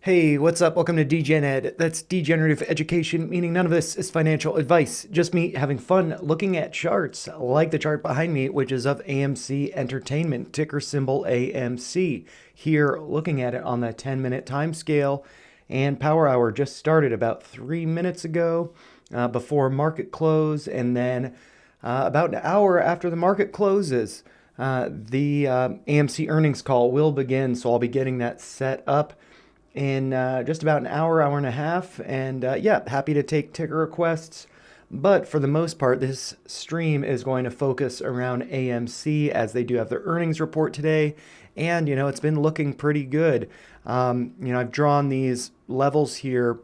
Hey, what's up? Welcome to DGen Ed. That's degenerative education, meaning none of this is financial advice. Just me having fun looking at charts, like the chart behind me, which is of AMC Entertainment, ticker symbol AMC. Here, looking at it on the 10-minute time scale, and Power Hour just started about 3 minutes ago before market close, and then about an hour after the market closes, the AMC earnings call will begin. So I'll be getting that set up in just about an hour, hour and a half. And yeah, happy to take ticker requests. But for the most part, this stream is going to focus around AMC as they do have their earnings report today. And, it's been looking pretty good. I've drawn these levels here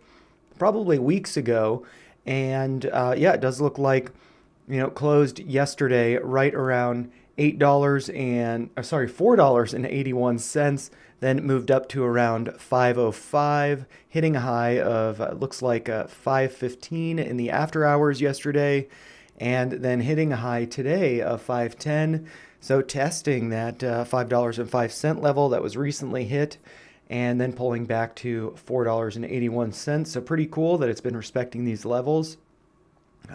probably weeks ago. And yeah, it does look like, closed yesterday right around $8 and, sorry, $4.81. Then it moved up to around 505, hitting a high of looks like 515 in the after hours yesterday, and then hitting a high today of 510. So testing that $5.05 level that was recently hit, and then pulling back to $4.81. So pretty cool that it's been respecting these levels.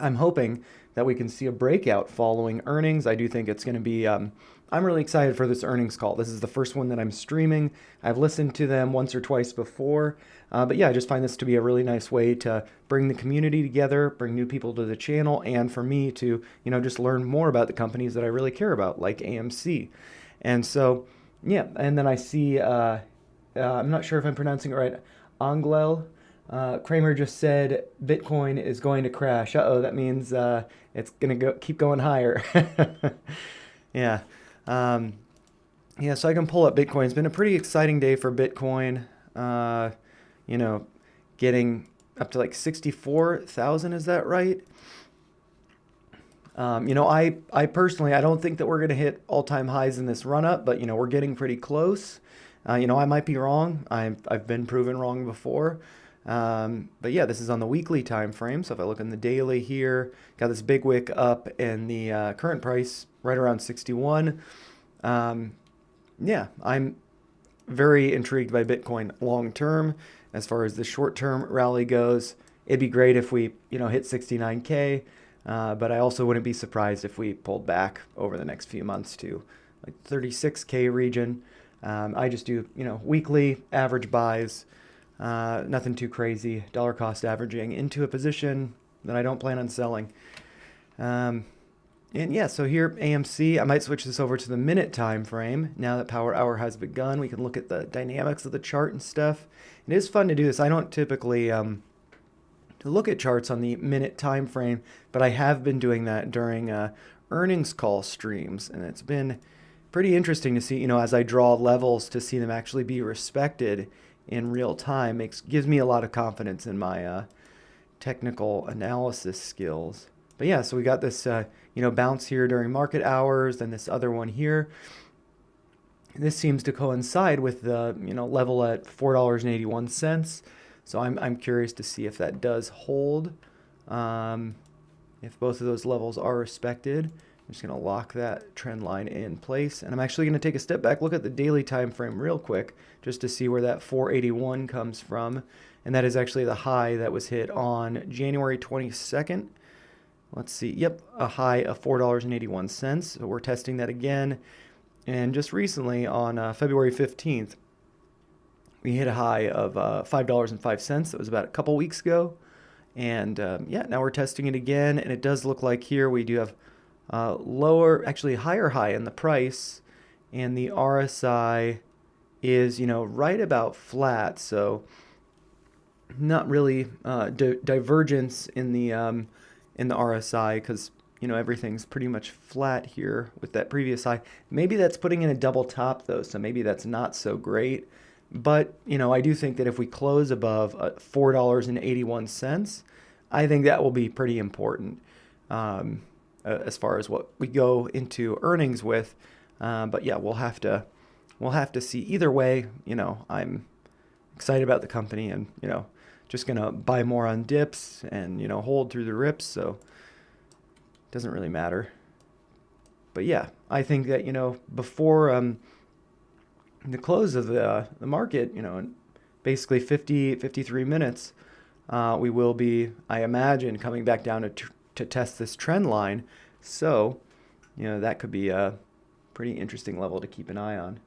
I'm hoping that we can see a breakout following earnings. I do think it's going to be, I'm really excited for this earnings call. This is the first one that I'm streaming. I've listened to them once or twice before. But yeah, I just find this to be a really nice way to bring the community together, bring new people to the channel, and for me to, just learn more about the companies that I really care about, like AMC. And so, yeah, and then I see, I'm not sure if I'm pronouncing it right, Anglel. Kramer just said Bitcoin is going to crash. Uh-oh, that means it's going to keep going higher. Yeah. Yeah, so I can pull up Bitcoin. It's been a pretty exciting day for Bitcoin. You know, getting up to like 64,000, is that right? I personally, I don't think that we're going to hit all-time highs in this run-up, but, we're getting pretty close. I might be wrong. I've been proven wrong before. But yeah, this is on the weekly time frame. So if I look in the daily here, got this big wick up and the current price right around 61. Yeah, I'm very intrigued by Bitcoin long term. As far as the short term rally goes, it'd be great if we, hit 69K. But I also wouldn't be surprised if we pulled back over the next few months to like 36K region. I just do, weekly average buys. Nothing too crazy. Dollar cost averaging into a position that I don't plan on selling. And yeah, so here AMC, I might switch this over to the minute time frame. Now that Power Hour has begun, we can look at the dynamics of the chart and stuff. It is fun to do this. I don't typically look at charts on the minute time frame, but I have been doing that during earnings call streams, and it's been pretty interesting to see, as I draw levels to see them actually be respected in real time. Gives me a lot of confidence in my technical analysis skills. But yeah, so we got this bounce here during market hours, then this other one here. This seems to coincide with the level at $4.81. So I'm curious to see if that does hold. If both of those levels are respected, I'm just going to lock that trend line in place. And I'm actually going to take a step back, look at the daily time frame real quick, just to see where that 481 comes from. And that is actually the high that was hit on January 22nd. Let's see. Yep, a high of $4.81. So we're testing that again. And just recently on February 15th, we hit a high of $5.05. That was about a couple weeks ago. And yeah, now we're testing it again. And it does look like here we do have actually higher high in the price, and the RSI is, right about flat. So not really divergence in the RSI, because, everything's pretty much flat here with that previous high. Maybe that's putting in a double top though, so maybe that's not so great. But, I do think that if we close above $4.81, I think that will be pretty important. As far as what we go into earnings with. But yeah, we'll have to see. Either way, I'm excited about the company, and just gonna buy more on dips and hold through the rips. So it doesn't really matter. But yeah, I think that before the close of the market, basically 53 minutes, we will be, I imagine, coming back down to test this trend line. So, that could be a pretty interesting level to keep an eye on.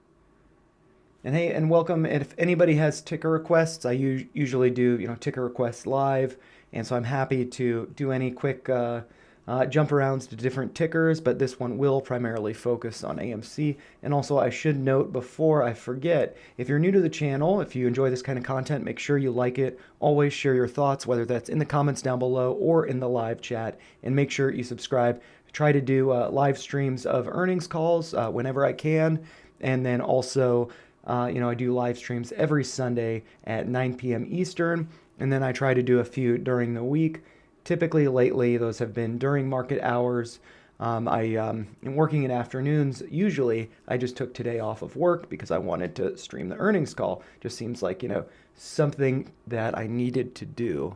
And hey, and welcome. And if anybody has ticker requests, I usually do, ticker requests live. And so I'm happy to do any quick jump arounds to different tickers, but this one will primarily focus on AMC. And also, I should note before I forget, if you're new to the channel, if you enjoy this kind of content, make sure you like it. Always share your thoughts, whether that's in the comments down below or in the live chat. And make sure you subscribe. Try to do live streams of earnings calls whenever I can. And then also, I do live streams every Sunday at 9 p.m. Eastern. And then I try to do a few during the week. Typically, lately, those have been during market hours. I'm working in afternoons. Usually, I just took today off of work because I wanted to stream the earnings call. Just seems like, something that I needed to do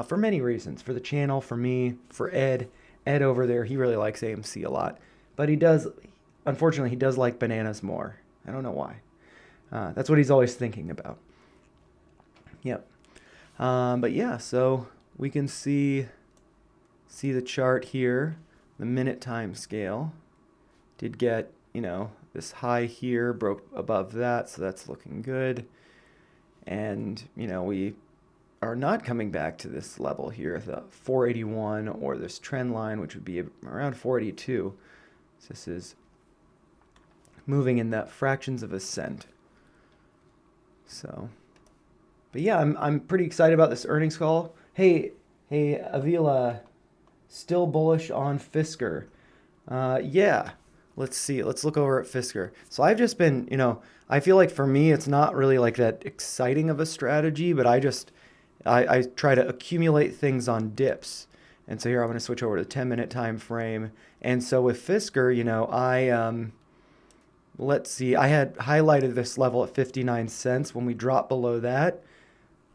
for many reasons. For the channel, for me, for Ed. Ed over there, he really likes AMC a lot. But unfortunately, he does like bananas more. I don't know why. That's what he's always thinking about. Yep. But yeah, so we can see the chart here, the minute time scale. Did get, this high here, broke above that, so that's looking good. And, we are not coming back to this level here, the 481 or this trend line, which would be around 482. So this is moving in that fractions of a cent. So, but yeah, I'm pretty excited about this earnings call. Hey, Avila, still bullish on Fisker. Yeah, let's see. Let's look over at Fisker. So I've just been, I feel like for me, it's not really like that exciting of a strategy, but I try to accumulate things on dips. And so here I'm going to switch over to the 10-minute time frame. And so with Fisker, let's see, I had highlighted this level at 59 cents. When we dropped below that,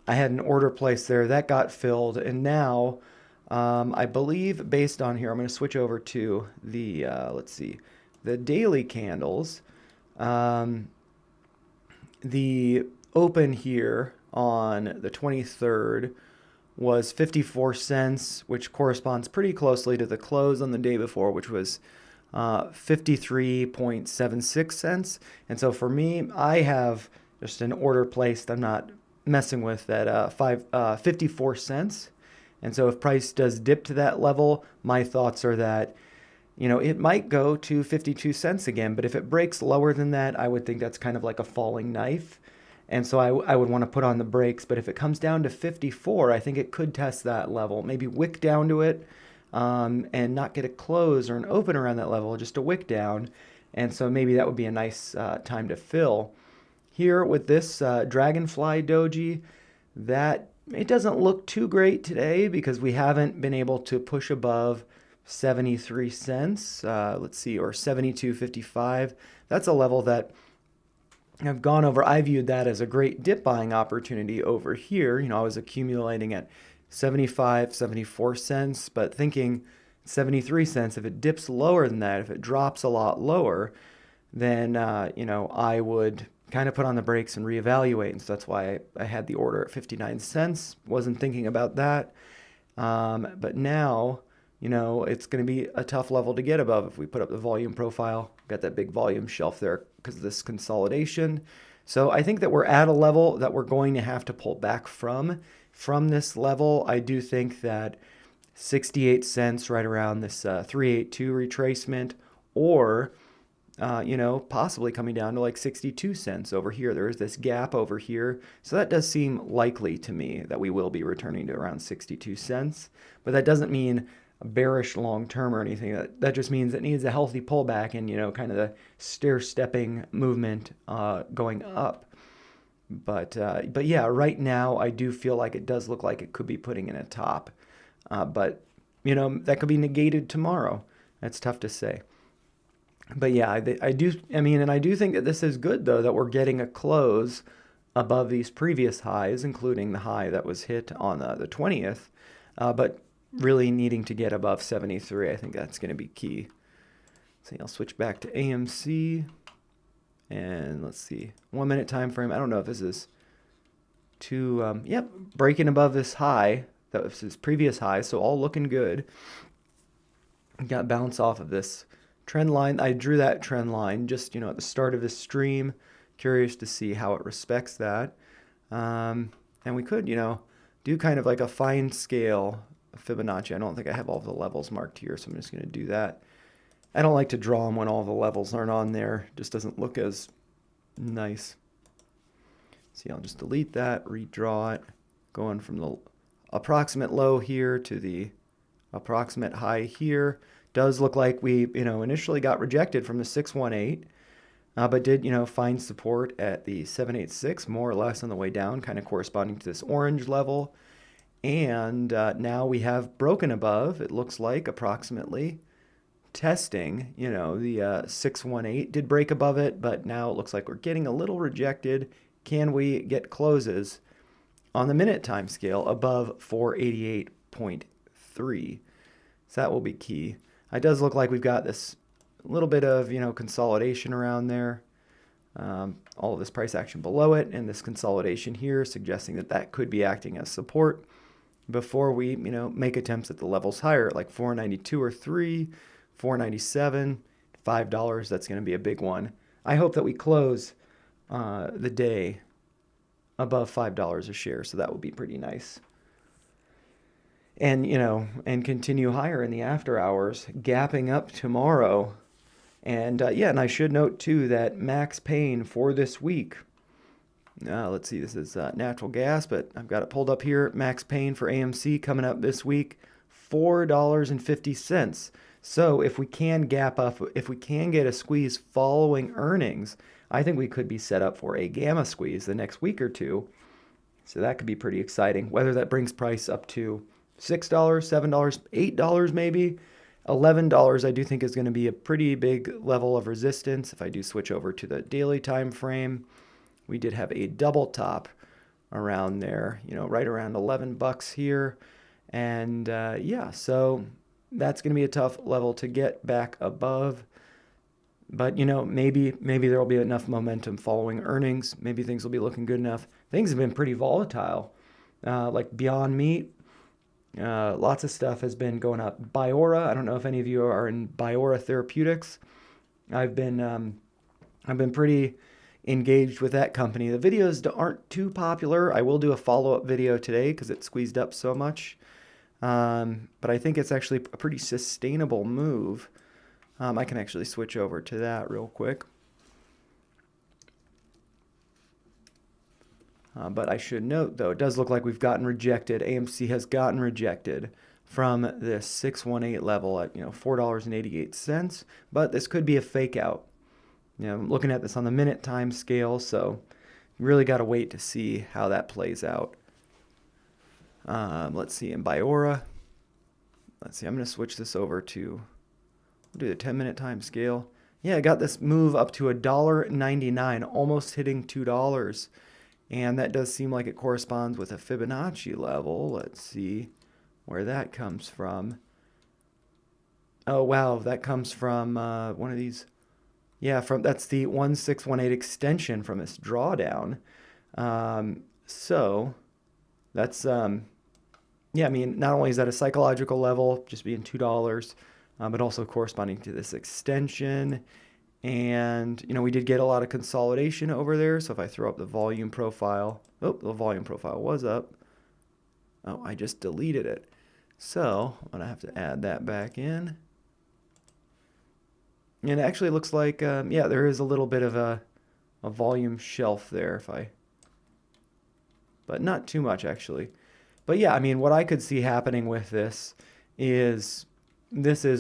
I had an order placed there. That got filled. And now, I believe based on here, I'm going to switch over to the, let's see, the daily candles. The open here on the 23rd was 54 cents, which corresponds pretty closely to the close on the day before, which was 53.76 cents. And so for me, I have just an order placed. I'm not messing with that 54 cents. And so if price does dip to that level, my thoughts are that, it might go to 52 cents again. But if it breaks lower than that, I would think that's kind of like a falling knife. And so I would want to put on the brakes. But if it comes down to 54, I think it could test that level. Maybe wick down to it and not get a close or an open around that level, just a wick down. And so maybe that would be a nice time to fill. Here with this Dragonfly Doji, that it doesn't look too great today because we haven't been able to push above 73 cents. Let's see, or 72.55. That's a level that I've gone over. I viewed that as a great dip buying opportunity over here. I was accumulating at 75, 74 cents, but thinking 73 cents, if it dips lower than that, if it drops a lot lower, then, I would kind of put on the brakes and reevaluate. And so that's why I had the order at 59 cents. Wasn't thinking about that. But now, it's going to be a tough level to get above if we put up the volume profile. Got that big volume shelf there because of this consolidation. So I think that we're at a level that we're going to have to pull back from. From this level, I do think that 68 cents right around this 382 retracement, or possibly coming down to like 62 cents over here. There is this gap over here. So that does seem likely to me that we will be returning to around 62 cents. But that doesn't mean a bearish long term or anything. That just means it needs a healthy pullback and, kind of the stair-stepping movement going up. But yeah, right now I do feel like it does look like it could be putting in a top. But, that could be negated tomorrow. That's tough to say. But yeah, I do think that this is good, though, that we're getting a close above these previous highs, including the high that was hit on the 20th. But really needing to get above 73, I think that's going to be key. So I'll switch back to AMC. And let's see, 1 minute time frame. I don't know if this is to, yep, breaking above this high. That was his previous high, so all looking good. Got bounce off of this trend line. I drew that trend line just, at the start of this stream. Curious to see how it respects that. And we could, do kind of like a fine scale Fibonacci. I don't think I have all the levels marked here, so I'm just going to do that. I don't like to draw them when all the levels aren't on there. Just doesn't look as nice. See, I'll just delete that, redraw it, going from the approximate low here to the approximate high here. Does look like we, initially got rejected from the 618, but did, find support at the 786, more or less on the way down, kind of corresponding to this orange level. And now we have broken above, it looks like, approximately, testing, the 618 did break above it, but now it looks like we're getting a little rejected. Can we get closes on the minute time scale above 488.3? So that will be key. It does look like we've got this little bit of, consolidation around there. All of this price action below it and this consolidation here suggesting that that could be acting as support before we, make attempts at the levels higher, like 492 or 3, 497, $5. That's going to be a big one. I hope that we close the day above $5 a share, so that would be pretty nice. And, and continue higher in the after hours, gapping up tomorrow. And and I should note too that max pain for this week. Let's see, this is natural gas, but I've got it pulled up here. Max pain for AMC coming up this week, $4.50. So if we can gap up, if we can get a squeeze following earnings, I think we could be set up for a gamma squeeze the next week or two. So that could be pretty exciting. Whether that brings price up to $6, $7, $8 maybe, $11 I do think is going to be a pretty big level of resistance. If I do switch over to the daily time frame, we did have a double top around there, right around $11 here. And so that's going to be a tough level to get back above. But, maybe there will be enough momentum following earnings. Maybe things will be looking good enough. Things have been pretty volatile, like Beyond Meat. Lots of stuff has been going up. Biora, I don't know if any of you are in Biora Therapeutics. I've been pretty engaged with that company. The videos aren't too popular. I will do a follow-up video today because it squeezed up so much. But I think it's actually a pretty sustainable move. I can actually switch over to that real quick. But I should note, though, it does look like we've gotten rejected. AMC has gotten rejected from this 618 level at, $4.88. But this could be a fake out. I'm looking at this on the minute time scale, so you really got to wait to see how that plays out. Let's see, in Biora. Let's see, I'm going to switch this over to do the 10-minute time scale. Yeah, I got this move up to $1.99, almost hitting $2. And that does seem like it corresponds with a Fibonacci level. Let's see where that comes from. Oh, wow, that comes from one of these. Yeah, that's the 1618 extension from this drawdown. So that's, not only is that a psychological level, just being $2, but also corresponding to this extension. And, we did get a lot of consolidation over there. So if I throw up the volume profile, the volume profile was up. Oh, I just deleted it. So I'm going to have to add that back in. And it actually looks like, there is a little bit of a volume shelf there but not too much actually. But yeah, what I could see happening with this is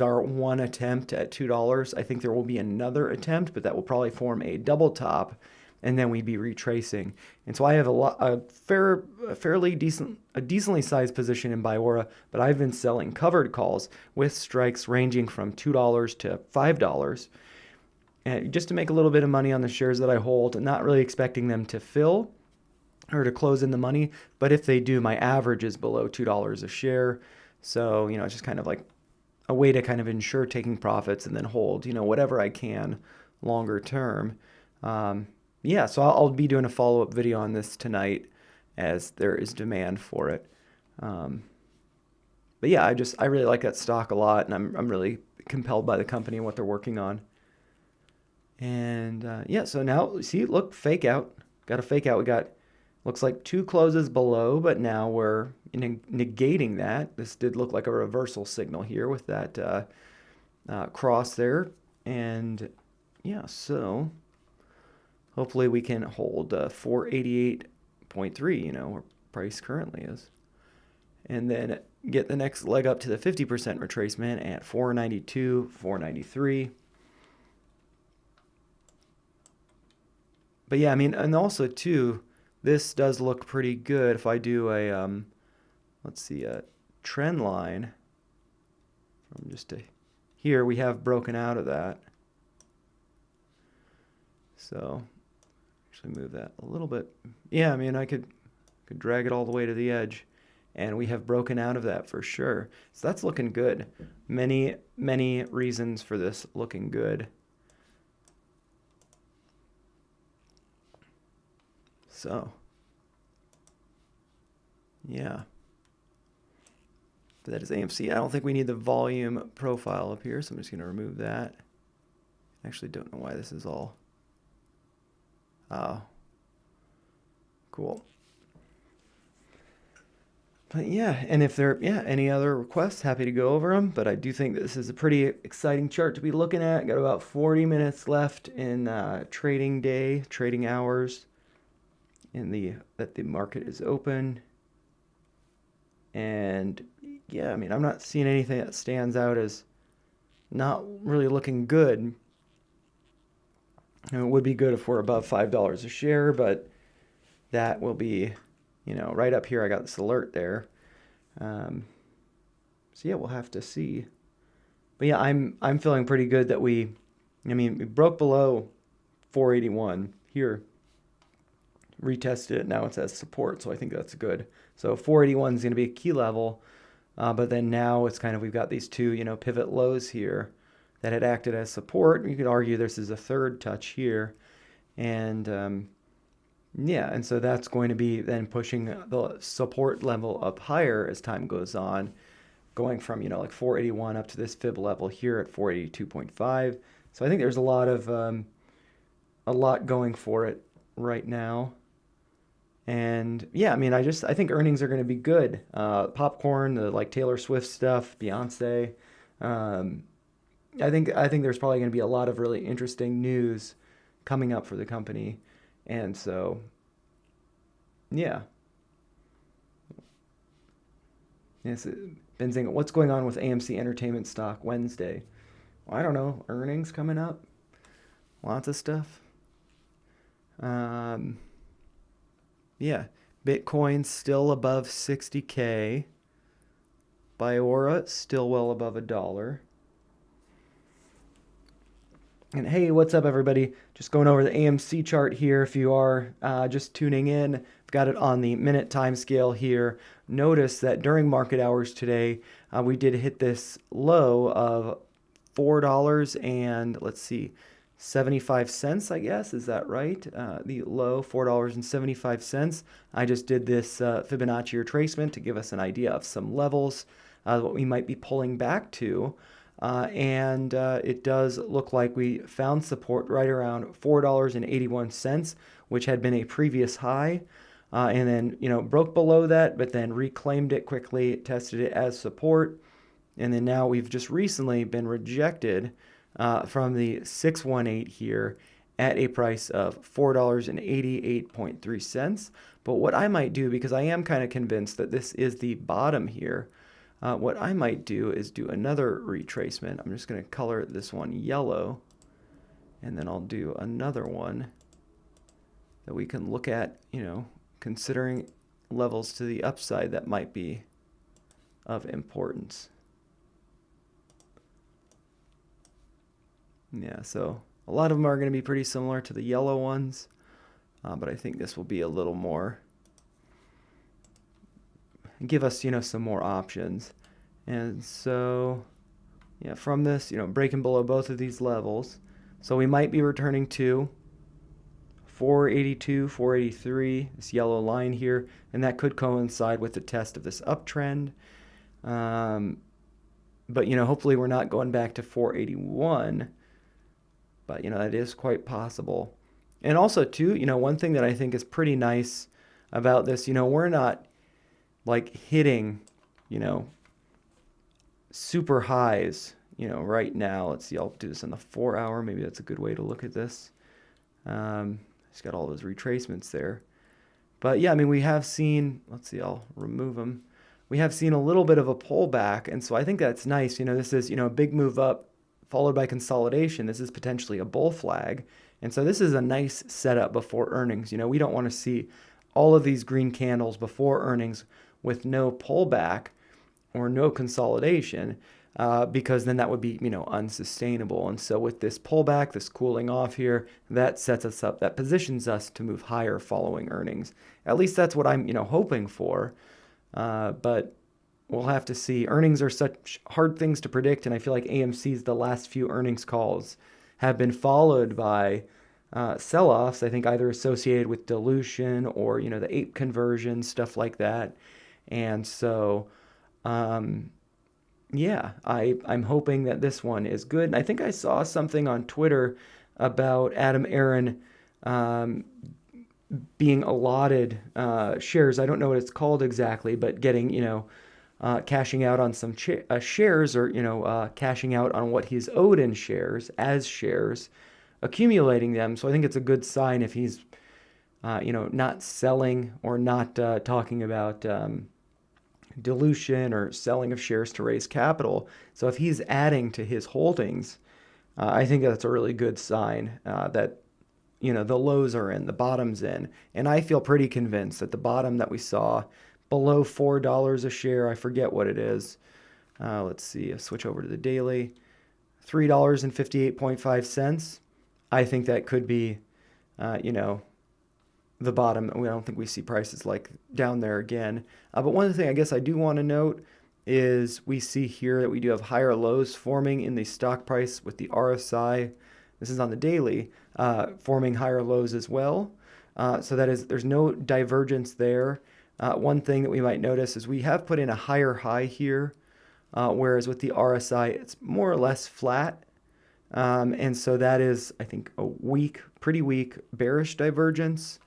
our one attempt at $2. I think there will be another attempt, but that will probably form a double top, and then we'd be retracing. And so I have a decently sized position in Biora, but I've been selling covered calls with strikes ranging from $2 to $5, and just to make a little bit of money on the shares that I hold, not really expecting them to fill or to close in the money. But if they do, my average is below $2 a share. So, it's just kind of like a way to kind of ensure taking profits and then hold, whatever I can longer term. So I'll be doing a follow-up video on this tonight as there is demand for it. But yeah, I really like that stock a lot, and I'm really compelled by the company and what they're working on. And yeah, so now see, look, fake out. Got a fake out. We got, looks like 2 closes below, but now we're negating that. This did look like a reversal signal here with that cross there. And yeah, so hopefully we can hold 488.3, where price currently is. And then get the next leg up to the 50% retracement at 492, 493. But yeah, I mean, and also too, this does look pretty good. If I do a, let's see, a trend line from just to here, we have broken out of that. So actually move that a little bit. Yeah, I mean, I could drag it all the way to the edge, and we have broken out of that for sure. So that's looking good. Many reasons for this looking good. So yeah, that is AMC. I don't think we need the volume profile up here, so I'm just going to remove that. Actually, don't know why this is all. Oh, cool. But yeah, and if there any other requests, happy to go over them. But I do think this is a pretty exciting chart to be looking at. Got about 40 minutes left in trading day, trading hours, that the market is open. And yeah, I mean, I'm not seeing anything that stands out as not really looking good. And it would be good if we're above $5 a share, but that will be, right up here. I got this alert there. So yeah, we'll have to see. But yeah, I'm feeling pretty good that we broke below 481 here, retested it. Now it's as support, so I think that's good. So 481 is going to be a key level, but then now it's kind of, we've got these two, pivot lows here that had acted as support. You could argue this is a third touch here, and yeah, and so that's going to be then pushing the support level up higher as time goes on, going from like 481 up to this fib level here at 482.5. So I think there's a lot going for it right now. And yeah, I mean, I think earnings are going to be good. Popcorn, the like Taylor Swift stuff, Beyonce. I think there's probably going to be a lot of really interesting news coming up for the company, and so yeah. Yes, been saying, what's going on with AMC Entertainment stock Wednesday? Well, I don't know. Earnings coming up, lots of stuff. Yeah, Bitcoin still above 60K. Biora still well above $1. And hey, what's up, everybody? Just going over the AMC chart here. If you are just tuning in, I've got it on the minute time scale here. Notice that during market hours today, we did hit this low of $4 and let's see, 75 cents, I guess. Is that right? The low, $4.75. I just did this Fibonacci retracement to give us an idea of some levels, what we might be pulling back to. And it does look like we found support right around $4.81, which had been a previous high. And then, broke below that, but then reclaimed it quickly, tested it as support. And then now we've just recently been rejected from the 618 here at a price of $4.88.3. But what I might do, because I am kind of convinced that this is the bottom here, what I might do is do another retracement. I'm just going to color this one yellow, and then I'll do another one that we can look at, considering levels to the upside that might be of importance. Yeah, so a lot of them are going to be pretty similar to the yellow ones, but I think this will be a little more, give us, some more options. And so, yeah, from this, breaking below both of these levels, so we might be returning to 482, 483, this yellow line here, and that could coincide with the test of this uptrend. But, hopefully we're not going back to 481, but, that is quite possible. And also, too, one thing that I think is pretty nice about this, we're not like hitting, super highs, right now. Let's see, I'll do this in the 4 hour. Maybe that's a good way to look at this. It's got all those retracements there. But yeah, we have seen, let's see, I'll remove them. We have seen a little bit of a pullback. And so I think that's nice. This is, a big move up followed by consolidation. This is potentially a bull flag. And so this is a nice setup before earnings. We don't want to see all of these green candles before earnings with no pullback or no consolidation, because then that would be, unsustainable. And so with this pullback, this cooling off here, that sets us up, that positions us to move higher following earnings. At least that's what I'm, hoping for. But we'll have to see. Earnings are such hard things to predict, and I feel like AMC's the last few earnings calls have been followed by sell-offs, I think either associated with dilution or, the ape conversion, stuff like that. And so, yeah, I'm hoping that this one is good. And I think I saw something on Twitter about Aron being allotted shares. I don't know what it's called exactly, but getting, cashing out on some shares, or, cashing out on what he's owed in shares as shares, accumulating them. So I think it's a good sign if he's, not selling or not talking about dilution or selling of shares to raise capital. So if he's adding to his holdings, I think that's a really good sign that, the lows are in, the bottom's in. And I feel pretty convinced that the bottom that we saw below $4 a share, I forget what it is. Let's see, I'll switch over to the daily. $3.58.5. I think that could be, the bottom. I don't think we see prices like down there again. But one thing I guess I do want to note is we see here that we do have higher lows forming in the stock price with the RSI. This is on the daily, forming higher lows as well. So there's no divergence there. One thing that we might notice is we have put in a higher high here, whereas with the RSI, it's more or less flat. And so that is, I think, a pretty weak bearish divergence.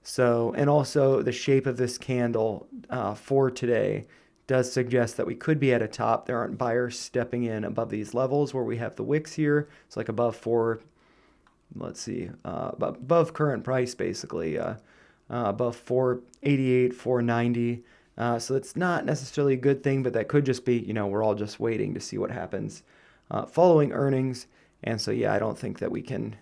So, and also the shape of this candle for today does suggest that we could be at a top. There aren't buyers stepping in above these levels where we have the wicks here. It's like above above current price, basically, above 488, 490. So it's not necessarily a good thing, but that could just be, we're all just waiting to see what happens following earnings. And so, yeah, I don't think that we can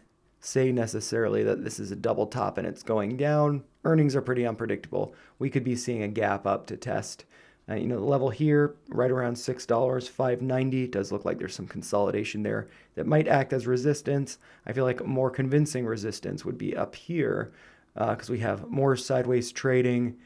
say necessarily that this is a double top and it's going down. Earnings are pretty unpredictable. We could be seeing a gap up to test. The level here, right around $6, $5.90, does look like there's some consolidation there that might act as resistance. I feel like more convincing resistance would be up here because we have more sideways trading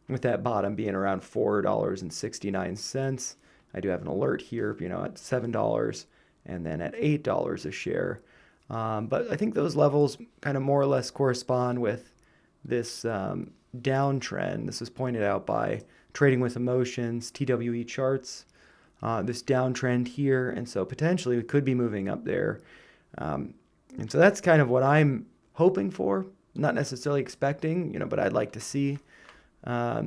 with that bottom being around $4.69. I do have an alert here, at $7 and then at $8 a share. But I think those levels kind of more or less correspond with this downtrend. This was pointed out by Trading with Emotions, TWE charts, this downtrend here. And so potentially we could be moving up there. And so that's kind of what I'm hoping for, not necessarily expecting, but I'd like to see. But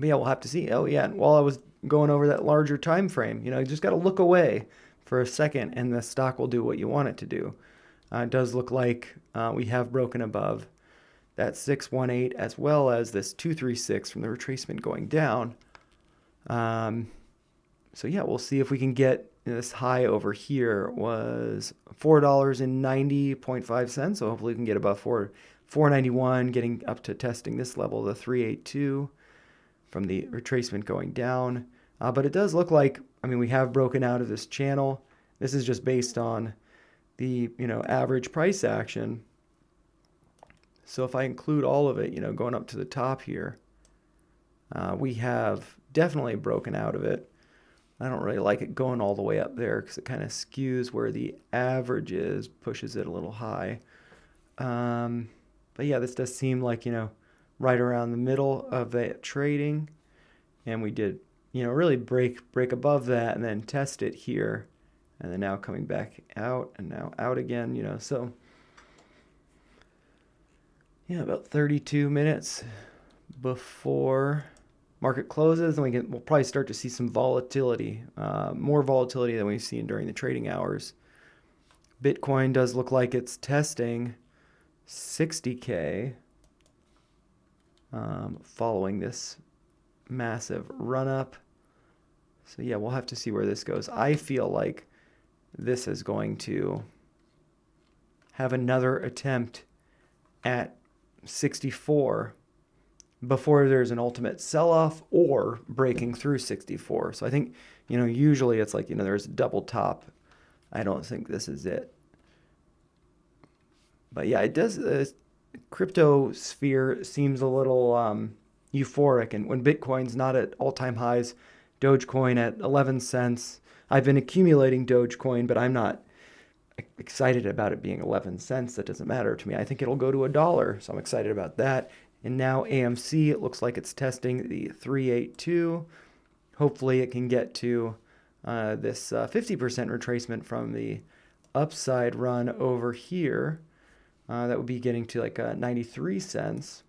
yeah, we'll have to see. Oh yeah, and while I was going over that larger time frame, you just got to look away for a second and the stock will do what you want it to do. It does look like we have broken above that 618 as well as this 236 from the retracement going down. So yeah, we'll see if we can get this high over here was $4.90.5. So hopefully we can get above $4.91, getting up to testing this level, the 382 from the retracement going down. But it does look like, we have broken out of this channel. This is just based on the, average price action. So if I include all of it, going up to the top here, we have definitely broken out of it. I don't really like it going all the way up there because it kind of skews where the average is, pushes it a little high. But yeah, this does seem like, right around the middle of that trading. And we did, really break above that and then test it here. And then now coming back out and now out again, so yeah, about 32 minutes before market closes, and we'll probably start to see some volatility, more volatility than we've seen during the trading hours. Bitcoin does look like it's testing 60K following this massive run up. So yeah, we'll have to see where this goes. I feel like this is going to have another attempt at 64 before there's an ultimate sell-off or breaking through 64. So I think, usually it's like, there's a double top. I don't think this is it. But yeah, it does. Crypto sphere seems a little euphoric. And when Bitcoin's not at all-time highs, Dogecoin at 11 cents. I've been accumulating Dogecoin, but I'm not excited about it being 11 cents. That doesn't matter to me. I think it'll go to $1. So I'm excited about that. And now AMC, it looks like it's testing the 382. Hopefully it can get to this 50% retracement from the upside run over here. That would be getting to like 93 cents.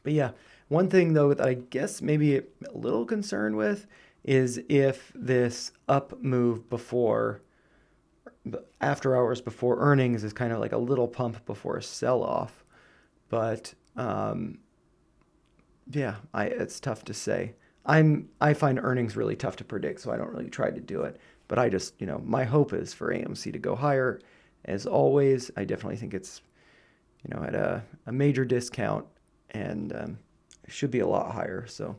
But yeah, one thing though that I guess maybe a little concerned with is if this up move before, after hours before earnings is kind of like a little pump before a sell-off. But yeah, it's tough to say. I find earnings really tough to predict, so I don't really try to do it. But I just, my hope is for AMC to go higher. As always, I definitely think it's, at a major discount and should be a lot higher. So,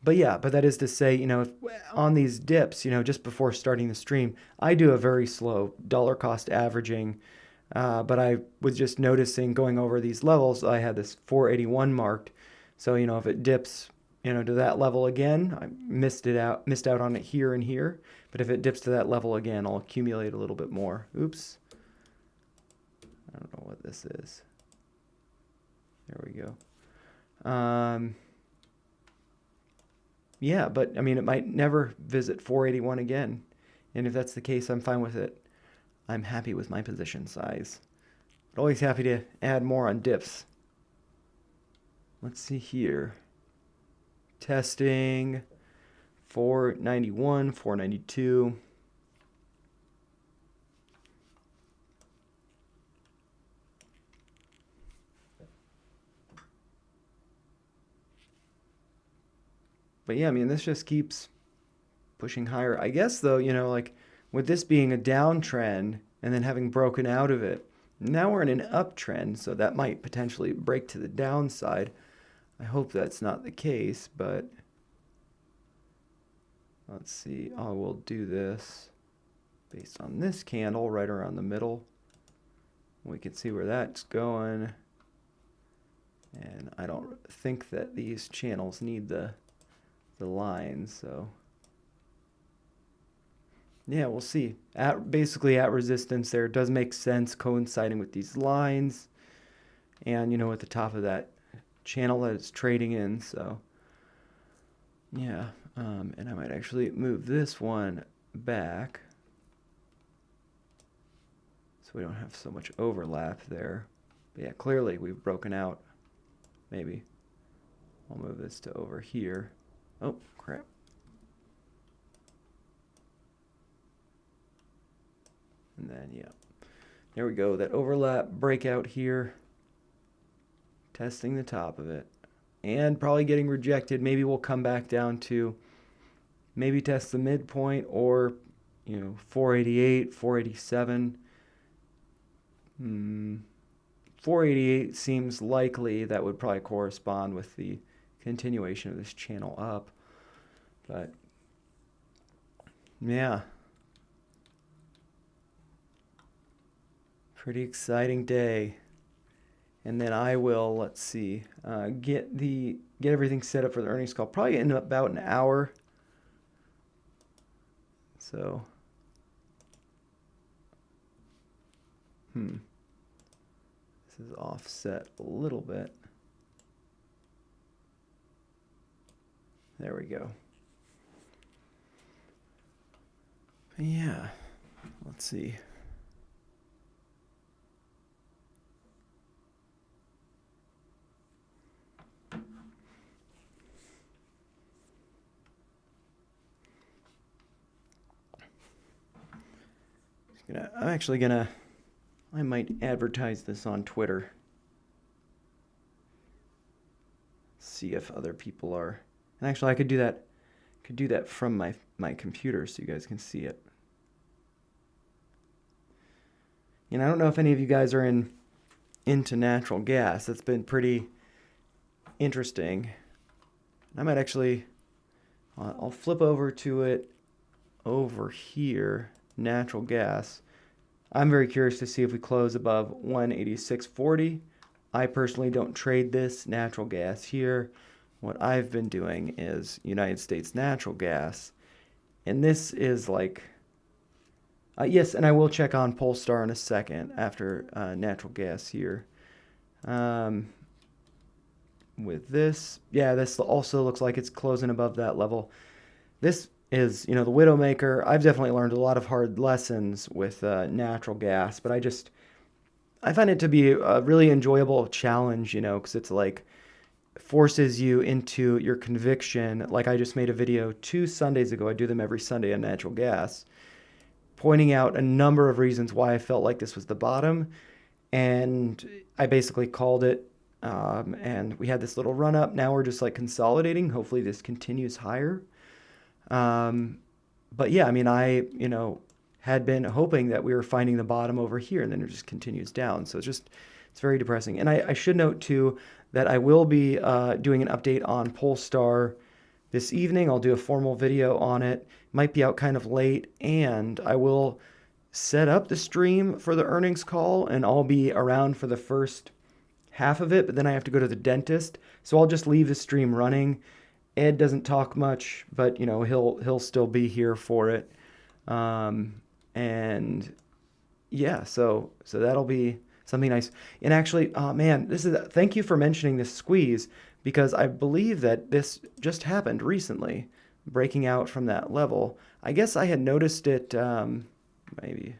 but yeah, but that is to say, if, on these dips, just before starting the stream, I do a very slow dollar cost averaging. But I was just noticing going over these levels, I had this 481 marked. So, if it dips, to that level again, I missed out on it here and here. But if it dips to that level again, I'll accumulate a little bit more. Oops. I don't know what this is. There we go. Yeah, but I mean, it might never visit 481 again. And if that's the case, I'm fine with it. I'm happy with my position size. But always happy to add more on dips. Let's see here. Testing 491, 492. But yeah, I mean, this just keeps pushing higher. I guess though, like with this being a downtrend and then having broken out of it, now we're in an uptrend, so that might potentially break to the downside. I hope that's not the case, but let's see. I will do this based on this candle right around the middle. We can see where that's going. And I don't think that these channels need the lines, so yeah, we'll see. Basically at resistance there, it does make sense coinciding with these lines and at the top of that channel that it's trading in. So yeah, and I might actually move this one back so we don't have so much overlap there. But yeah, clearly we've broken out. Maybe I'll move this to over here. Oh crap. And then, yeah, there we go. That overlap breakout here. Testing the top of it. And probably getting rejected. Maybe we'll come back down to maybe test the midpoint or, 488, 487. 488 seems likely. That would probably correspond with the continuation of this channel up. But, yeah. Pretty exciting day. And then I will, let's see, get everything set up for the earnings call. Probably in about an hour. So This is offset a little bit. There we go. Yeah, let's see. I might advertise this on Twitter. See if other people are. And actually, I could do that from my computer so you guys can see it. And I don't know if any of you guys are into natural gas. That's been pretty interesting. I might actually, I'll flip over to it over here, natural gas. I'm very curious to see if we close above 186.40. I personally don't trade this natural gas here. What I've been doing is United States natural gas. And this is like, yes, and I will check on Polestar in a second after natural gas here. With this, yeah, this also looks like it's closing above that level. This is, the Widowmaker. I've definitely learned a lot of hard lessons with natural gas, but I find it to be a really enjoyable challenge, because it's like forces you into your conviction. Like I just made a video 2 Sundays ago. I do them every Sunday on natural gas, pointing out a number of reasons why I felt like this was the bottom. And I basically called it. And we had this little run up. Now we're just like consolidating. Hopefully this continues higher. But yeah, I had been hoping that we were finding the bottom over here, and then it just continues down. So it's very depressing. And I should note too that I will be doing an update on Polestar this evening. I'll do a formal video on it. Might be out kind of late, and I will set up the stream for the earnings call, and I'll be around for the first half of it, but then I have to go to the dentist. So I'll just leave the stream running. Ed doesn't talk much, but he'll still be here for it. And yeah, so that'll be something nice. And actually, man, thank you for mentioning this squeeze, because I believe that this just happened recently, breaking out from that level. I guess I had noticed it, maybe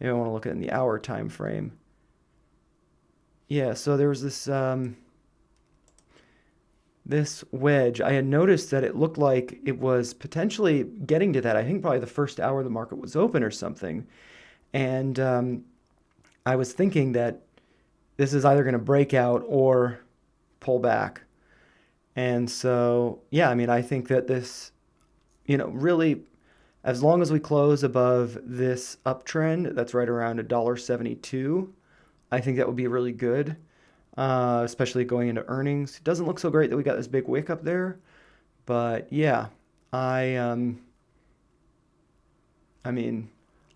I want to look at it in the hour time frame. Yeah, so there was this wedge. I had noticed that it looked like it was potentially getting to that. I think probably the first hour the market was open or something. And I was thinking that this is either going to break out or pull back. And so, yeah, I think that this, really, as long as we close above this uptrend, that's right around $1.72, I think that would be really good, especially going into earnings. It doesn't look so great that we got this big wick up there, but yeah, I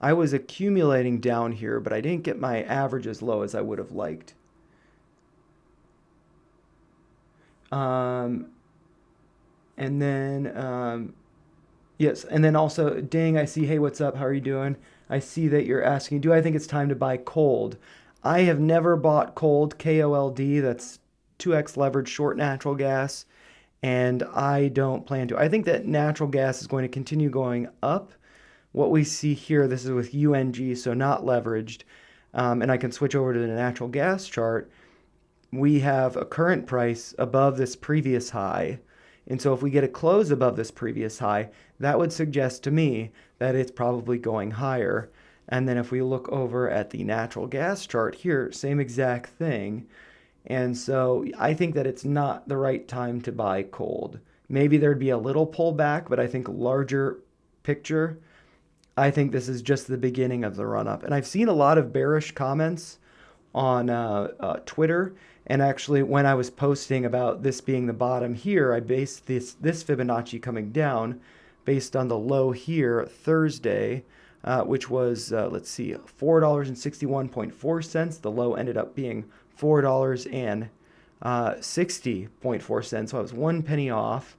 was accumulating down here, but I didn't get my average as low as I would have liked. And then, yes, and then also, Ding, I see, hey, what's up? How are you doing? I see that you're asking, do I think it's time to buy KOLD? I have never bought KOLD, KOLD, that's 2x leverage short natural gas, and I don't plan to. I think that natural gas is going to continue going up. What we see here, this is with UNG, so not leveraged, and I can switch over to the natural gas chart. We have a current price above this previous high, and so if we get a close above this previous high, that would suggest to me that it's probably going higher. And then if we look over at the natural gas chart here, same exact thing. And so I think that it's not the right time to buy KOLD. Maybe there'd be a little pullback, but I think larger picture, I think this is just the beginning of the run up. And I've seen a lot of bearish comments on Twitter. And actually, when I was posting about this being the bottom here, I based this Fibonacci coming down based on the low here Thursday, which was, let's see, $4.61.4. The low ended up being $4.60.4. So I was 1 penny off.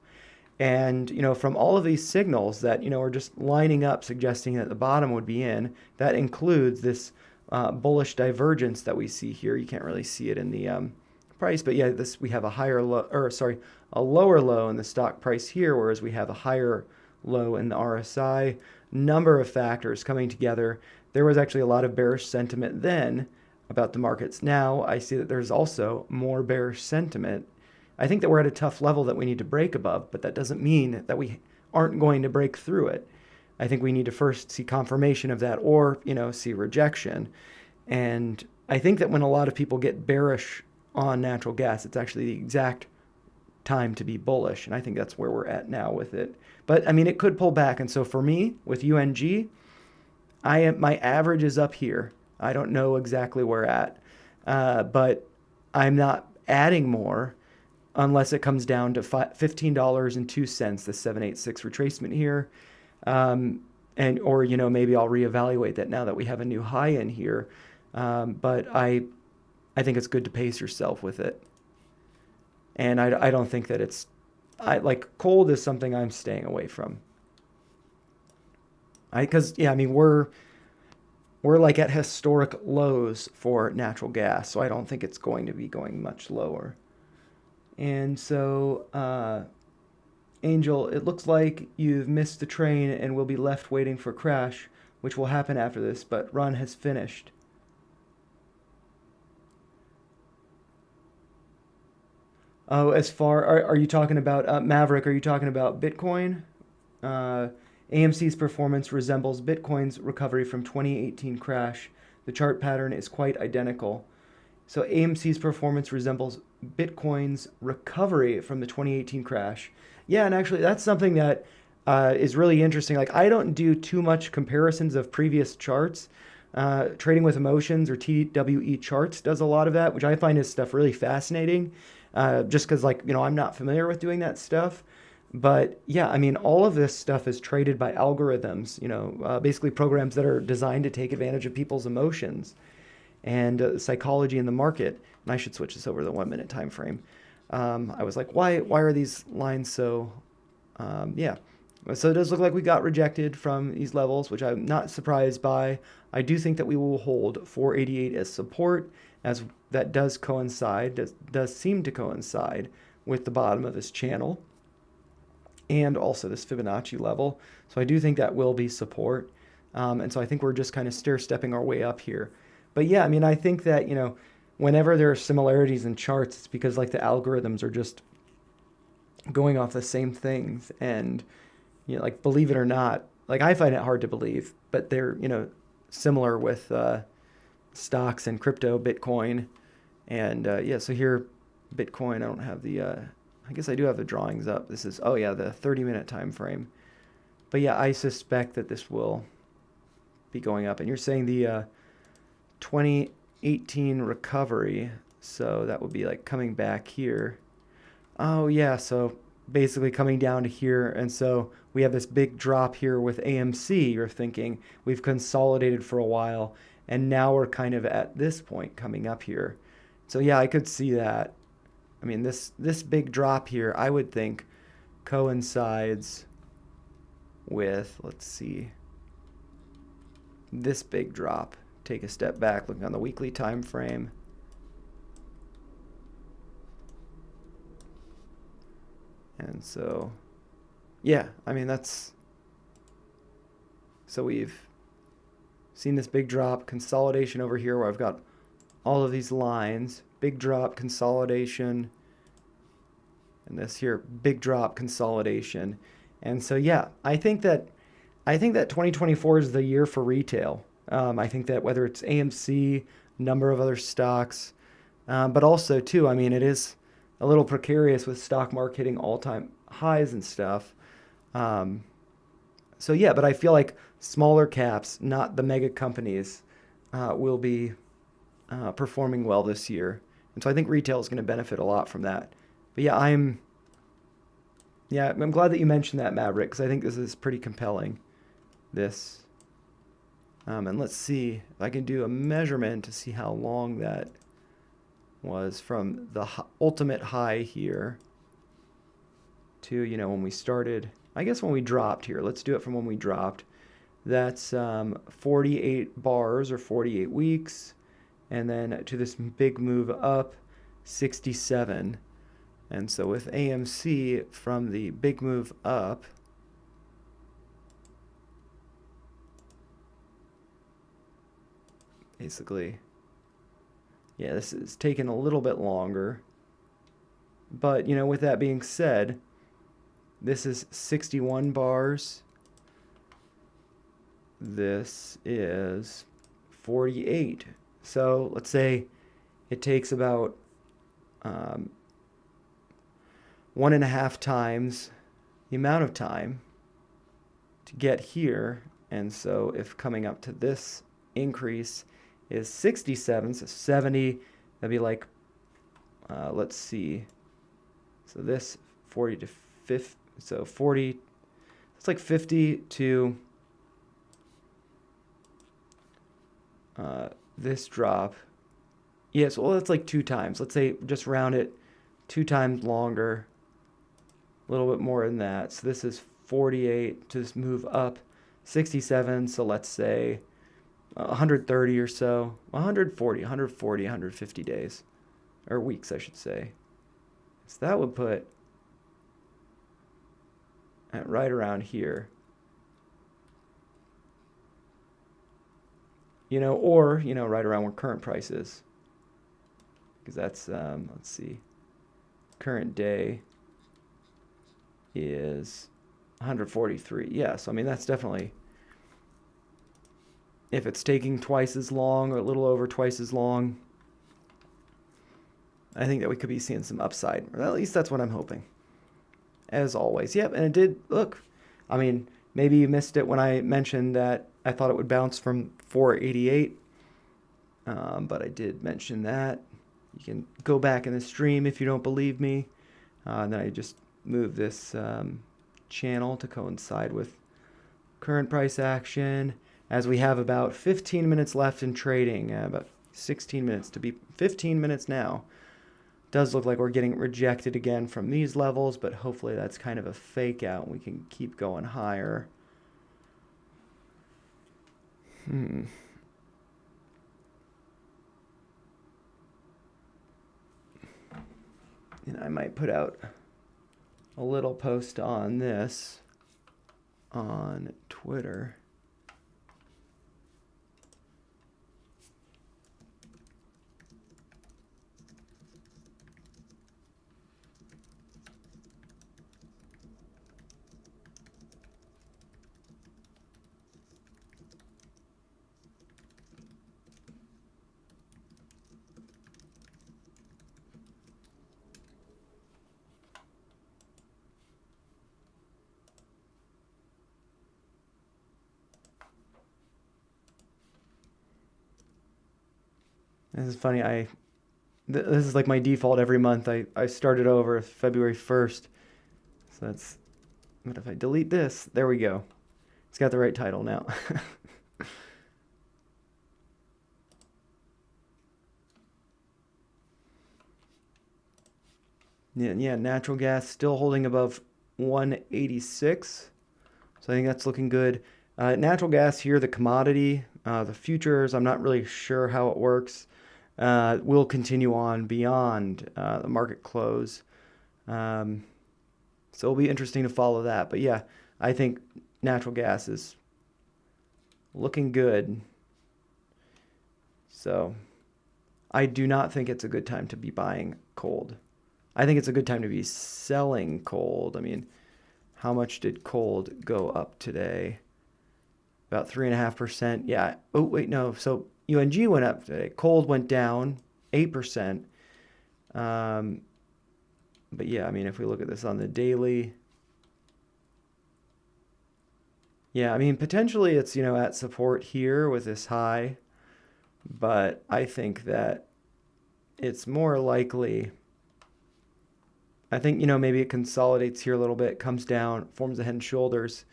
And, from all of these signals that, are just lining up suggesting that the bottom would be in, that includes this bullish divergence that we see here. You can't really see it in the price, but yeah, we have a higher low, or sorry, a lower low in the stock price here, whereas we have a higher low in the RSI. Number of factors coming together. There was actually a lot of bearish sentiment then about the markets. Now I see that there's also more bearish sentiment. I think that we're at a tough level that we need to break above, but that doesn't mean that we aren't going to break through it. I think we need to first see confirmation of that, or, see rejection. And I think that when a lot of people get bearish on natural gas, it's actually the exact time to be bullish. And I think that's where we're at now with it. But I mean, it could pull back. And so for me with UNG, my average is up here. I don't know exactly where at, but I'm not adding more unless it comes down to $15.02, the 786 retracement here. Or maybe I'll reevaluate that now that we have a new high in here. But I think it's good to pace yourself with it. And I don't think that it's, like KOLD is something I'm staying away from. We're like at historic lows for natural gas, so I don't think it's going to be going much lower. And so, Angel, it looks like you've missed the train and will be left waiting for crash, which will happen after this, but run has finished. Oh, are you talking about Maverick? Are you talking about Bitcoin? AMC's performance resembles Bitcoin's recovery from 2018 crash. The chart pattern is quite identical. So AMC's performance resembles Bitcoin's recovery from the 2018 crash. Yeah, and actually that's something that is really interesting. Like, I don't do too much comparisons of previous charts. Trading with Emotions, or TWE Charts, does a lot of that, which I find is stuff really fascinating. Just because, I'm not familiar with doing that stuff. But yeah, I mean, all of this stuff is traded by algorithms, basically programs that are designed to take advantage of people's emotions and psychology in the market. And I should switch this over to the 1 minute time frame. I was like, why are these lines so, yeah. So it does look like we got rejected from these levels, which I'm not surprised by. I do think that we will hold 488 as support, as that does seem to coincide with the bottom of this channel and also this Fibonacci level. So I do think that will be support. And so I think we're just kind of stair-stepping our way up here. But yeah, I mean, I think that, whenever there are similarities in charts, it's because the algorithms are just going off the same things. And, believe it or not, I find it hard to believe, but they're, similar with stocks and crypto, Bitcoin. And yeah, so here, Bitcoin, I don't have the, I guess I do have the drawings up. This is, the 30-minute time frame. But yeah, I suspect that this will be going up. And you're saying the 2018 recovery, so that would be coming back here. Oh yeah, so basically coming down to here. And so we have this big drop here with AMC. You're thinking we've consolidated for a while, and now we're kind of at this point coming up here. So yeah, I could see that. I mean, this big drop here, I would think, coincides with, let's see, this big drop. Take a step back, looking on the weekly time frame. And so, yeah, I mean, so we've seen this big drop, consolidation over here where I've got all of these lines, big drop, consolidation, and this here, big drop, consolidation. And so, yeah, I think that 2024 is the year for retail. I think that whether it's AMC, number of other stocks, but also too, I mean, it is a little precarious with stock market hitting all-time highs and stuff. So yeah, but I feel like smaller caps, not the mega companies, will be performing well this year. And so I think retail is going to benefit a lot from that. But yeah, I'm glad that you mentioned that, Maverick, because I think this is pretty compelling. This. And let's see if I can do a measurement to see how long that was from the ultimate high here to, when we started, I guess when we dropped here. Let's do it from when we dropped. That's 48 bars or 48 weeks. And then to this big move up, 67. And so with AMC from the big move up, basically, yeah, this is taking a little bit longer. But, you know, with that being said, this is 61 bars. This is 48. So let's say it takes about 1.5 times the amount of time to get here. And so if coming up to this increase is 67, so 70, that'd be like, let's see. So this 40 to 50, so 40, it's like 50 to this drop. Yes, well, that's like 2 times. Let's say just round it 2 times longer, a little bit more than that. So this is 48 to move up 67. So let's say 130 or so, 150 days, or weeks, I should say. So that would put at right around here. You know, or, you know, right around where current price is. Because that's, let's see, current day is 143. Yeah, so I mean, that's definitely, if it's taking twice as long or a little over twice as long, I think that we could be seeing some upside. Or at least that's what I'm hoping. As always. Yep, and it did, look, I mean, maybe you missed it when I mentioned that I thought it would bounce from 488. But I did mention that. You can go back in the stream if you don't believe me. And then I just moved this channel to coincide with current price action, as we have about 15 minutes left in trading, about 16 minutes to be 15 minutes now. Does look like we're getting rejected again from these levels, but hopefully that's kind of a fake out and we can keep going higher. And I might put out a little post on this on Twitter. This is funny. This is like my default every month. I started over February 1st. So that's, but if I delete this, there we go. It's got the right title now. Yeah, natural gas still holding above 186. So I think that's looking good. Natural gas here, the commodity, the futures, I'm not really sure how it works. Will continue on beyond the market close. So it'll be interesting to follow that. But yeah, I think natural gas is looking good. So I do not think it's a good time to be buying KOLD. I think it's a good time to be selling KOLD. I mean, how much did KOLD go up today? About 3.5%. Yeah. Oh, wait, no. So UNG went up today. KOLD went down 8%. But yeah, I mean, if we look at this on the daily, yeah, I mean, potentially it's, you know, at support here with this high, but I think that it's more likely, I think, you know, maybe it consolidates here a little bit, comes down, forms a head and shoulders.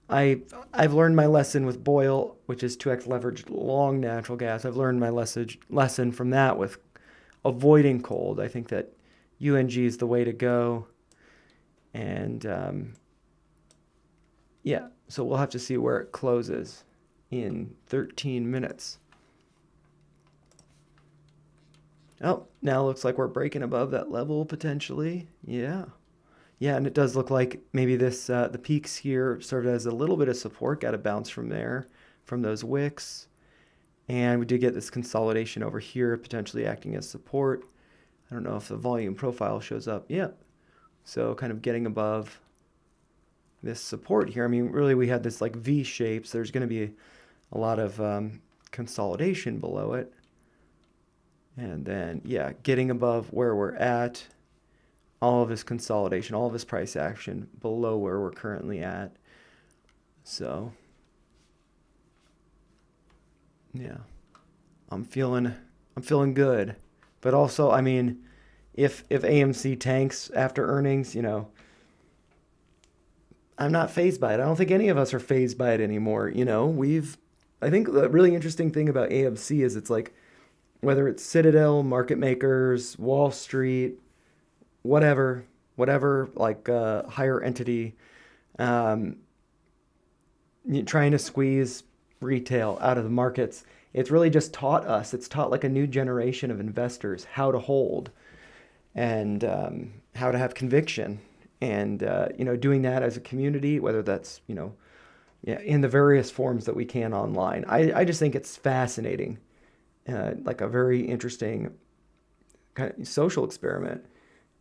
I've learned my lesson with Boyle, which is 2x leveraged long natural gas. I've learned my lesson from that with avoiding KOLD. I think that UNG is the way to go. And Yeah, so we'll have to see where it closes in 13 minutes. Oh, now it looks like we're breaking above that level potentially. Yeah. Yeah, and it does look like maybe this the peaks here served as a little bit of support, got a bounce from there, from those wicks. And we did get this consolidation over here, potentially acting as support. I don't know if the volume profile shows up. Yeah. So kind of getting above this support here. I mean, really we had this like V shape, so there's going to be a lot of consolidation below it. And then, yeah, getting above where we're at, all of this consolidation, all of this price action below where we're currently at. So, yeah, I'm feeling good. But also, I mean, if AMC tanks after earnings, I'm not fazed by it. I don't think any of us are fazed by it anymore. I think the really interesting thing about AMC is it's like, whether it's Citadel, market makers, Wall Street, whatever, like higher entity, um, trying to squeeze retail out of the markets. It's really just taught us. It's taught like a new generation of investors how to hold and how to have conviction, and doing that as a community, whether that's yeah, in the various forms that we can online. I just think it's fascinating, like a very interesting kind of social experiment.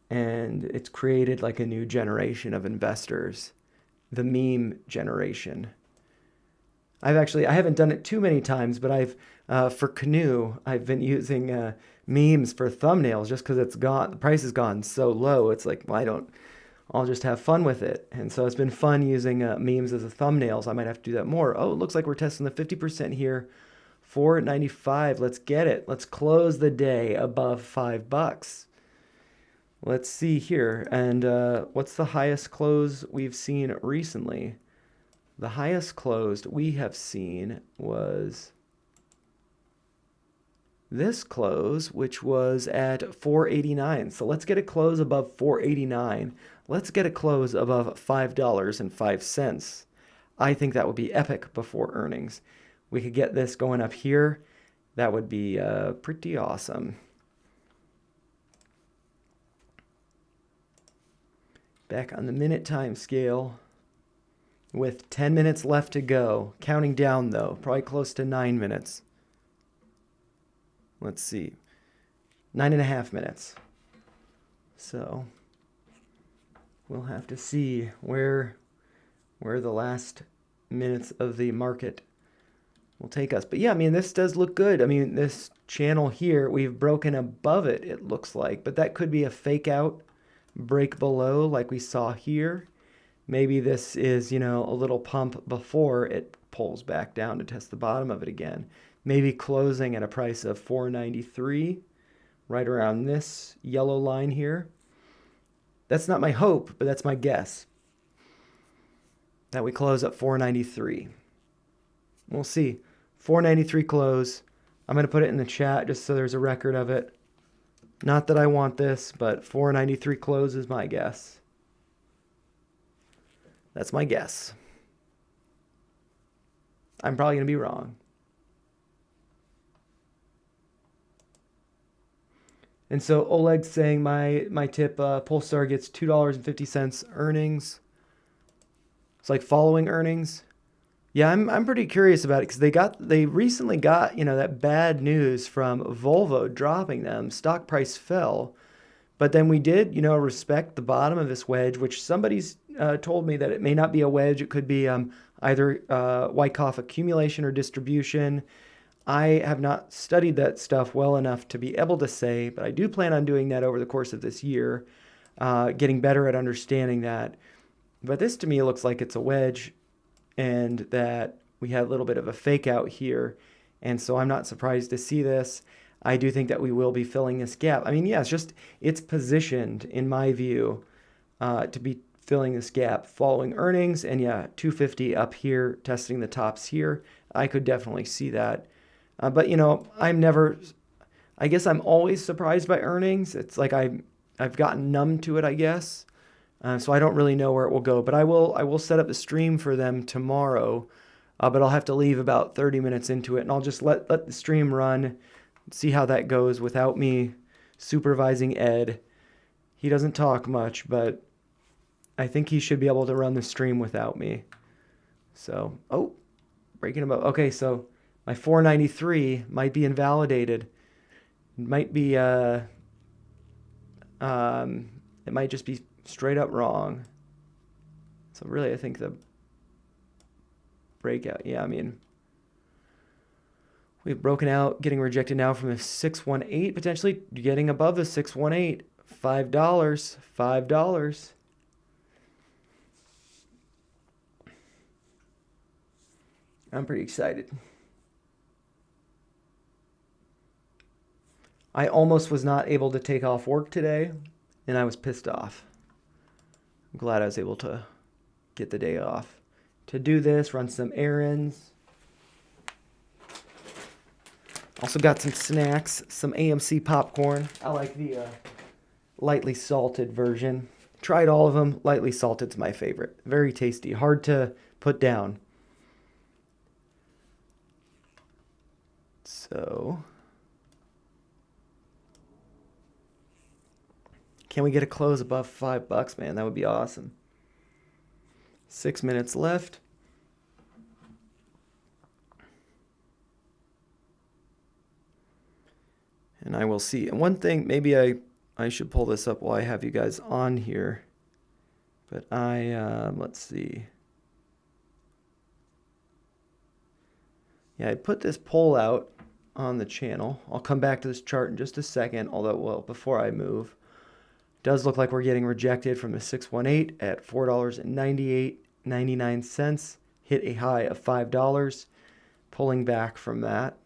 And it's created like a new generation of investors, the meme generation. I haven't done it too many times, but for Canoe, I've been using memes for thumbnails just because the price has gone so low. It's like, well, I'll just have fun with it. And so it's been fun using memes as a thumbnails. I might have to do that more. Oh, it looks like we're testing the 50% here. 495. Let's get it. Let's close the day above $5. Let's see here. And what's the highest close we've seen recently? The highest closed we have seen was this close, which was at 489. So let's get a close above 489. Let's get a close above $5.05. I think that would be epic before earnings. We could get this going up here. That would be pretty awesome. Back on the minute time scale with 10 minutes left to go. Counting down though, probably close to 9 minutes. Let's see, 9.5 minutes. So we'll have to see where the last minutes of the market will take us. But yeah, I mean, this does look good. I mean, this channel here, we've broken above it, it looks like, but that could be a fake out break below like we saw here. Maybe this is, a little pump before it pulls back down to test the bottom of it again. Maybe closing at a price of 493, right around this yellow line here. That's not my hope, but that's my guess, that we close at 493. We'll see. 493 close. I'm going to put it in the chat just so there's a record of it. Not that I want this, but 493 close is my guess. That's my guess. I'm probably going to be wrong. And so Oleg's saying my tip, Polestar gets $2.50 earnings. It's like following earnings. Yeah, I'm pretty curious about it because they recently got, that bad news from Volvo dropping them. Stock price fell. But then we did, respect the bottom of this wedge, which somebody's told me that it may not be a wedge. It could be either Wyckoff accumulation or distribution. I have not studied that stuff well enough to be able to say, but I do plan on doing that over the course of this year, getting better at understanding that. But this to me looks like it's a wedge, and that we had a little bit of a fake out here. And so I'm not surprised to see this. I do think that we will be filling this gap. I mean, yeah, it's positioned, in my view, to be filling this gap following earnings. And yeah, 250 up here, testing the tops here. I could definitely see that. But, I guess I'm always surprised by earnings. It's like I've gotten numb to it, I guess. So I don't really know where it will go, but I will set up the stream for them tomorrow. But I'll have to leave about 30 minutes into it, and I'll just let the stream run, see how that goes without me supervising Ed. He doesn't talk much, but I think he should be able to run the stream without me. So, oh, breaking above. Okay, so my 493 might be invalidated. It might be, it might just be straight up wrong. So really, I think the breakout, yeah, I mean, we've broken out, getting rejected now from the 618, potentially getting above the 618. $5, $5. I'm pretty excited. I almost was not able to take off work today, and I was pissed off. I'm glad I was able to get the day off to do this, run some errands. Also got some snacks, some AMC popcorn. I like the lightly salted version. Tried all of them. Lightly salted's my favorite. Very tasty. Hard to put down. So, can we get a close above $5, man? That would be awesome. 6 minutes left. And I will see. And one thing, maybe I should pull this up while I have you guys on here. But let's see. Yeah, I put this poll out on the channel. I'll come back to this chart in just a second, although, well, before I move. Does look like we're getting rejected from the 618 at $4.98.99. Hit a high of $5. Pulling back from that.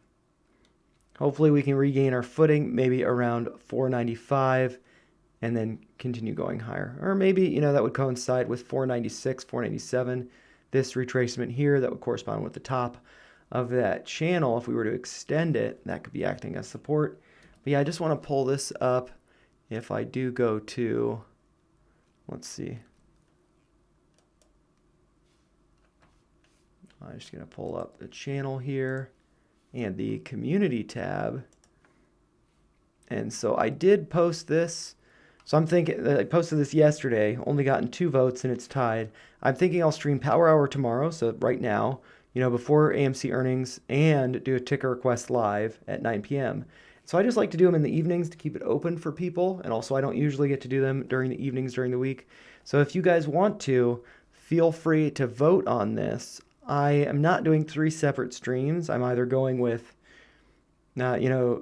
Hopefully we can regain our footing, maybe around $4.95, and then continue going higher. Or maybe, that would coincide with $4.96, $4.97. This retracement here, that would correspond with the top of that channel. If we were to extend it, that could be acting as support. But yeah, I just want to pull this up. If I do go to, let's see. I'm just going to pull up the channel here and the community tab. And so I did post this. So I'm thinking, I posted this yesterday, only gotten 2 votes and it's tied. I'm thinking I'll stream Power Hour tomorrow, so right now, before AMC earnings, and do a ticker request live at 9 p.m. So I just like to do them in the evenings to keep it open for people, and also I don't usually get to do them during the evenings during the week. So if you guys want to, feel free to vote on this. I am not doing 3 separate streams. I'm either going with,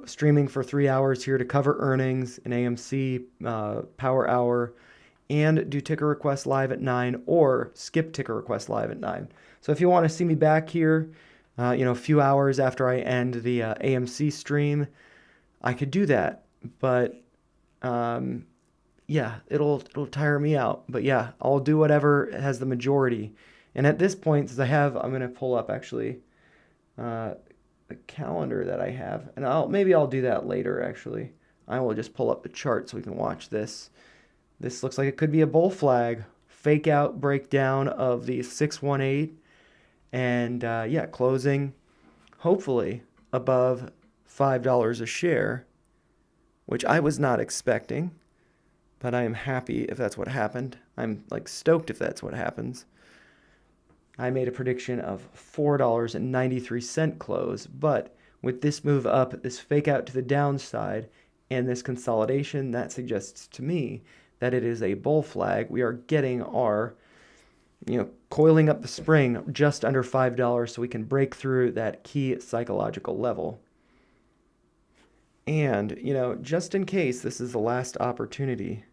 streaming for 3 hours here to cover earnings in AMC Power Hour, and do ticker request live at 9, or skip ticker request live at 9. So if you want to see me back here, a few hours after I end the AMC stream, I could do that. But yeah, it'll tire me out. But yeah, I'll do whatever has the majority. And at this point, since I'm going to pull up actually the calendar that I have, and maybe I'll do that later. Actually, I will just pull up the chart so we can watch this. This looks like it could be a bull flag, fake out breakdown of the 618, and yeah, closing hopefully above $5 a share, which I was not expecting, but I am happy if that's what happened. I'm stoked if that's what happens. I made a prediction of $4.93 close, but with this move up, this fake out to the downside, and this consolidation, that suggests to me that it is a bull flag. We are getting our, coiling up the spring just under $5 so we can break through that key psychological level. And, just in case this is the last opportunity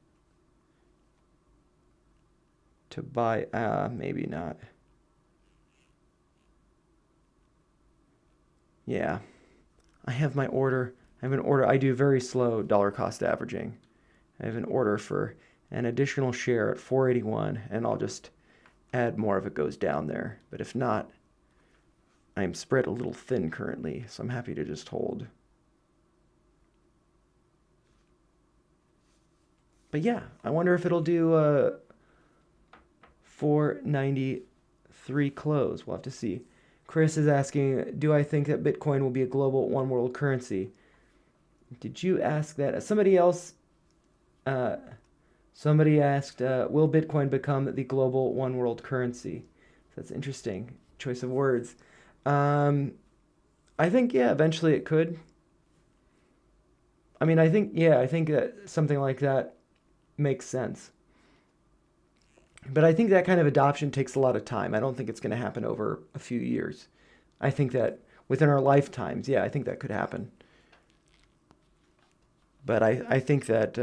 to buy, maybe not. Yeah, I have my order. I have an order. I do very slow dollar cost averaging. I have an order for an additional share at 481, and I'll just add more if it goes down there. But if not, I'm spread a little thin currently, so I'm happy to just hold. But yeah, I wonder if it'll do 493 close. We'll have to see. Chris is asking, do I think that Bitcoin will be a global one world currency? Did you ask that? Uh, somebody asked, will Bitcoin become the global one world currency? That's interesting choice of words. I think, yeah, eventually it could. I mean, I think that something like that makes sense. But I think that kind of adoption takes a lot of time. I don't think it's going to happen over a few years. I think that within our lifetimes, yeah, I think that could happen. But I think that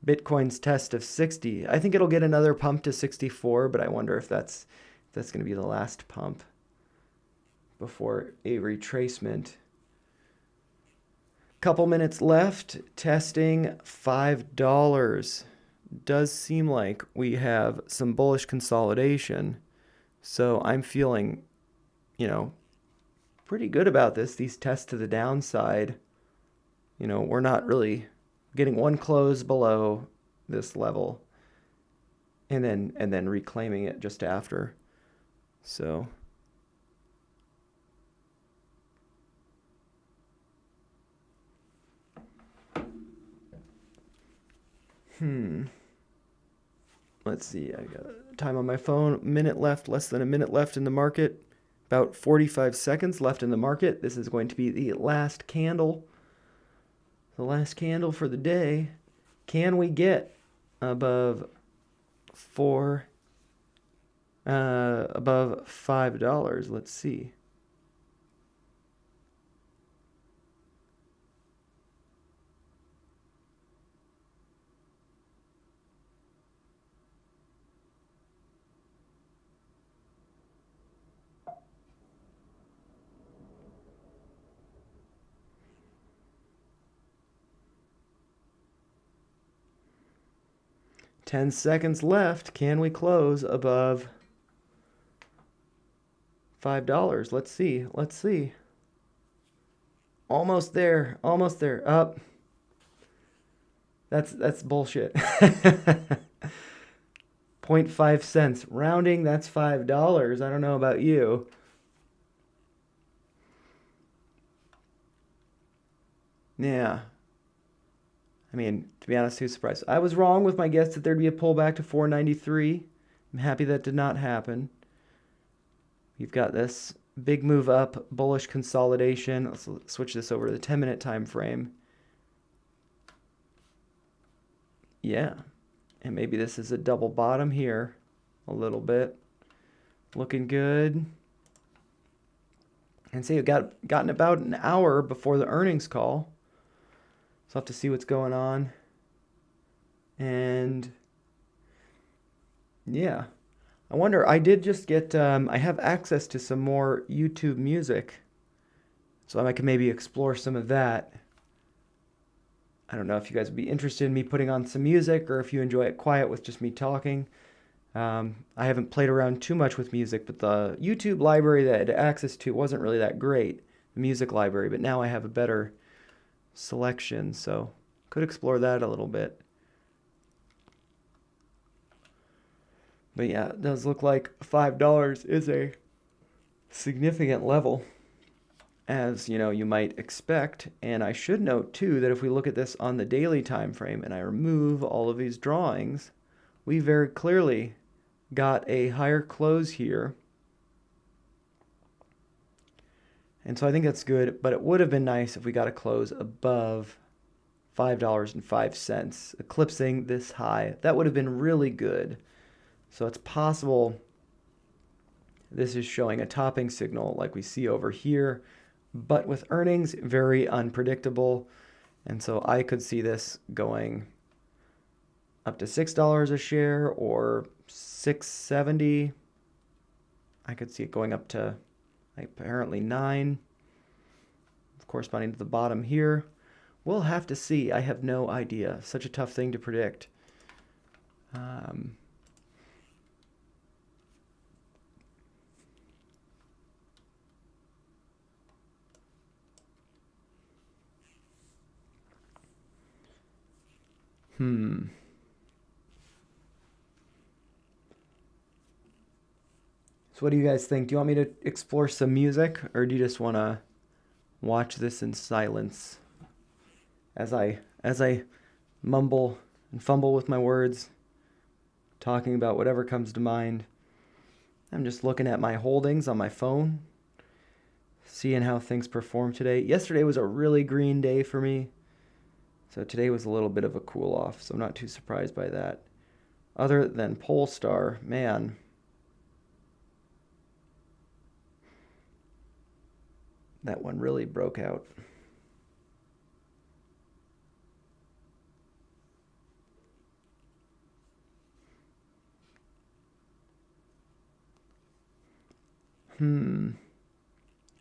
Bitcoin's test of 60, I think it'll get another pump to 64, but I wonder if that's going to be the last pump before a retracement. Couple minutes left. Testing $5. Does seem like we have some bullish consolidation. So I'm feeling, pretty good about this. These tests to the downside, we're not really getting one close below this level and then reclaiming it just after. So let's see. I got time on my phone. Minute left, less than a minute left in the market. About 45 seconds left in the market. This is going to be the last candle. The last candle for the day. Can we get above above $5? Let's see. Ten seconds left. Can we close above $5? Let's see. Let's see. Almost there. Almost there. Up. That's bullshit. 0.5 cents. Rounding, that's $5. I don't know about you. Yeah. I mean, to be honest, who's surprised? I was wrong with my guess that there'd be a pullback to 493. I'm happy that did not happen. We've got this big move up, bullish consolidation. Let's switch this over to the 10-minute time frame. Yeah. And maybe this is a double bottom here a little bit. Looking good. And see, it gotten about an hour before the earnings call. So I'll have to see what's going on. And yeah, I wonder, I did just get, I have access to some more YouTube music. So I can maybe explore some of that. I don't know if you guys would be interested in me putting on some music or if you enjoy it quiet with just me talking. I haven't played around too much with music, but the YouTube library that I had access to wasn't really that great, the music library, but now I have a better selection, so could explore that a little bit. But yeah, it does look like $5 is a significant level, as you might expect. And I should note too that if we look at this on the daily time frame and I remove all of these drawings, we very clearly got a higher close here. And so I think that's good, but it would have been nice if we got a close above $5.05, eclipsing this high. That would have been really good. So it's possible this is showing a topping signal like we see over here, but with earnings, very unpredictable. And so I could see this going up to $6 a share or $6.70. I could see it going up to apparently 9, corresponding to the bottom here. We'll have to see. I have no idea. Such a tough thing to predict. So what do you guys think? Do you want me to explore some music, or do you just want to watch this in silence as I mumble and fumble with my words, talking about whatever comes to mind? I'm just looking at my holdings on my phone, seeing how things performed today. Yesterday was a really green day for me, so today was a little bit of a cool off, so I'm not too surprised by that. Other than Polestar, man, that one really broke out.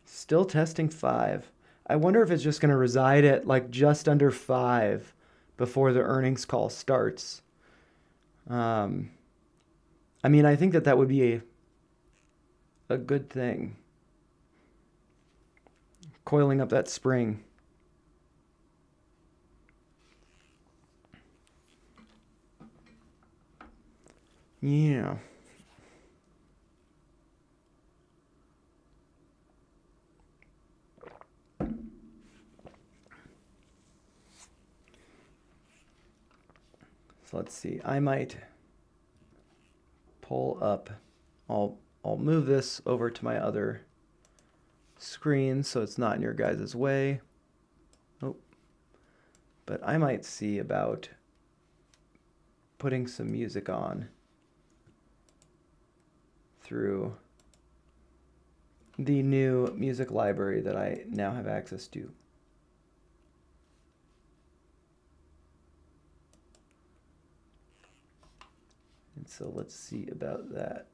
Still testing 5. I wonder if it's just going to reside at like just under 5 before the earnings call starts. Um, I mean, I think that that would be a good thing. Coiling up that spring. Yeah. So let's see. I might pull up. I'll move this over to my other screen so it's not in your guys' way. Oh. But I might see about putting some music on through the new music library that I now have access to. And so let's see about that.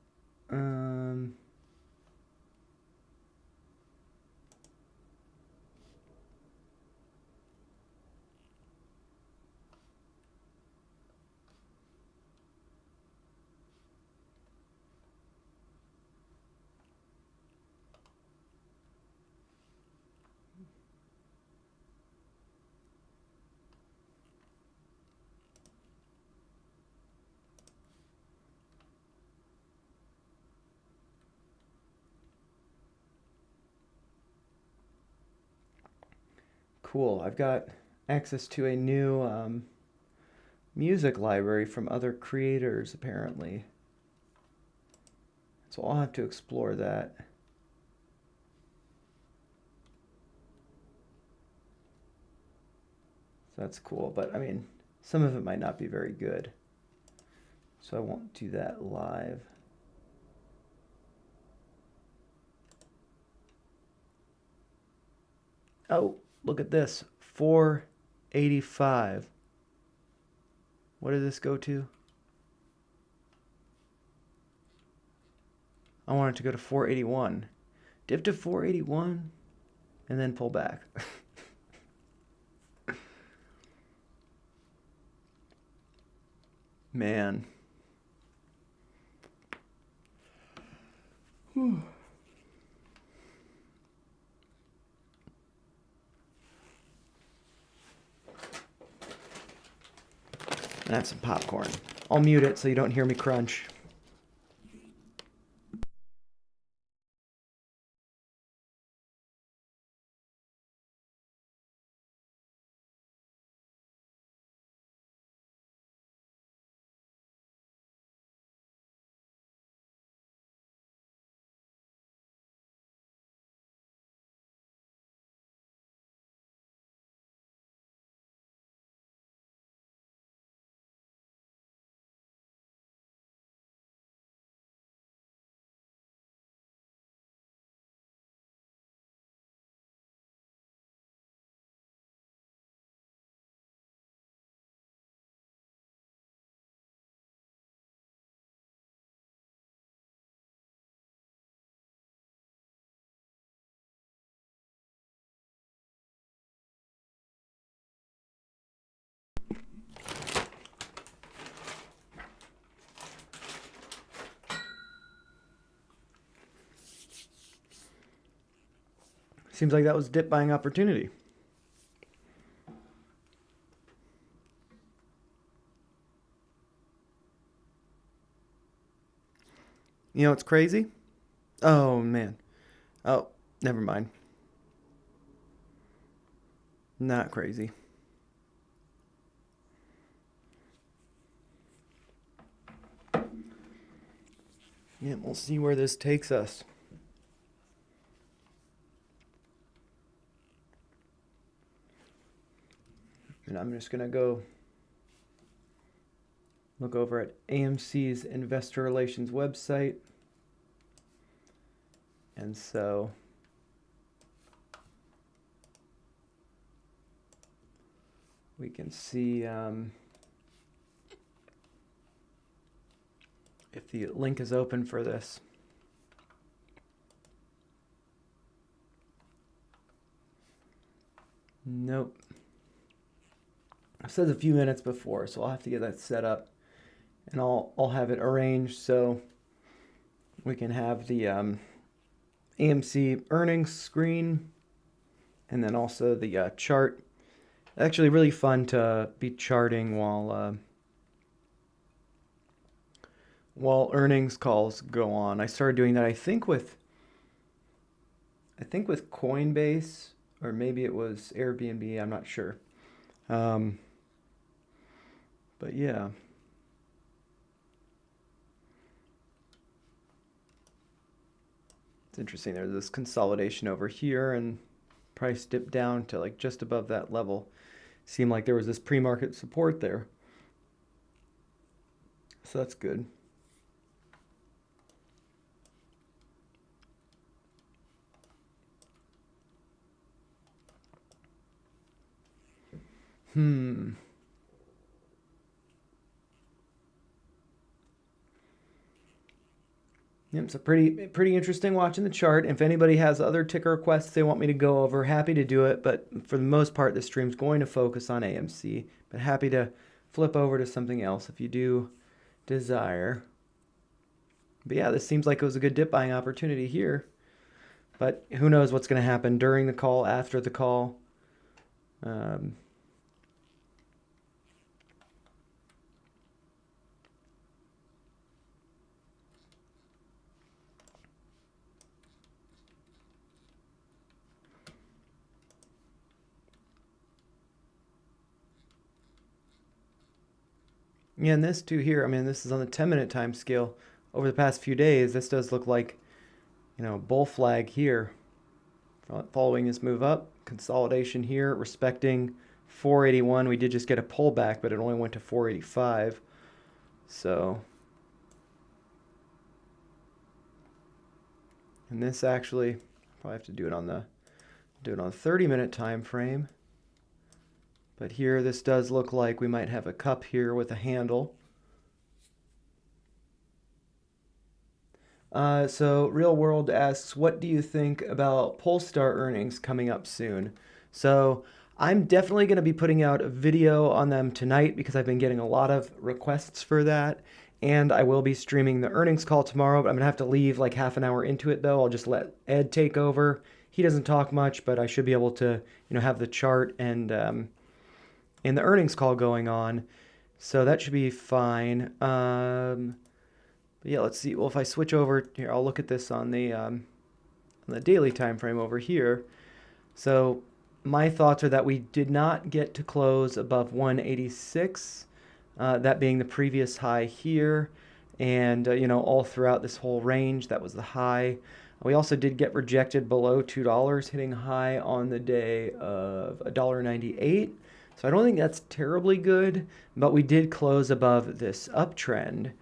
Cool. I've got access to a new music library from other creators, apparently. So I'll have to explore that. So that's cool. But I mean, some of it might not be very good. So I won't do that live. Oh, look at this. 485. What did this go to? I want it to go to 481. Dip to 481 and then pull back. Man. Whew. And have some popcorn. I'll mute it so you don't hear me crunch. Seems like that was dip buying opportunity. You know what's crazy? Oh, man. Oh, never mind. Not crazy. Yeah, we'll see where this takes us. And I'm just going to go look over at AMC's investor relations website. And so we can see if the link is open for this. Nope. I said a few minutes before, so I'll have to get that set up, and I'll have it arranged so we can have the AMC earnings screen, and then also the chart. Actually, really fun to be charting while earnings calls go on. I started doing that. I think with Coinbase, or maybe it was Airbnb. I'm not sure. Um, but yeah. It's interesting. There's this consolidation over here, and price dipped down to like just above that level. Seemed like there was this pre-market support there. So that's good. Hmm. Yep, so pretty interesting watching the chart. If anybody has other ticker requests they want me to go over, happy to do it. But for the most part, this stream's going to focus on AMC. But happy to flip over to something else if you do desire. But yeah, this seems like it was a good dip buying opportunity here. But who knows what's going to happen during the call, after the call. Um, Yeah, and this too here, I mean, this is on the 10-minute time scale. Over the past few days, this does look like, bull flag here. Following this move up, consolidation here, respecting 481. We did just get a pullback, but it only went to 485. So, and this actually, probably have to do it on the 30-minute time frame. But here, this does look like we might have a cup here with a handle. So Real World asks, what do you think about Polestar earnings coming up soon? So I'm definitely going to be putting out a video on them tonight because I've been getting a lot of requests for that. And I will be streaming the earnings call tomorrow, but I'm going to have to leave like half an hour into it though. I'll just let Ed take over. He doesn't talk much, but I should be able to, have the chart and the earnings call going on. So that should be fine. But yeah, let's see. Well, if I switch over here, I'll look at this on the daily time frame over here. So my thoughts are that we did not get to close above 186, that being the previous high here, and all throughout this whole range, that was the high. We also did get rejected below $2, hitting high on the day of $1.98. So I don't think that's terribly good, but we did close above this uptrend.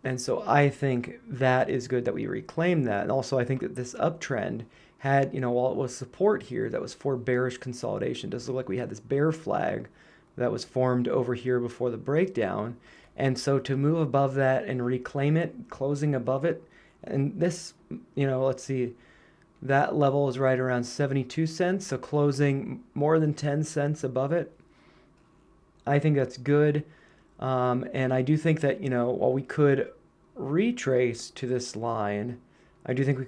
And so I think that is good that we reclaim that. And also I think that this uptrend had, while it was support here, that was for bearish consolidation. It does look like we had this bear flag that was formed over here before the breakdown. And so to move above that and reclaim it, closing above it, and this, let's see, that level is right around 72 cents. So closing more than 10 cents above it, I think that's good. And I do think that, while we could retrace to this line, I do think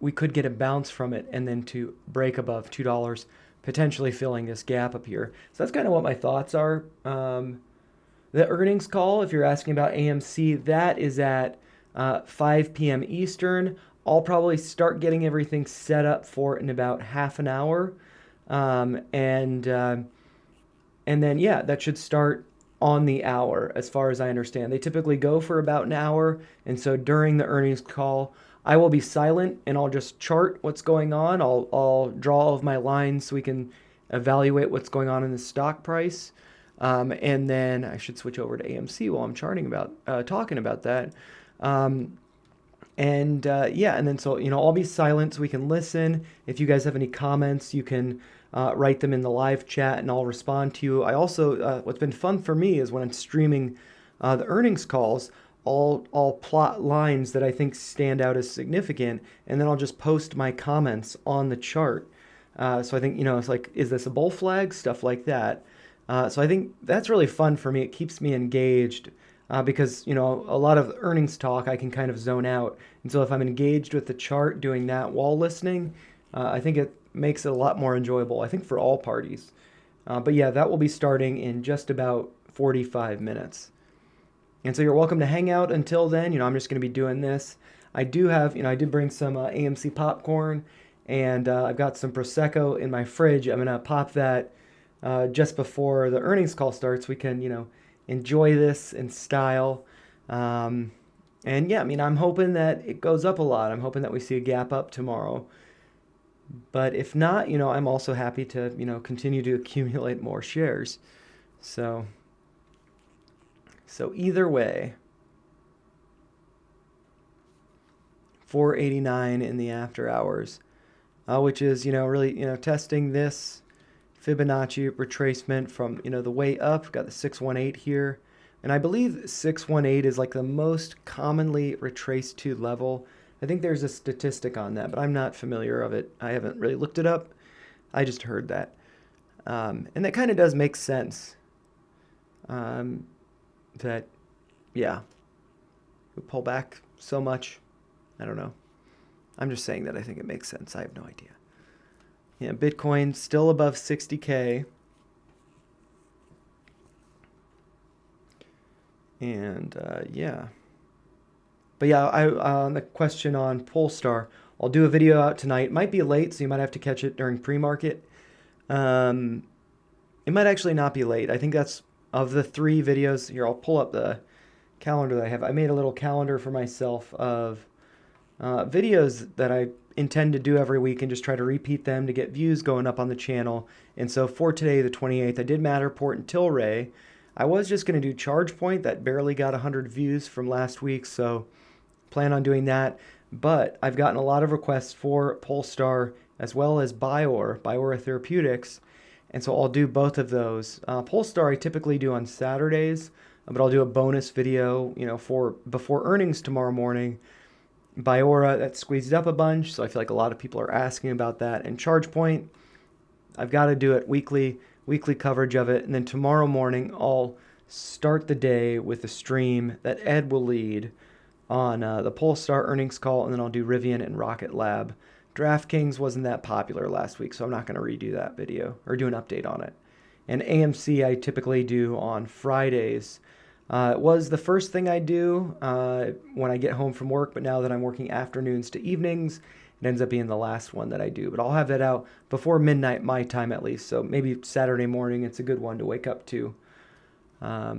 we could get a bounce from it and then to break above $2, potentially filling this gap up here. So that's kind of what my thoughts are. The earnings call, if you're asking about AMC, that is at 5 p.m. Eastern. I'll probably start getting everything set up for it in about half an hour. Um, and uh, and then, yeah, that should start on the hour, as far as I understand. They typically go for about an hour. And so during the earnings call, I will be silent and I'll just chart what's going on. I'll draw all of my lines so we can evaluate what's going on in the stock price. And then I should switch over to AMC while I'm talking about that. Um, yeah, and then so, I'll be silent so we can listen. If you guys have any comments, you can write them in the live chat and I'll respond to you. I also, what's been fun for me is when I'm streaming the earnings calls, I'll plot lines that I think stand out as significant, and then I'll just post my comments on the chart. So I think, it's like, is this a bull flag? Stuff like that. So I think that's really fun for me. It keeps me engaged because, a lot of earnings talk I can kind of zone out. And so if I'm engaged with the chart doing that while listening, I think it makes it a lot more enjoyable, I think, for all parties. But yeah, that will be starting in just about 45 minutes. And so you're welcome to hang out until then. I'm just going to be doing this. I did bring some AMC popcorn, and I've got some Prosecco in my fridge. I'm going to pop that just before the earnings call starts. We can, enjoy this in style. And yeah, I'm hoping that it goes up a lot. I'm hoping that we see a gap up tomorrow. But if not, I'm also happy to, continue to accumulate more shares. So either way, 489 in the after hours, which is, really, testing this Fibonacci retracement from, the way up. Got the 618 here. And I believe 618 is like the most commonly retraced to level. I think there's a statistic on that, but I'm not familiar of it. I haven't really looked it up. I just heard that. And that kind of does make sense. That, yeah, we pull back so much. I don't know. I'm just saying that I think it makes sense. I have no idea. Yeah, Bitcoin still above 60K. And yeah. But yeah, on the question on Polestar, I'll do a video out tonight. It might be late, so you might have to catch it during pre-market. It might actually not be late. I think that's of the 3 videos. Here, I'll pull up the calendar that I have. I made a little calendar for myself of videos that I intend to do every week and just try to repeat them to get views going up on the channel. And so for today, the 28th, I did Matterport and Tilray. I was just going to do ChargePoint. That barely got 100 views from last week, so plan on doing that. But I've gotten a lot of requests for Polestar as well as Biora Therapeutics, and so I'll do both of those. Polestar I typically do on Saturdays, but I'll do a bonus video, for before earnings tomorrow morning. Biora, that squeezed up a bunch, so I feel like a lot of people are asking about that. And ChargePoint, I've got to do it weekly coverage of it. And then tomorrow morning, I'll start the day with a stream that Ed will lead on the Polestar earnings call, and then I'll do Rivian and Rocket Lab. DraftKings wasn't that popular last week, so I'm not going to redo that video or do an update on it. And AMC I typically do on Fridays. It was the first thing I do when I get home from work, but now that I'm working afternoons to evenings, it ends up being the last one that I do. But I'll have that out before midnight my time at least, so maybe Saturday morning it's a good one to wake up to. But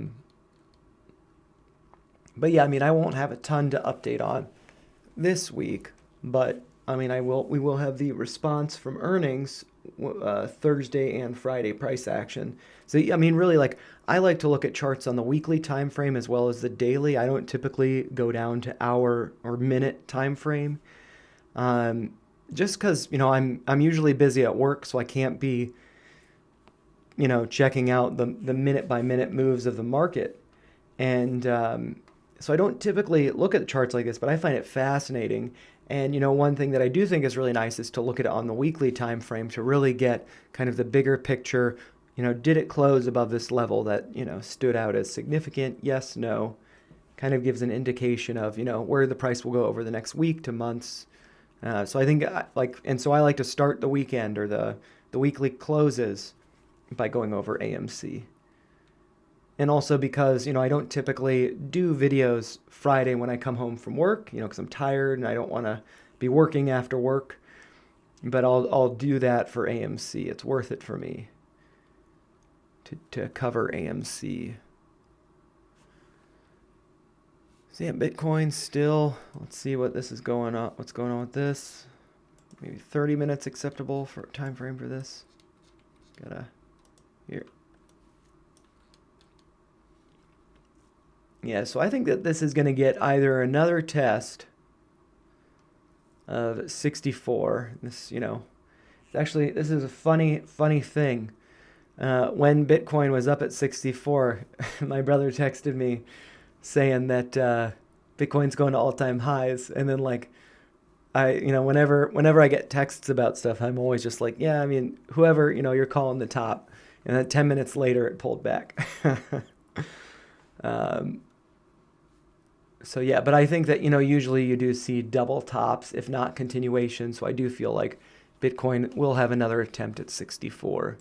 yeah, I won't have a ton to update on this week, but we will have the response from earnings Thursday and Friday price action. So really, like, I like to look at charts on the weekly time frame as well as the daily. I don't typically go down to hour or minute time frame, just because I'm usually busy at work, so I can't be checking out the minute by minute moves of the market, and so I don't typically look at charts like this, but I find it fascinating. And one thing that I do think is really nice is to look at it on the weekly time frame to really get kind of the bigger picture. Did it close above this level that stood out as significant? Yes, no. Kind of gives an indication of where the price will go over the next week to months. So I think so I like to start the weekend or the weekly closes by going over AMC. And also because, I don't typically do videos Friday when I come home from work, because I'm tired and I don't want to be working after work. But I'll do that for AMC. It's worth it for me to cover AMC. So yeah, Bitcoin still. Let's see what this is going on. What's going on with this? Maybe 30 minutes acceptable for time frame for this. Gotta here. Yeah, so I think that this is going to get either another test of 64. This, actually, this is a funny thing. When Bitcoin was up at 64, my brother texted me saying that Bitcoin's going to all-time highs, and then like whenever I get texts about stuff, I'm always just like, yeah, I mean, whoever, you're calling the top, and then 10 minutes later it pulled back. So yeah, but I think that, usually you do see double tops, if not continuation. So I do feel like Bitcoin will have another attempt at 64,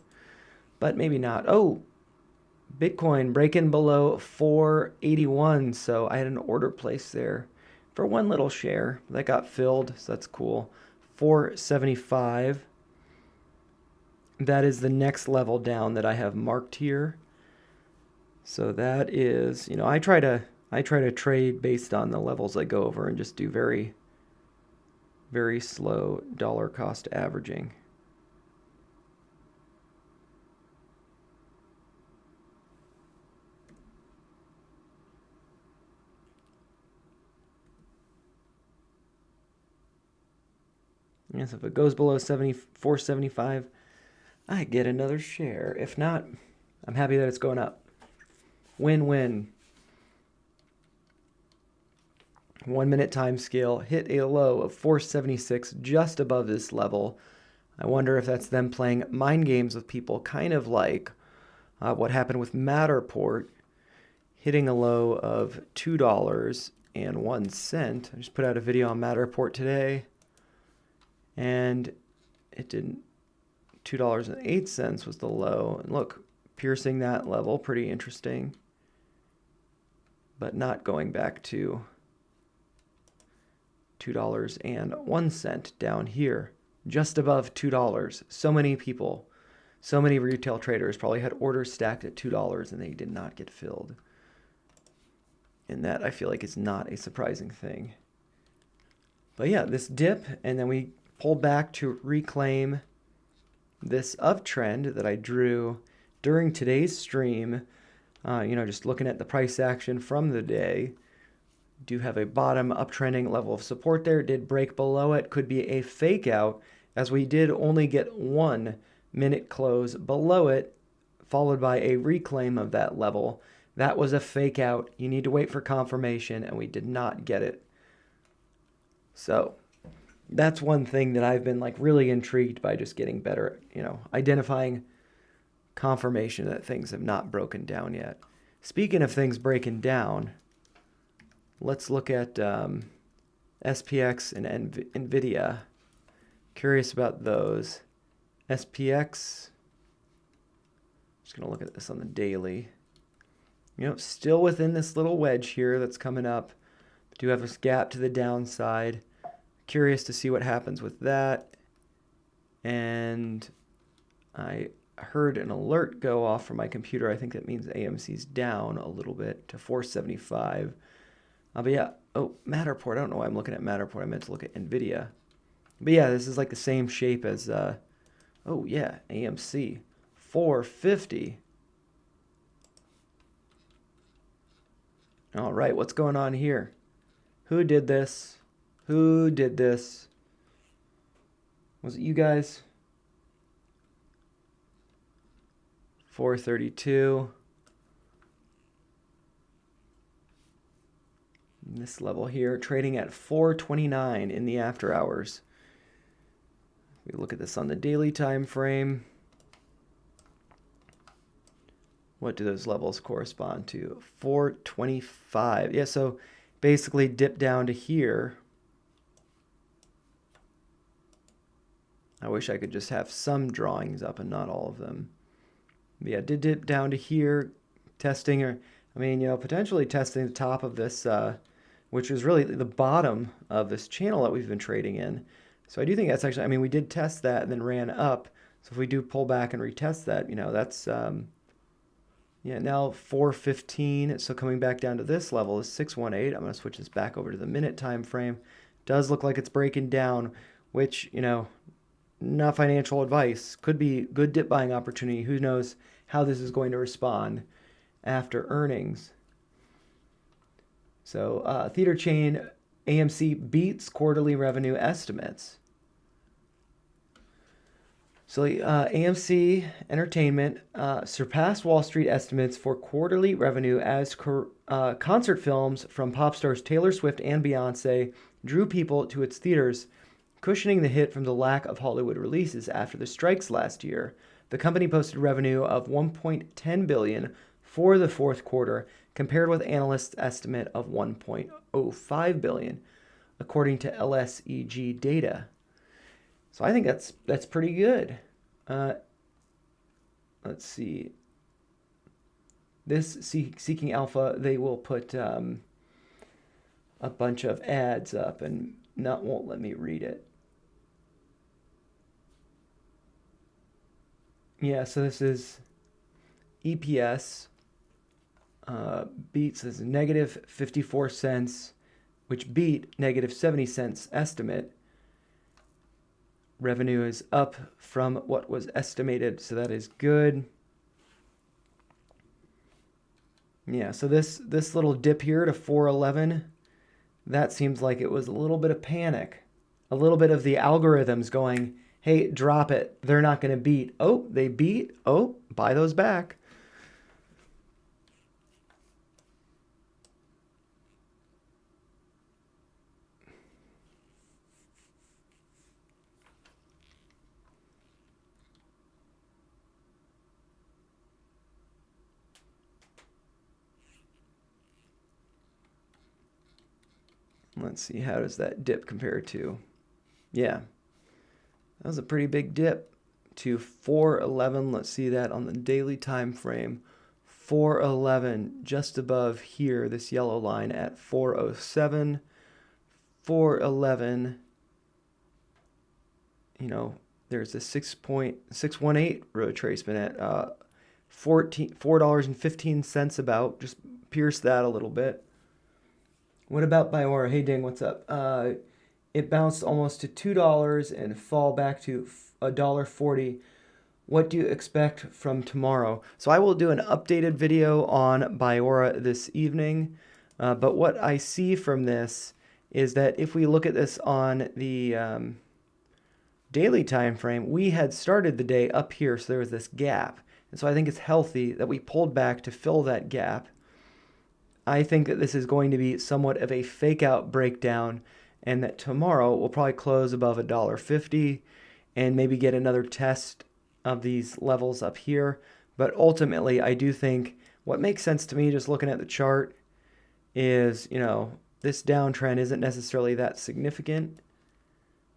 but maybe not. Oh, Bitcoin breaking below 481. So I had an order placed there for one little share that got filled. So that's cool. 475. That is the next level down that I have marked here. So that is, I try to trade based on the levels I go over and just do very, very slow dollar cost averaging. Yes, if it goes below 475, I get another share. If not, I'm happy that it's going up. Win-win. 1 minute time scale hit a low of 476 just above this level. I wonder if that's them playing mind games with people, kind of like what happened with Matterport hitting a low of $2.01. I just put out a video on Matterport today, and it didn't. $2.08 was the low. And look, piercing that level, pretty interesting, but not going back to $2.01 down here, just above $2. So many people, so many retail traders probably had orders stacked at $2 and they did not get filled. And that, I feel like, is not a surprising thing. But yeah, this dip, and then we pull back to reclaim this uptrend that I drew during today's stream. Just looking at the price action from the day. Do have a bottom uptrending level of support there. Did break below it. Could be a fake out, as we did only get 1 minute close below it, followed by a reclaim of that level. That was a fake out. You need to wait for confirmation, and we did not get it. So that's one thing that I've been really intrigued by, just getting better at, identifying confirmation that things have not broken down yet. Speaking of things breaking down, let's look at SPX and NVIDIA. Curious about those. SPX, just going to look at this on the daily. Still within this little wedge here that's coming up. Do have this gap to the downside. Curious to see what happens with that. And I heard an alert go off from my computer. I think that means AMC's down a little bit to 475. But yeah, Matterport. I don't know why I'm looking at Matterport. I meant to look at NVIDIA. But yeah, this is like the same shape as, AMC. 450. All right, what's going on here? Who did this? Who did this? Was it you guys? 432. This level here, trading at 429 in the after hours. We look at this on the daily time frame. What do those levels correspond to? 425. Yeah, so basically dip down to here. I wish I could just have some drawings up and not all of them. But yeah, did dip down to here, testing, potentially testing the top of this which is really the bottom of this channel that we've been trading in. So I do think that's actually, I mean, we did test that and then ran up. So if we do pull back and retest that, that's, yeah, now 415. So coming back down to this level is 618. I'm going to switch this back over to the minute time frame. Does look like it's breaking down, which, not financial advice. Could be good dip buying opportunity. Who knows how this is going to respond after earnings. So theater chain AMC beats quarterly revenue estimates. So AMC Entertainment surpassed Wall Street estimates for quarterly revenue as concert films from pop stars Taylor Swift and Beyonce drew people to its theaters, cushioning the hit from the lack of Hollywood releases after the strikes last year. The company posted revenue of $1.10 billion for the fourth quarter, compared with analysts' estimate of $1.05 billion, according to LSEG data. So I think that's pretty good. Let's see. This Seeking Alpha, they will put a bunch of ads up and won't let me read it. Yeah, so this is EPS beats as negative 54 cents, which beat negative 70 cents estimate. Revenue is up from what was estimated, so that is good. Yeah, so this little dip here to 411, that seems like it was a little bit of panic. A little bit of the algorithms going, hey, drop it. They're not going to beat. Oh, they beat. Oh, buy those back. Let's see, how does that dip compare to? Yeah, that was a pretty big dip to 411. Let's see that on the daily time frame. 411 just above here, this yellow line at 407. 411, there's a 6.618 retracement at $4.15 about. Just pierce that a little bit. What about Biora? Hey, Ding, what's up? It bounced almost to $2 and fall back to $1.40. What do you expect from tomorrow? So I will do an updated video on Biora this evening. But what I see from this is that if we look at this on the daily time frame, we had started the day up here, so there was this gap. And so I think it's healthy that we pulled back to fill that gap. I think that this is going to be somewhat of a fake out breakdown, and that tomorrow we'll probably close above $1.50 and maybe get another test of these levels up here. But ultimately, I do think what makes sense to me just looking at the chart is, this downtrend isn't necessarily that significant,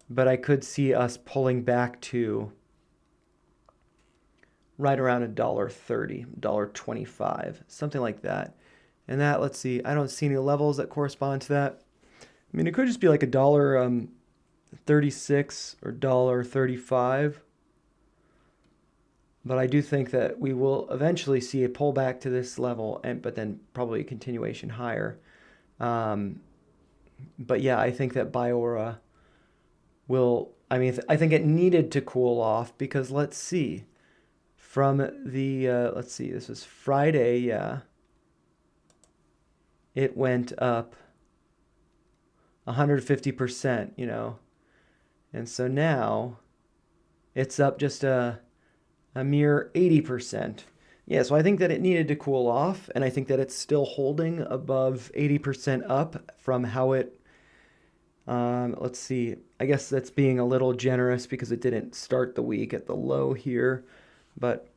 but I could see us pulling back to right around $1.30, $1.25, something like that. And that, let's see, I don't see any levels that correspond to that. I mean, it could just be like $1.36 or $1.35. But I do think that we will eventually see a pullback to this level, but then probably a continuation higher. But yeah, I think that Biora will, I think it needed to cool off because let's see. From the, this was Friday, yeah. It went up 150%, And so now it's up just a mere 80%. Yeah, so I think that it needed to cool off, and I think that it's still holding above 80% up from how it, let's see, I guess that's being a little generous because it didn't start the week at the low here, but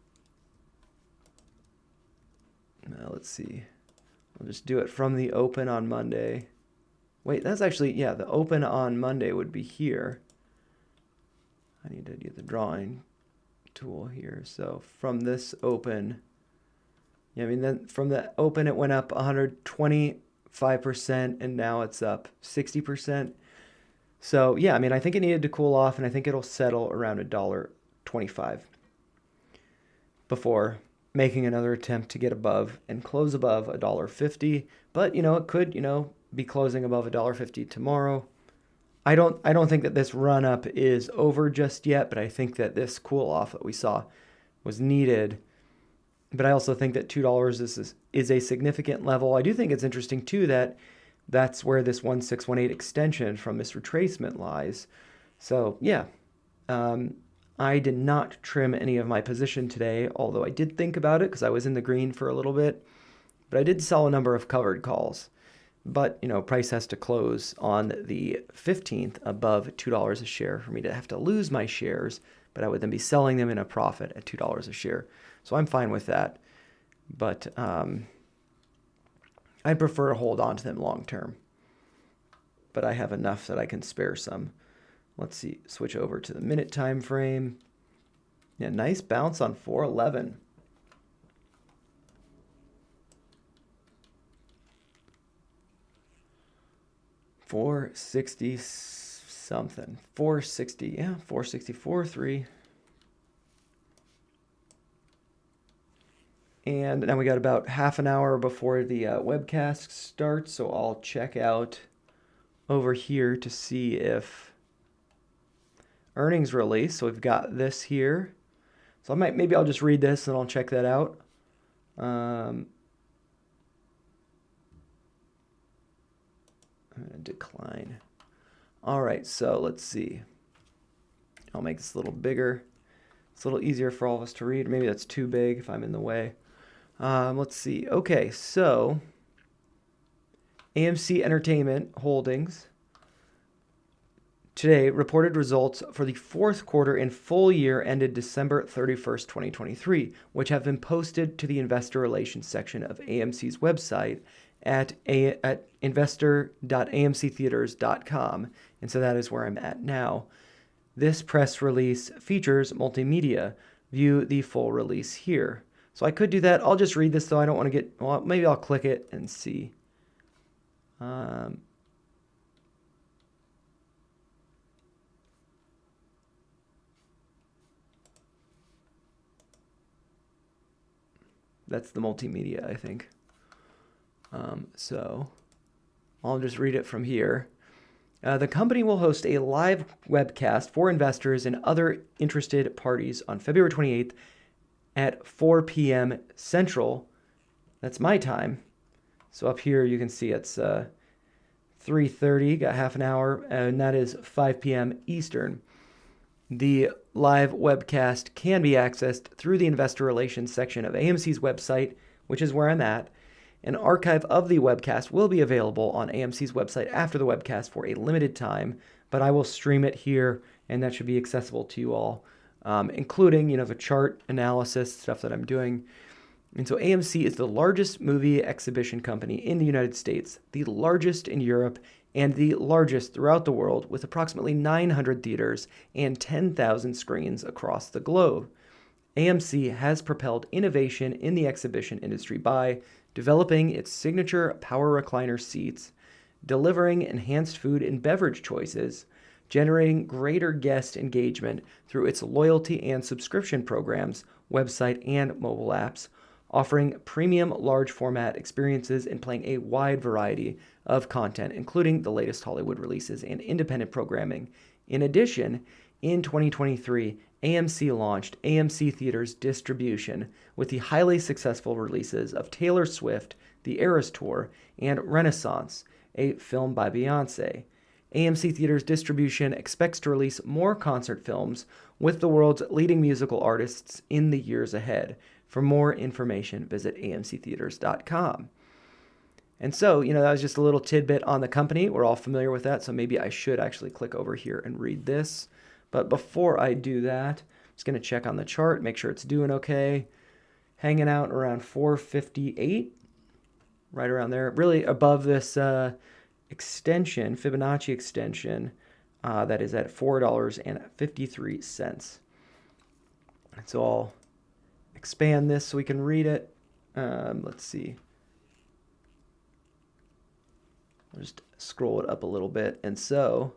let's see. I'll just do it from the open on Monday. Wait, that's actually, yeah, the open on Monday would be here. I need to get the drawing tool here. So from this open, then from the open it went up 125%. 5%, and now it's up 60%. So yeah, I mean, I think it needed to cool off, and I think it'll settle around $1.25 before making another attempt to get above and close above $1.50. But it could be closing above $1.50 tomorrow. I don't think that this run up is over just yet, but I think that this cool off that we saw was needed. But I also think that $2 is a significant level. I do think it's interesting too that that's where this 1618 extension from this retracement lies. So yeah, I did not trim any of my position today, although I did think about it because I was in the green for a little bit. But I did sell a number of covered calls. But, price has to close on the 15th above $2 a share for me to have to lose my shares, but I would then be selling them in a profit at $2 a share. So I'm fine with that. But I'd prefer to hold on to them long term. But I have enough that I can spare some. Let's see, switch over to the minute time frame. Yeah, nice bounce on 411. $460 something. 460, yeah, 464.3. And now we got about half an hour before the webcast starts, so I'll check out over here to see if earnings release. So we've got this here. So maybe I'll just read this and I'll check that out. I'm going to decline. All right, so let's see. I'll make this a little bigger. It's a little easier for all of us to read. Maybe that's too big if I'm in the way. Let's see. Okay, so AMC Entertainment Holdings today reported results for the fourth quarter and full year ended December 31st, 2023, which have been posted to the investor relations section of AMC's website at investor.amctheaters.com. And so that is where I'm at now. This press release features multimedia. View the full release here. So I could do that. I'll just read this, though. I don't want to get... Well, maybe I'll click it and see. That's the multimedia, I think. So I'll just read it from here. The company will host a live webcast for investors and other interested parties on February 28th at 4 p.m. Central. That's my time. So up here you can see it's 3:30, got half an hour, and that is 5 p.m. Eastern. The live webcast can be accessed through the investor relations section of AMC's website, which is where I'm at. An archive of the webcast will be available on AMC's website after the webcast for a limited time, but I will stream it here, and that should be accessible to you all, including, the chart analysis, stuff that I'm doing. And so AMC is the largest movie exhibition company in the United States, the largest in Europe, and the largest throughout the world, with approximately 900 theaters and 10,000 screens across the globe. AMC has propelled innovation in the exhibition industry by developing its signature power recliner seats, delivering enhanced food and beverage choices, generating greater guest engagement through its loyalty and subscription programs, website, and mobile apps, offering premium large format experiences and playing a wide variety of content, including the latest Hollywood releases and independent programming. In addition, in 2023, AMC launched AMC Theaters Distribution with the highly successful releases of Taylor Swift, The Eras Tour, and Renaissance, a film by Beyoncé. AMC Theaters Distribution expects to release more concert films with the world's leading musical artists in the years ahead. For more information, visit amctheaters.com. And so, that was just a little tidbit on the company. We're all familiar with that, so maybe I should actually click over here and read this. But before I do that, I'm just going to check on the chart, make sure it's doing okay. Hanging out around 458, right around there. Really above this extension, Fibonacci extension, that is at $4.53. So I'll expand this so we can read it. Let's see. just scroll it up a little bit. And so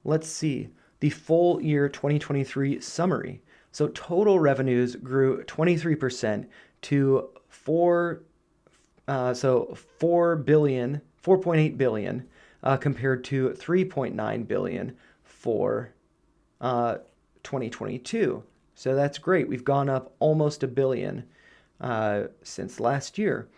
let's see the full year 2023 summary. So total revenues grew 23% to 4.8 billion, compared to 3.9 billion for 2022. So that's great. We've gone up almost $1 billion since last year.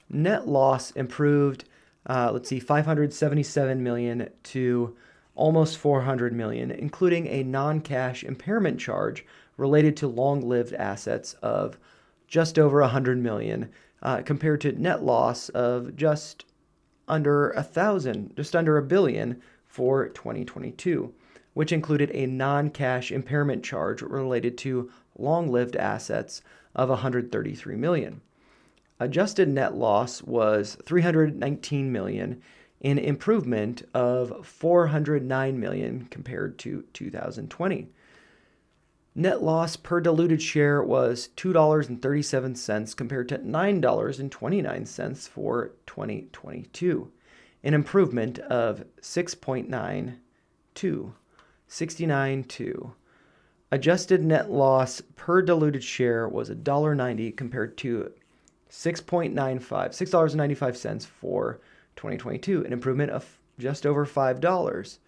Net loss improved, 577 million to almost 400 million, including a non-cash impairment charge related to long-lived assets of just over 100 million, compared to net loss of just under $1 billion for 2022, which included a non-cash impairment charge related to long-lived assets of 133 million. Adjusted net loss was 319 million, an improvement of 409 million compared to 2020. Net loss per diluted share was $2.37 compared to $9.29 for 2022, an improvement of 69.2. Adjusted net loss per diluted share was $1.90 compared to $6.95 for 2022, an improvement of just over $5.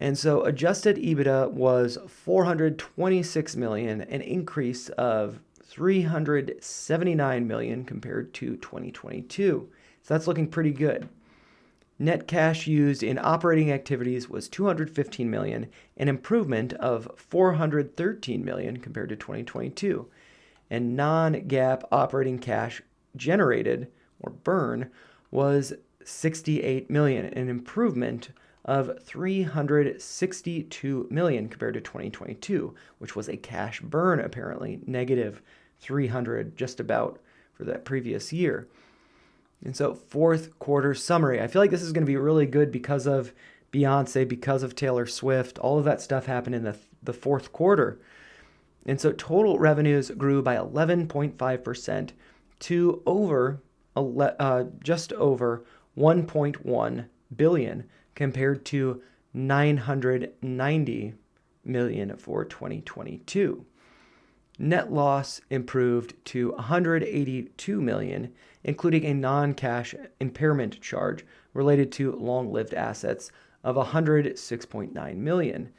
And so adjusted EBITDA was 426 million, an increase of 379 million compared to 2022. So that's looking pretty good. Net cash used in operating activities was 215 million, an improvement of 413 million compared to 2022. And non-GAAP operating cash generated, or burn, was 68 million, an improvement of 362 million compared to 2022, which was a cash burn, apparently, negative 300 just about for that previous year. And so fourth quarter summary. I feel like this is going to be really good because of Beyonce, because of Taylor Swift. All of that stuff happened in the fourth quarter. And so total revenues grew by 11.5% to just over 1.1 billion compared to 990 million for 2022. Net loss improved to 182 million, including a non-cash impairment charge related to long-lived assets of 106.9 million,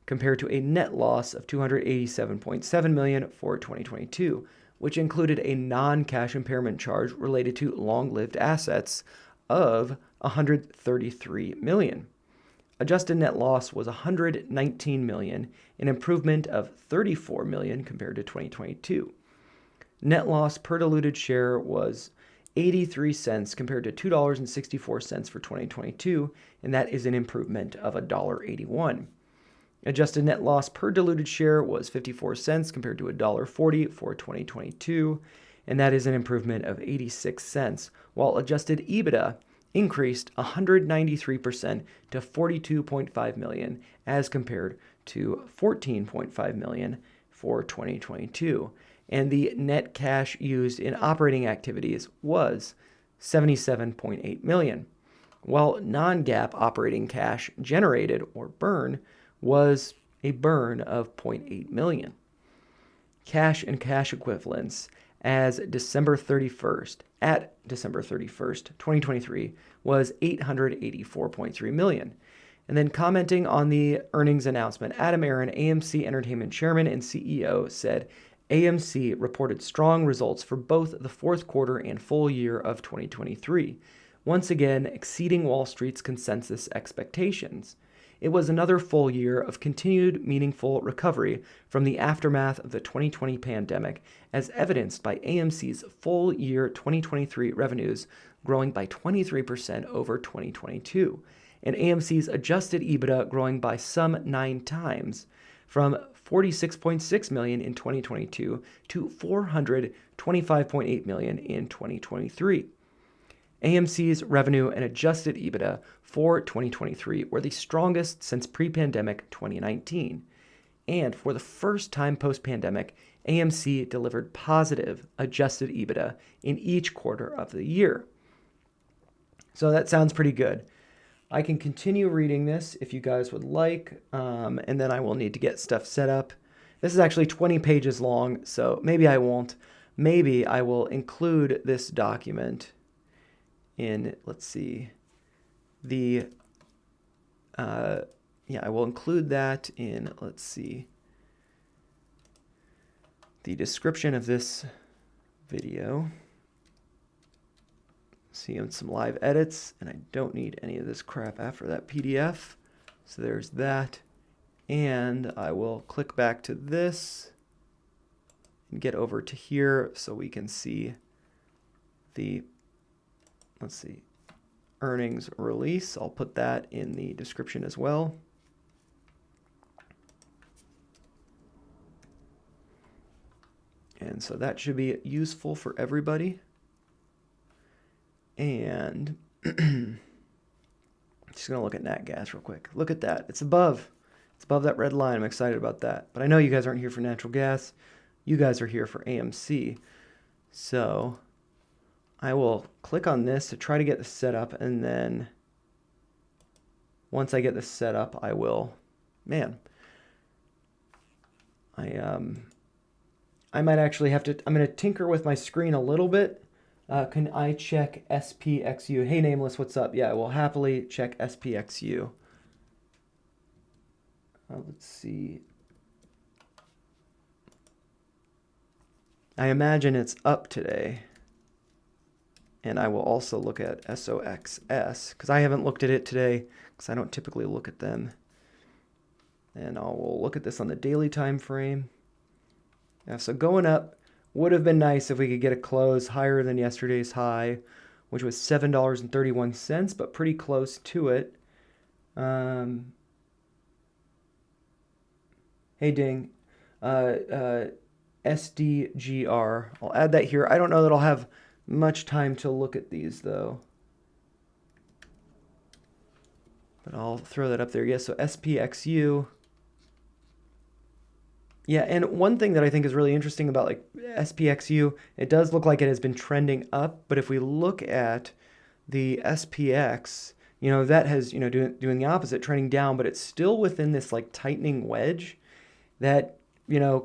compared to a net loss of 287.7 million for 2022, which included a non-cash impairment charge related to long-lived assets of 133 million. Adjusted net loss was 119 million, an improvement of 34 million compared to 2022. Net loss per diluted share was 83 cents compared to $2.64 for 2022, and that is an improvement of $1.81. Adjusted net loss per diluted share was 54 cents compared to $1.40 for 2022, and that is an improvement of 86 cents, while adjusted EBITDA increased 193% to 42.5 million as compared to 14.5 million for 2022. And the net cash used in operating activities was 77.8 million, while non-GAAP operating cash generated, or burn, was a burn of 0.8 million. Cash and cash equivalents at December 31st, 2023, was 884.3 million. And then commenting on the earnings announcement, Aron, AMC Entertainment Chairman and CEO, said AMC reported strong results for both the fourth quarter and full year of 2023, once again exceeding Wall Street's consensus expectations. It was another full year of continued meaningful recovery from the aftermath of the 2020 pandemic, as evidenced by AMC's full year 2023 revenues growing by 23% over 2022, and AMC's adjusted EBITDA growing by some 9 times, from 46.6 million in 2022 to 425.8 million in 2023. AMC's revenue and adjusted EBITDA for 2023 were the strongest since pre-pandemic 2019. And for the first time post-pandemic, AMC delivered positive adjusted EBITDA in each quarter of the year. So that sounds pretty good. I can continue reading this if you guys would like, and then I will need to get stuff set up. This is actually 20 pages long, so maybe I won't. Maybe I will include this document in, let's see, I will include that in, let's see, the description of this video. See some live edits, and I don't need any of this crap after that PDF. So there's that. And I will click back to this and get over to here so we can see the, let's see, earnings release. I'll put that in the description as well. And so that should be useful for everybody. And just going to look at Nat Gas real quick. Look at that. It's above that red line. I'm excited about that. But I know you guys aren't here for natural gas. You guys are here for AMC. So I will click on this to try to get this set up. And then once I get this set up, I will, I might actually have to, I'm going to tinker with my screen a little bit. Can I check SPXU? Hey, Nameless, what's up? Yeah, I will happily check SPXU. Let's see. I imagine it's up today. And I will also look at SOXS, because I haven't looked at it today, because I don't typically look at them. And I will look at this on the daily time frame. Yeah, so going up would have been nice if we could get a close higher than yesterday's high, which was $7.31, but pretty close to it. Hey, Ding. SDGR. I'll add that here. I don't know that I'll have much time to look at these, though. But I'll throw that up there. Yes, so SPXU. Yeah, and one thing that I think is really interesting about like SPXU, it does look like it has been trending up, but if we look at the SPX, that has, doing the opposite, trending down, but it's still within this like tightening wedge that,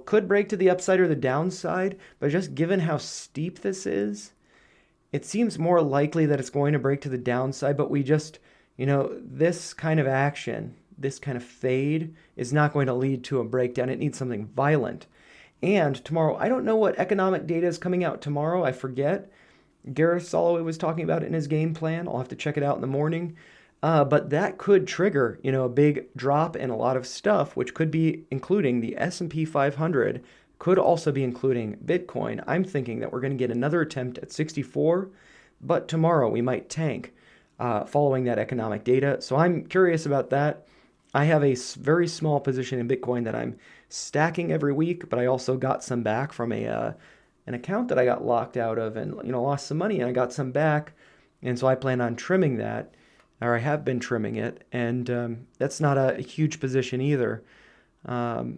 could break to the upside or the downside, but just given how steep this is, it seems more likely that it's going to break to the downside, but we just, this kind of action, this kind of fade is not going to lead to a breakdown. It needs something violent. And tomorrow, I don't know what economic data is coming out tomorrow. I forget. Gareth Soloway was talking about it in his game plan. I'll have to check it out in the morning. But that could trigger, a big drop in a lot of stuff, which could be including the S&P 500, could also be including Bitcoin. I'm thinking that we're going to get another attempt at 64, but tomorrow we might tank following that economic data. So I'm curious about that. I have a very small position in Bitcoin that I'm stacking every week, but I also got some back from an account that I got locked out of and lost some money, and I got some back, and so I plan on trimming that, or I have been trimming it, and that's not a huge position either. But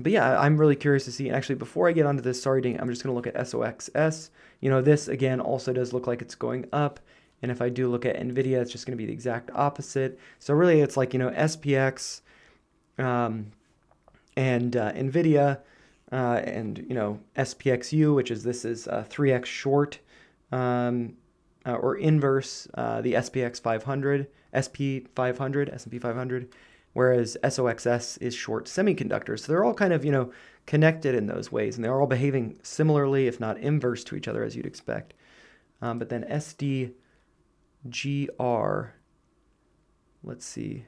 yeah, I'm really curious to see. And actually, before I get onto this, sorry, Ding, I'm just going to look at SOXS. This again also does look like it's going up. And if I do look at NVIDIA, it's just going to be the exact opposite. So really, it's like, SPX and NVIDIA and, SPXU, which is 3x short or inverse the SPX 500, SP 500, S&P 500, whereas SOXS is short semiconductors. So they're all kind of, connected in those ways, and they're all behaving similarly, if not inverse to each other, as you'd expect. But then SDGR, let's see.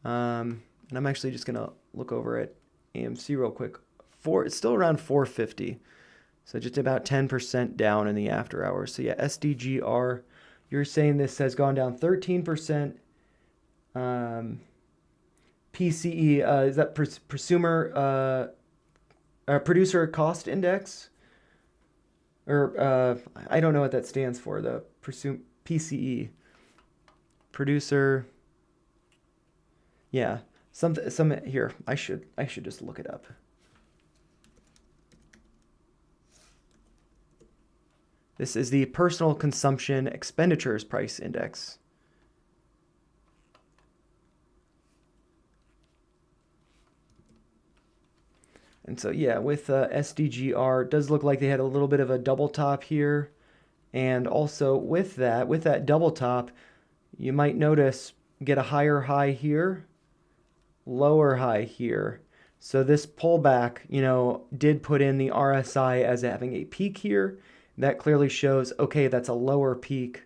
And I'm actually just going to look over at AMC real quick. It's still around 450. So just about 10% down in the after hours. So yeah, SDGR, you're saying this has gone down 13%. PCE, is that producer cost index? Or I don't know what that stands for, the PCE. Producer. Yeah, some here. I should just look it up. This is the Personal Consumption Expenditures Price Index. And so, yeah, with SDGR, it does look like they had a little bit of a double top here. And also with that double top, you might notice get a higher high here, lower high here. So this pullback, did put in the RSI as having a peak here. That clearly shows, okay, that's a lower peak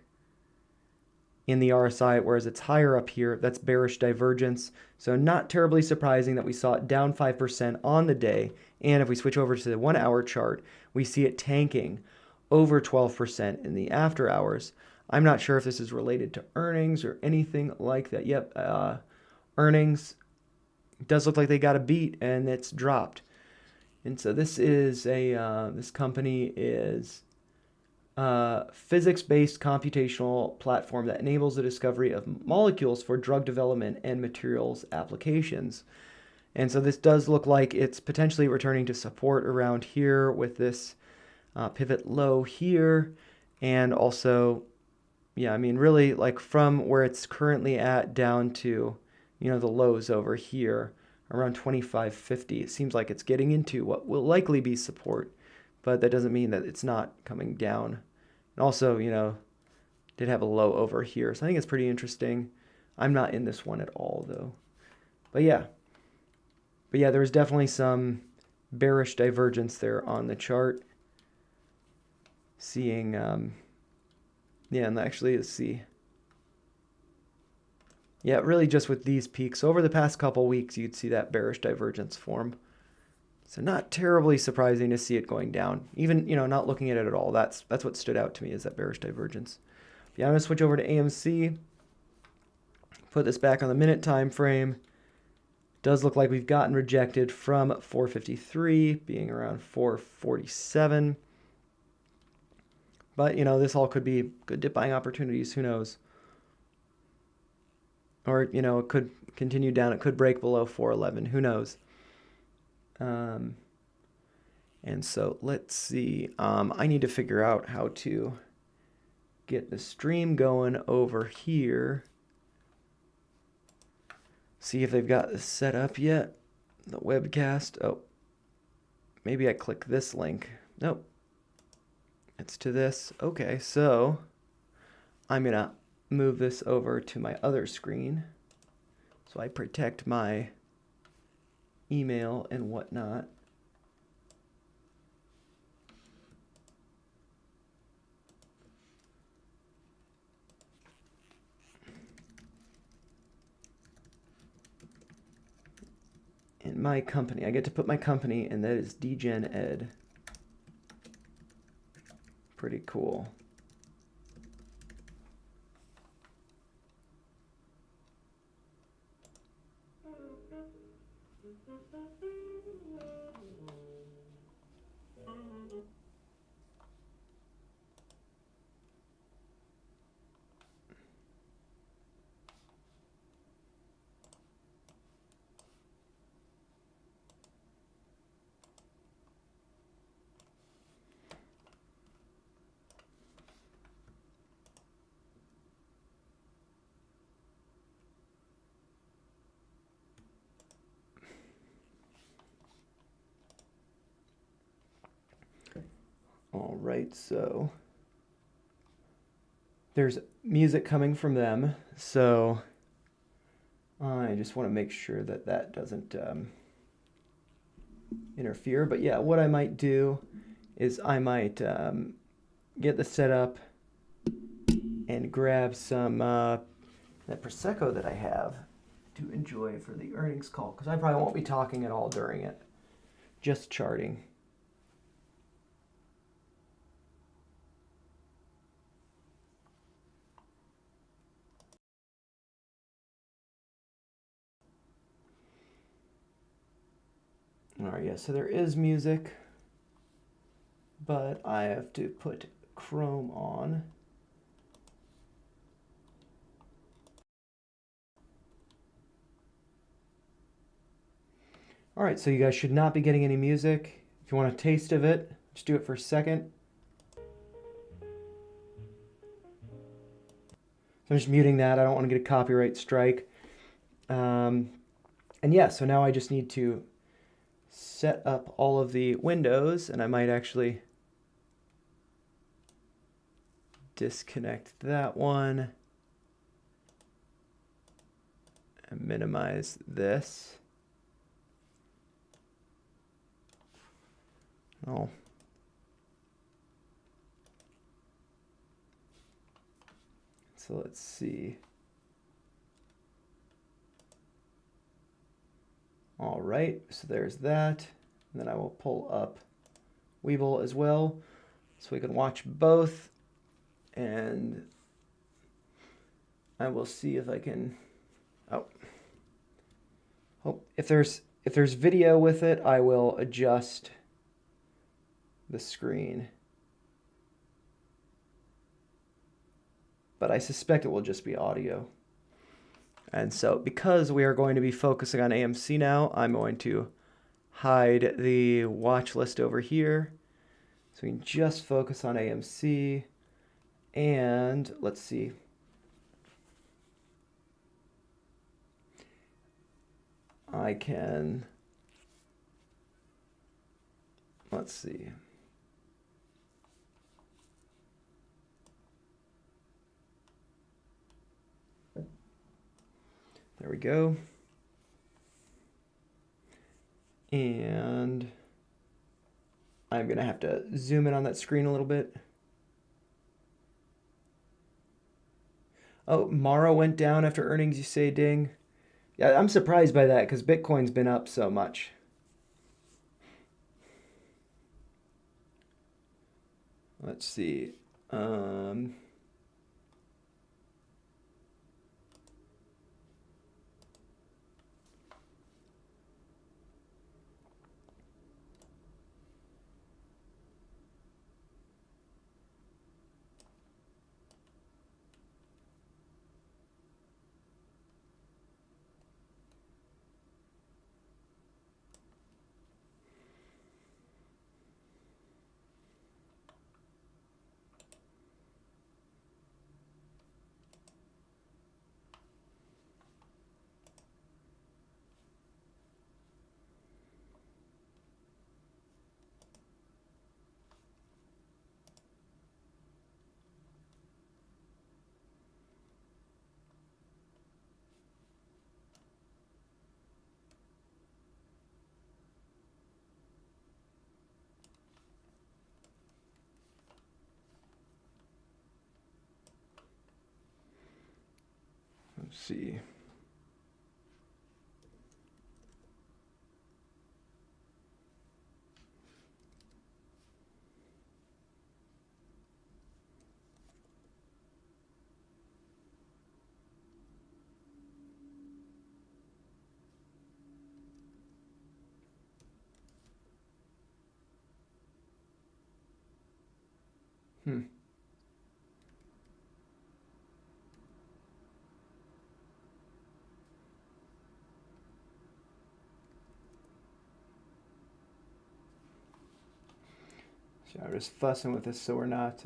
in the RSI, whereas it's higher up here. That's bearish divergence. So not terribly surprising that we saw it down 5% on the day. And if we switch over to the 1 hour chart, we see it tanking over 12% in the after hours. I'm not sure if this is related to earnings or anything like that. Yep, earnings does look like they got a beat and it's dropped. And so this is this company is physics-based computational platform that enables the discovery of molecules for drug development and materials applications. And so this does look like it's potentially returning to support around here with this pivot low here. And also, yeah, I mean, really like from where it's currently at down to, the lows over here around 25.50. It seems like it's getting into what will likely be support, but that doesn't mean that it's not coming down. And also, did have a low over here. So I think it's pretty interesting. I'm not in this one at all, though. But yeah, there was definitely some bearish divergence there on the chart. Seeing, and actually, let's see. Yeah, really just with these peaks. Over the past couple weeks, you'd see that bearish divergence form. So not terribly surprising to see it going down. Even, not looking at it at all. That's what stood out to me is that bearish divergence. Yeah, I'm going to switch over to AMC. Put this back on the minute time frame. Does look like we've gotten rejected from 453, being around 447. But, this all could be good dip buying opportunities. Who knows? Or, it could continue down. It could break below 411. Who knows? And so let's see. I need to figure out how to get the stream going over here. See if they've got this set up yet. The webcast. Oh, maybe I click this link. Nope. It's to this. Okay, so I'm going to move this over to my other screen so I protect my email and whatnot. And my company, I get to put my company, and that is DGen Ed. Pretty cool. All right, so there's music coming from them, so I just want to make sure that that doesn't interfere. But yeah, what I might do is I might get the setup and grab some that Prosecco that I have to enjoy for the earnings call, because I probably won't be talking at all during it, just charting. All right, yeah, so there is music, but I have to put Chrome on. All right, so you guys should not be getting any music. If you want a taste of it, just do it for a second. So I'm just muting that. I don't want to get a copyright strike. And yeah, so now I just need to set up all of the windows, and I might actually disconnect that one and minimize this. Oh. So let's see. All right, so there's that. And then I will pull up Weeble as well so we can watch both. And I will see if I can, if there's video with it, I will adjust the screen. But I suspect it will just be audio. And so because we are going to be focusing on AMC now, I'm going to hide the watch list over here. So we can just focus on AMC. And let's see. I can, let's see. There we go. And I'm going to have to zoom in on that screen a little bit. Oh, Mara went down after earnings, you say, ding. Yeah, I'm surprised by that because Bitcoin's been up so much. Let's see. Let's see. So I'm just fussing with this so we're not...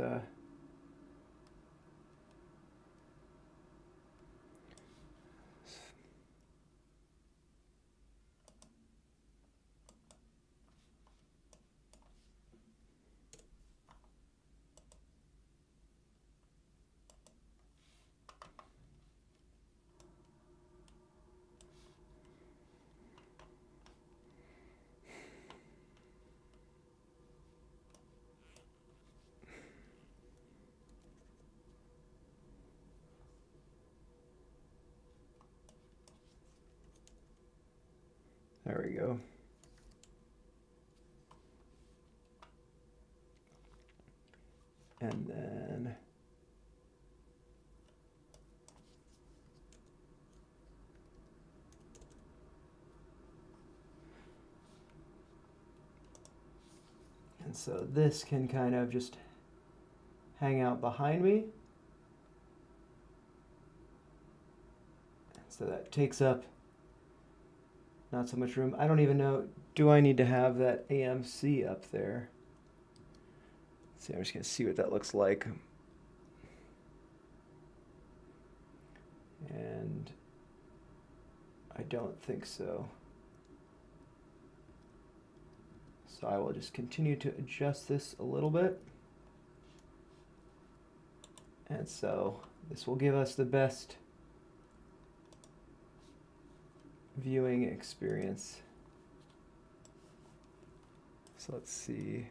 There we go. And then... And so this can kind of just hang out behind me. So that takes up not so much room. I don't even know, do I need to have that AMC up there? Let's see, I'm just going to see what that looks like. And I don't think so. So I will just continue to adjust this a little bit. And so this will give us the best viewing experience. So let's see.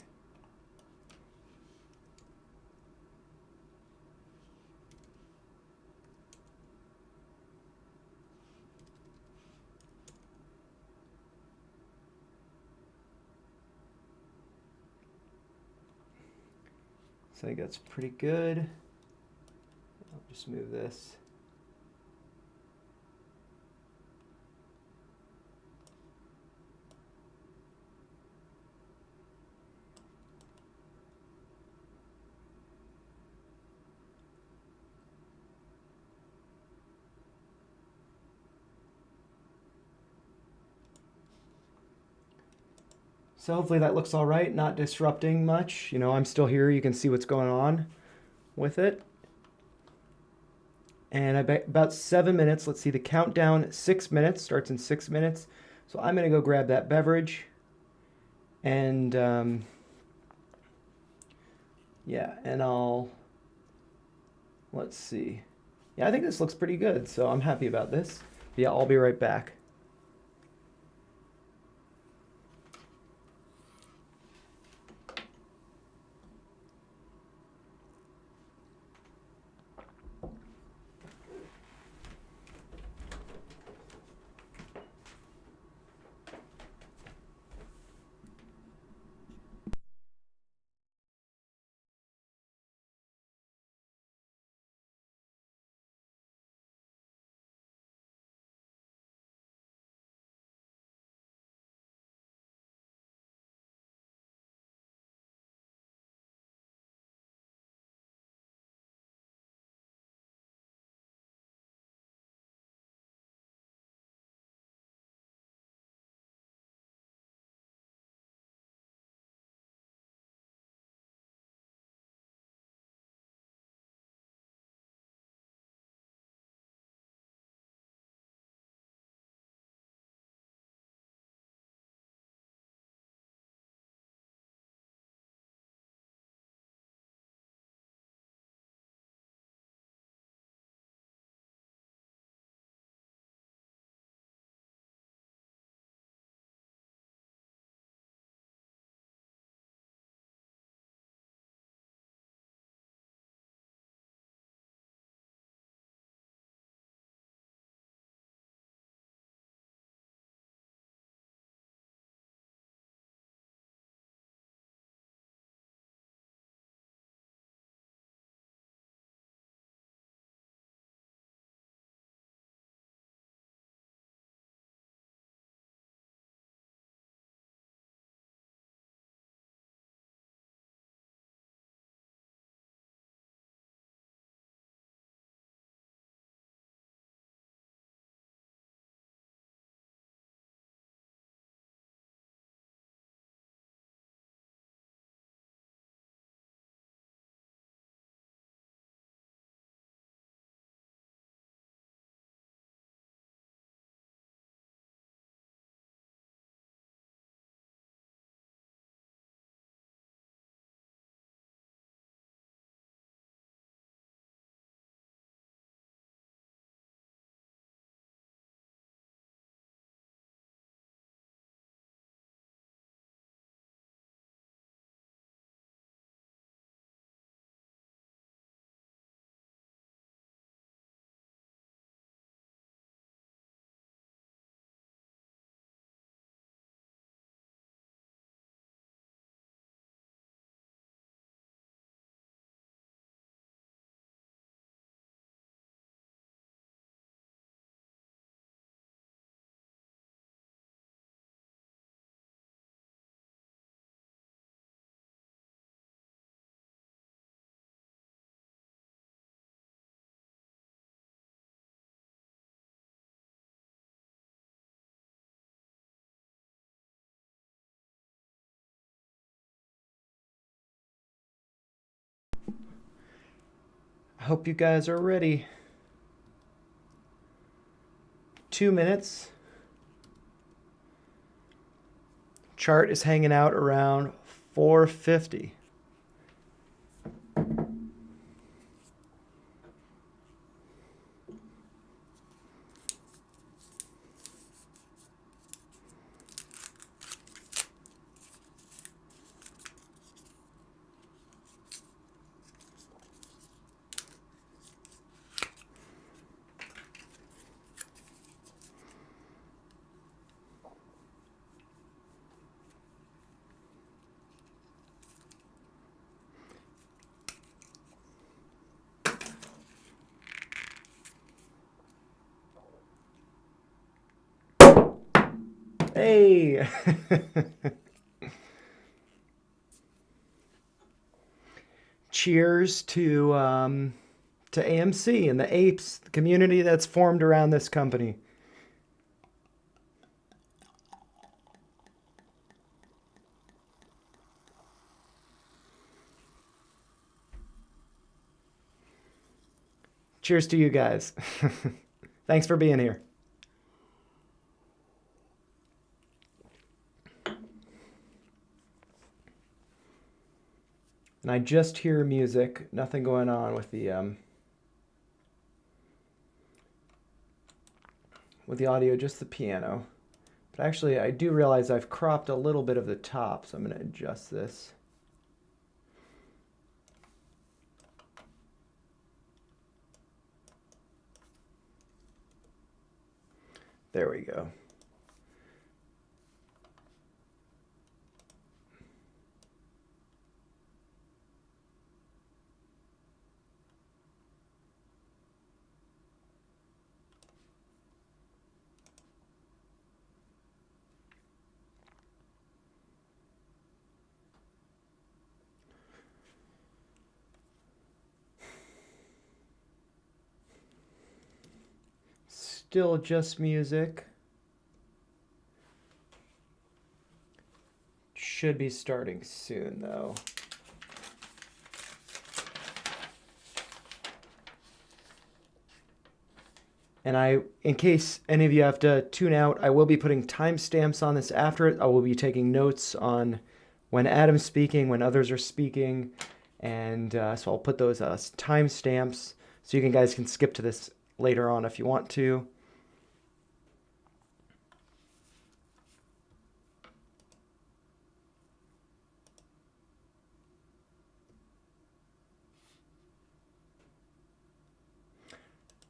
So I think that's pretty good. I'll just move this. So hopefully that looks all right, not disrupting much. You know, I'm still here. You can see what's going on with it. And about 7 minutes. Let's see, the countdown, 6 minutes, starts in 6 minutes. So I'm going to go grab that beverage. And yeah, and let's see. Yeah, I think this looks pretty good. So I'm happy about this. Yeah, I'll be right back. I hope you guys are ready. 2 minutes. Chart is hanging out around 450. Hey! Cheers to AMC and the apes, the community that's formed around this company. Cheers to you guys. Thanks for being here. And I just hear music, nothing going on with the audio, just the piano. But actually, I do realize I've cropped a little bit of the top, so I'm going to adjust this. There we go. Still just music. Should be starting soon though. And in case any of you have to tune out, I will be putting timestamps on this after it. I will be taking notes on when Adam's speaking, when others are speaking, and so I'll put those timestamps so you guys can skip to this later on if you want to.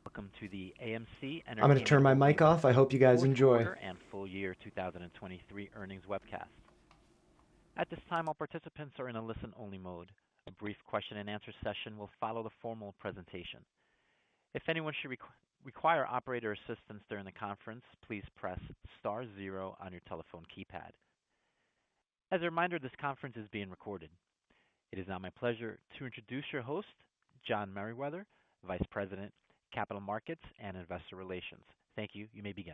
Welcome to the AMC I'm going to turn my mic off. I hope you guys enjoy. And full year 2023 earnings webcast. At this time, all participants are in a listen-only mode. A brief question and answer session will follow the formal presentation. If anyone should require operator assistance during the conference, please press star 0 on your telephone keypad. As a reminder, this conference is being recorded. It is now my pleasure to introduce your host, John Merriweather, Vice President, Capital Markets and Investor Relations. Thank you. You may begin.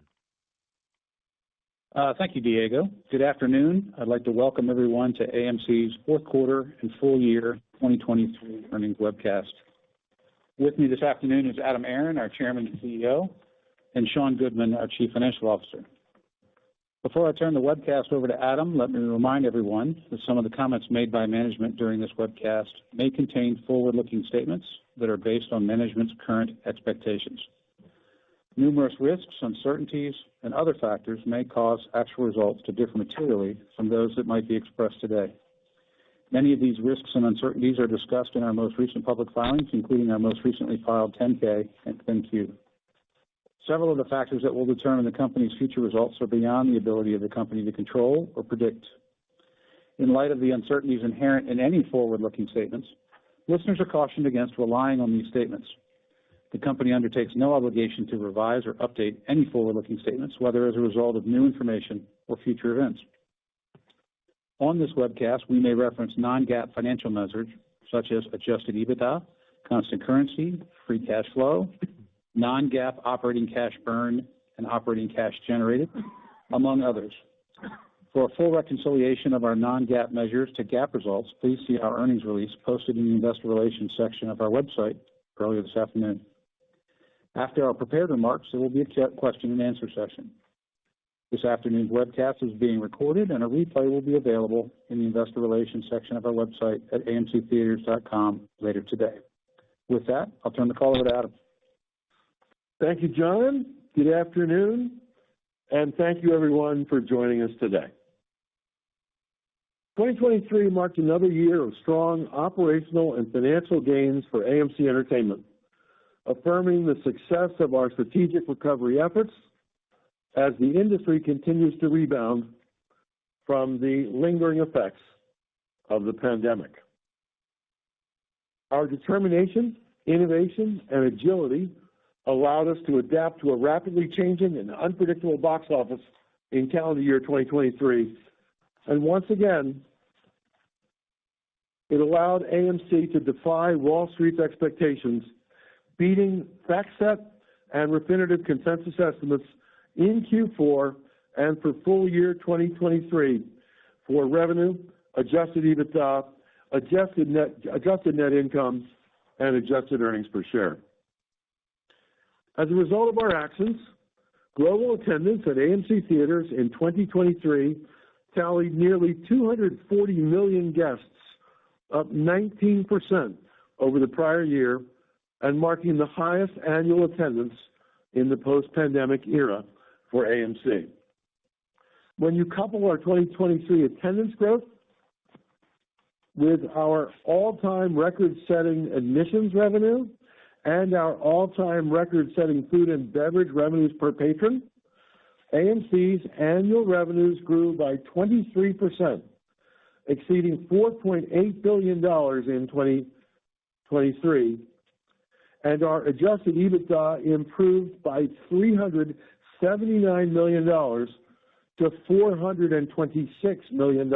Thank you, Diego. Good afternoon. I'd like to welcome everyone to AMC's fourth quarter and full year 2023 earnings webcast. With me this afternoon is Aron, our Chairman and CEO, and Sean Goodman, our Chief Financial Officer. Before I turn the webcast over to Adam, let me remind everyone that some of the comments made by management during this webcast may contain forward-looking statements that are based on management's current expectations. Numerous risks, uncertainties, and other factors may cause actual results to differ materially from those that might be expressed today. Many of these risks and uncertainties are discussed in our most recent public filings, including our most recently filed 10-K and 10-Q. Several of the factors that will determine the company's future results are beyond the ability of the company to control or predict. In light of the uncertainties inherent in any forward-looking statements, listeners are cautioned against relying on these statements. The company undertakes no obligation to revise or update any forward-looking statements, whether as a result of new information or future events. On this webcast, we may reference non-GAAP financial measures such as adjusted EBITDA, constant currency, free cash flow, non-GAAP operating cash burn, and operating cash generated, among others. For a full reconciliation of our non-GAAP measures to GAAP results, please see our earnings release posted in the Investor Relations section of our website earlier this afternoon. After our prepared remarks, there will be a question and answer session. This afternoon's webcast is being recorded, and a replay will be available in the Investor Relations section of our website at amctheaters.com later today. With that, I'll turn the call over to Adam. Thank you, John. Good afternoon, and thank you, everyone, for joining us today. 2023 marked another year of strong operational and financial gains for AMC Entertainment, affirming the success of our strategic recovery efforts as the industry continues to rebound from the lingering effects of the pandemic. Our determination, innovation, and agility allowed us to adapt to a rapidly changing and unpredictable box office in calendar year 2023. And once again, it allowed AMC to defy Wall Street's expectations, beating FactSet and Refinitiv consensus estimates in Q4 and for full year 2023 for revenue, adjusted EBITDA, adjusted net income, and adjusted earnings per share. As a result of our actions, global attendance at AMC theaters in 2023 tallied nearly 240 million guests, up 19% over the prior year, and marking the highest annual attendance in the post-pandemic era for AMC. When you couple our 2023 attendance growth with our all-time record-setting admissions revenue and our all-time record-setting food and beverage revenues per patron, AMC's annual revenues grew by 23%, exceeding $4.8 billion in 2023, and our adjusted EBITDA improved by $379 million to $426 million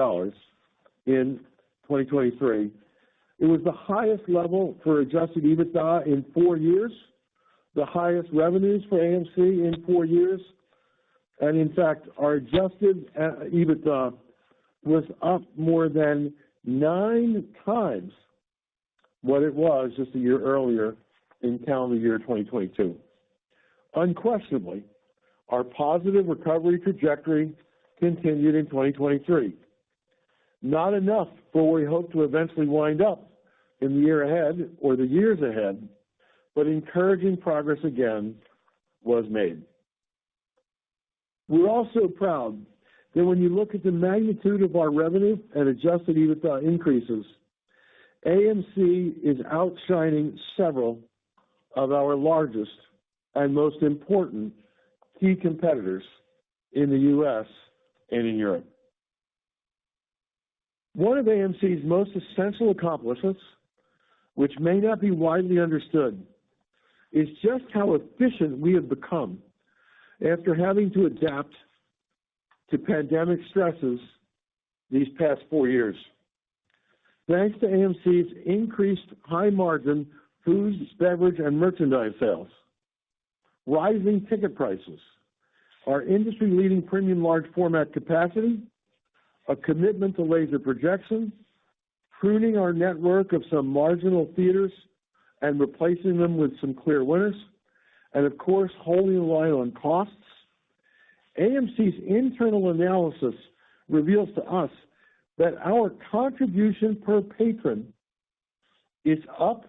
in 2023. It was the highest level for adjusted EBITDA in 4 years, the highest revenues for AMC in 4 years, and in fact, our adjusted EBITDA was up more than 9 times what it was just a year earlier in calendar year 2022. Unquestionably, our positive recovery trajectory continued in 2023. Not enough for where we hope to eventually wind up in the year ahead or the years ahead, but encouraging progress again was made. We're also proud that when you look at the magnitude of our revenue and adjusted EBITDA increases, AMC is outshining several of our largest and most important key competitors in the U.S. and in Europe. One of AMC's most essential accomplishments, which may not be widely understood, is just how efficient we have become after having to adapt to pandemic stresses these past 4 years. Thanks to AMC's increased high-margin food, beverage, and merchandise sales, rising ticket prices, our industry-leading premium large format capacity, a commitment to laser projection, pruning our network of some marginal theaters and replacing them with some clear winners, and of course, holding the line on costs. AMC's internal analysis reveals to us that our contribution per patron is up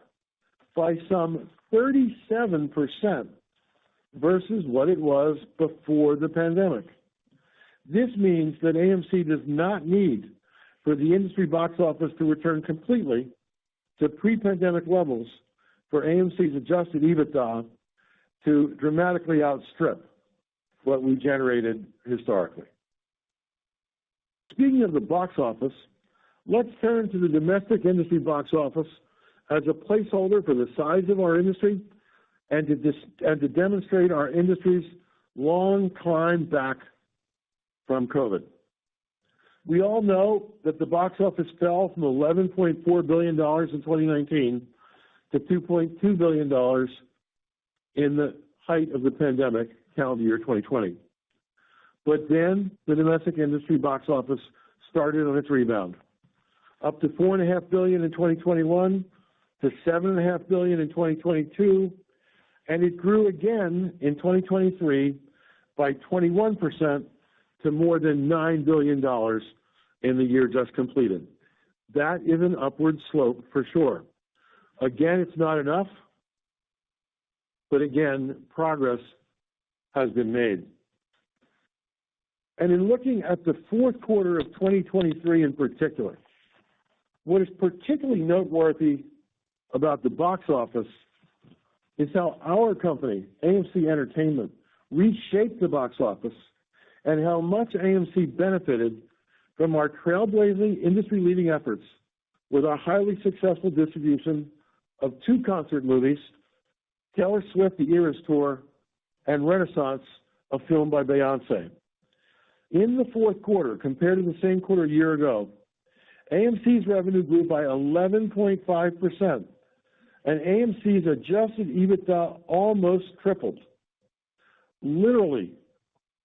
by some 37% versus what it was before the pandemic. This means that AMC does not need for the industry box office to return completely to pre-pandemic levels for AMC's adjusted EBITDA to dramatically outstrip what we generated historically. Speaking of the box office, let's turn to the domestic industry box office as a placeholder for the size of our industry and to demonstrate our industry's long climb back from COVID. We all know that the box office fell from $11.4 billion in 2019 to $2.2 billion in the height of the pandemic, calendar year 2020. But then the domestic industry box office started on its rebound, up to $4.5 billion in 2021, to $7.5 billion in 2022, and it grew again in 2023 by 21% to more than $9 billion in the year just completed. That is an upward slope for sure. Again, it's not enough, but again, progress has been made. And in looking at the fourth quarter of 2023 in particular, what is particularly noteworthy about the box office is how our company, AMC Entertainment, reshaped the box office and how much AMC benefited from our trailblazing, industry-leading efforts with our highly successful distribution of two concert movies, Taylor Swift, The Eras Tour, and Renaissance, a film by Beyoncé. In the fourth quarter, compared to the same quarter a year ago, AMC's revenue grew by 11.5%, and AMC's adjusted EBITDA almost tripled. Literally,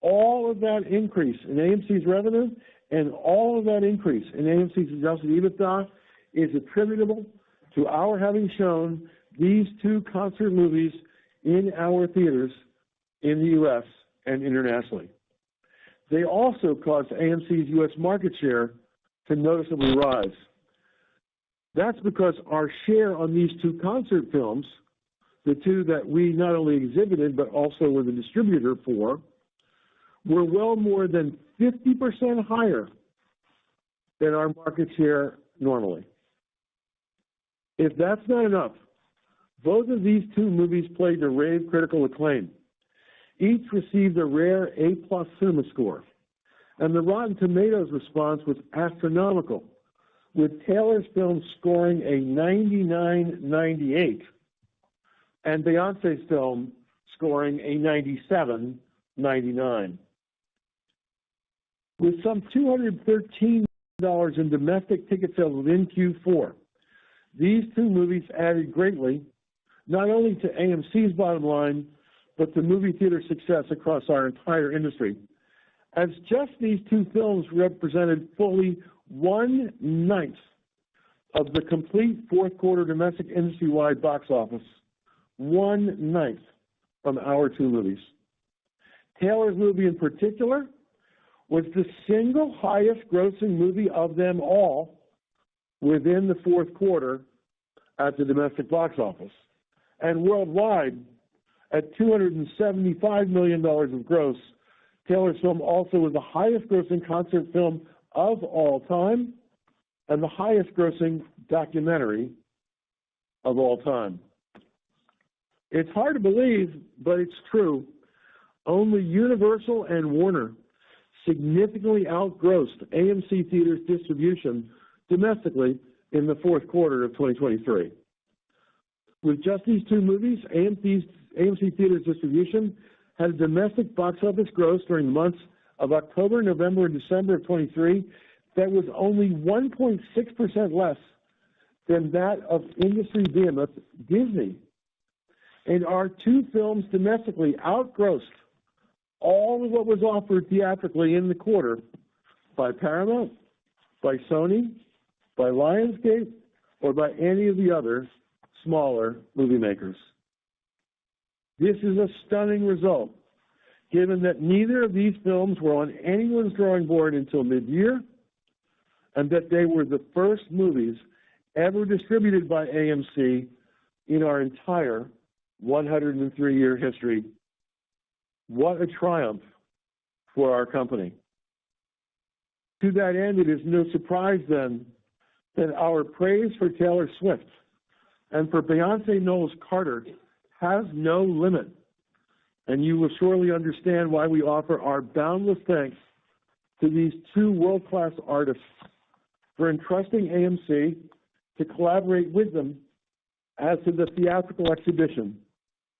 all of that increase in AMC's revenue and all of that increase in AMC's adjusted EBITDA is attributable to our having shown these two concert movies in our theaters in the U.S. and internationally. They also caused AMC's U.S. market share to noticeably rise. That's because our share on these two concert films, the two that we not only exhibited but also were the distributor for, were well more than 50% higher than our market share normally. If that's not enough, both of these two movies played to rave critical acclaim. Each received a rare A+ cinema score, and the Rotten Tomatoes response was astronomical, with Taylor's film scoring a 99.98 and Beyoncé's film scoring a 97.99. With some $213 in domestic ticket sales within Q4, these two movies added greatly, not only to AMC's bottom line, but to movie theater success across our entire industry, as just these two films represented fully 1/9 of the complete fourth quarter domestic industry-wide box office, 1/9 from our two movies. Taylor's movie in particular was the single highest grossing movie of them all within the fourth quarter at the domestic box office. And worldwide, at $275 million of gross, Taylor's film also was the highest grossing concert film of all time and the highest grossing documentary of all time. It's hard to believe, but it's true. Only Universal and Warner significantly outgrossed AMC Theaters distribution domestically in the fourth quarter of 2023. With just these two movies, AMC Theaters distribution had a domestic box office gross during the months of October, November, and December of 23 that was only 1.6% less than that of industry behemoth Disney. And our two films domestically outgrossed all of what was offered theatrically in the quarter by Paramount, by Sony, by Lionsgate, or by any of the other smaller movie makers. This is a stunning result, given that neither of these films were on anyone's drawing board until mid-year, and that they were the first movies ever distributed by AMC in our entire 103-year history. What a triumph for our company. To that end, it is no surprise then that our praise for Taylor Swift and for Beyoncé Knowles Carter has no limit. And you will surely understand why we offer our boundless thanks to these two world-class artists for entrusting AMC to collaborate with them as to the theatrical exhibition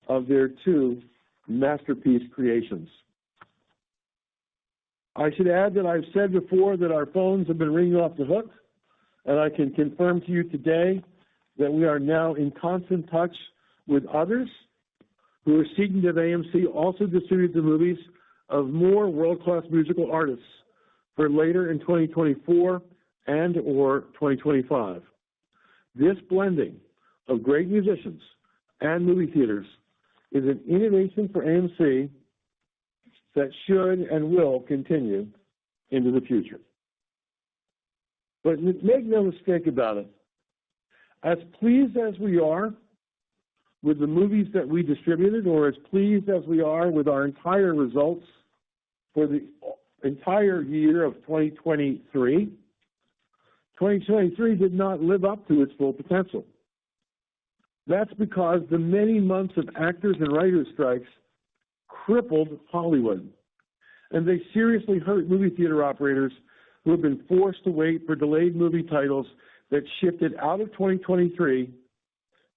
of their two masterpiece creations. I should add that I've said before that our phones have been ringing off the hook, and I can confirm to you today that we are now in constant touch with others who are seeking that AMC also distribute the movies of more world-class musical artists for later in 2024 and or 2025. This blending of great musicians and movie theaters is an innovation for AMC that should and will continue into the future. But make no mistake about it, as pleased as we are with the movies that we distributed, or as pleased as we are with our entire results for the entire year of 2023, 2023 did not live up to its full potential. That's because the many months of actors and writers' strikes crippled Hollywood, and they seriously hurt movie theater operators who have been forced to wait for delayed movie titles that shifted out of 2023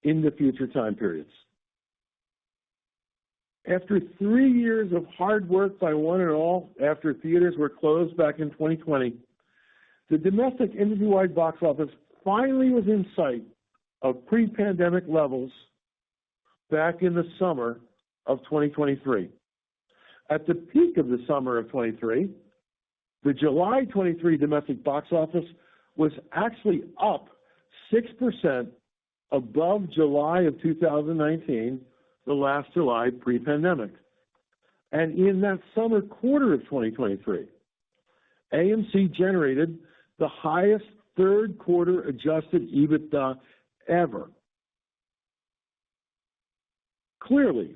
into future time periods. After 3 years of hard work by one and all, after theaters were closed back in 2020, the domestic industry-wide box office finally was in sight of pre-pandemic levels back in the summer of 2023. At the peak of the summer of 23, the July 23 domestic box office was actually up 6% above July of 2019, the last July pre-pandemic. And in that summer quarter of 2023, AMC generated the highest third quarter adjusted EBITDA ever. Clearly,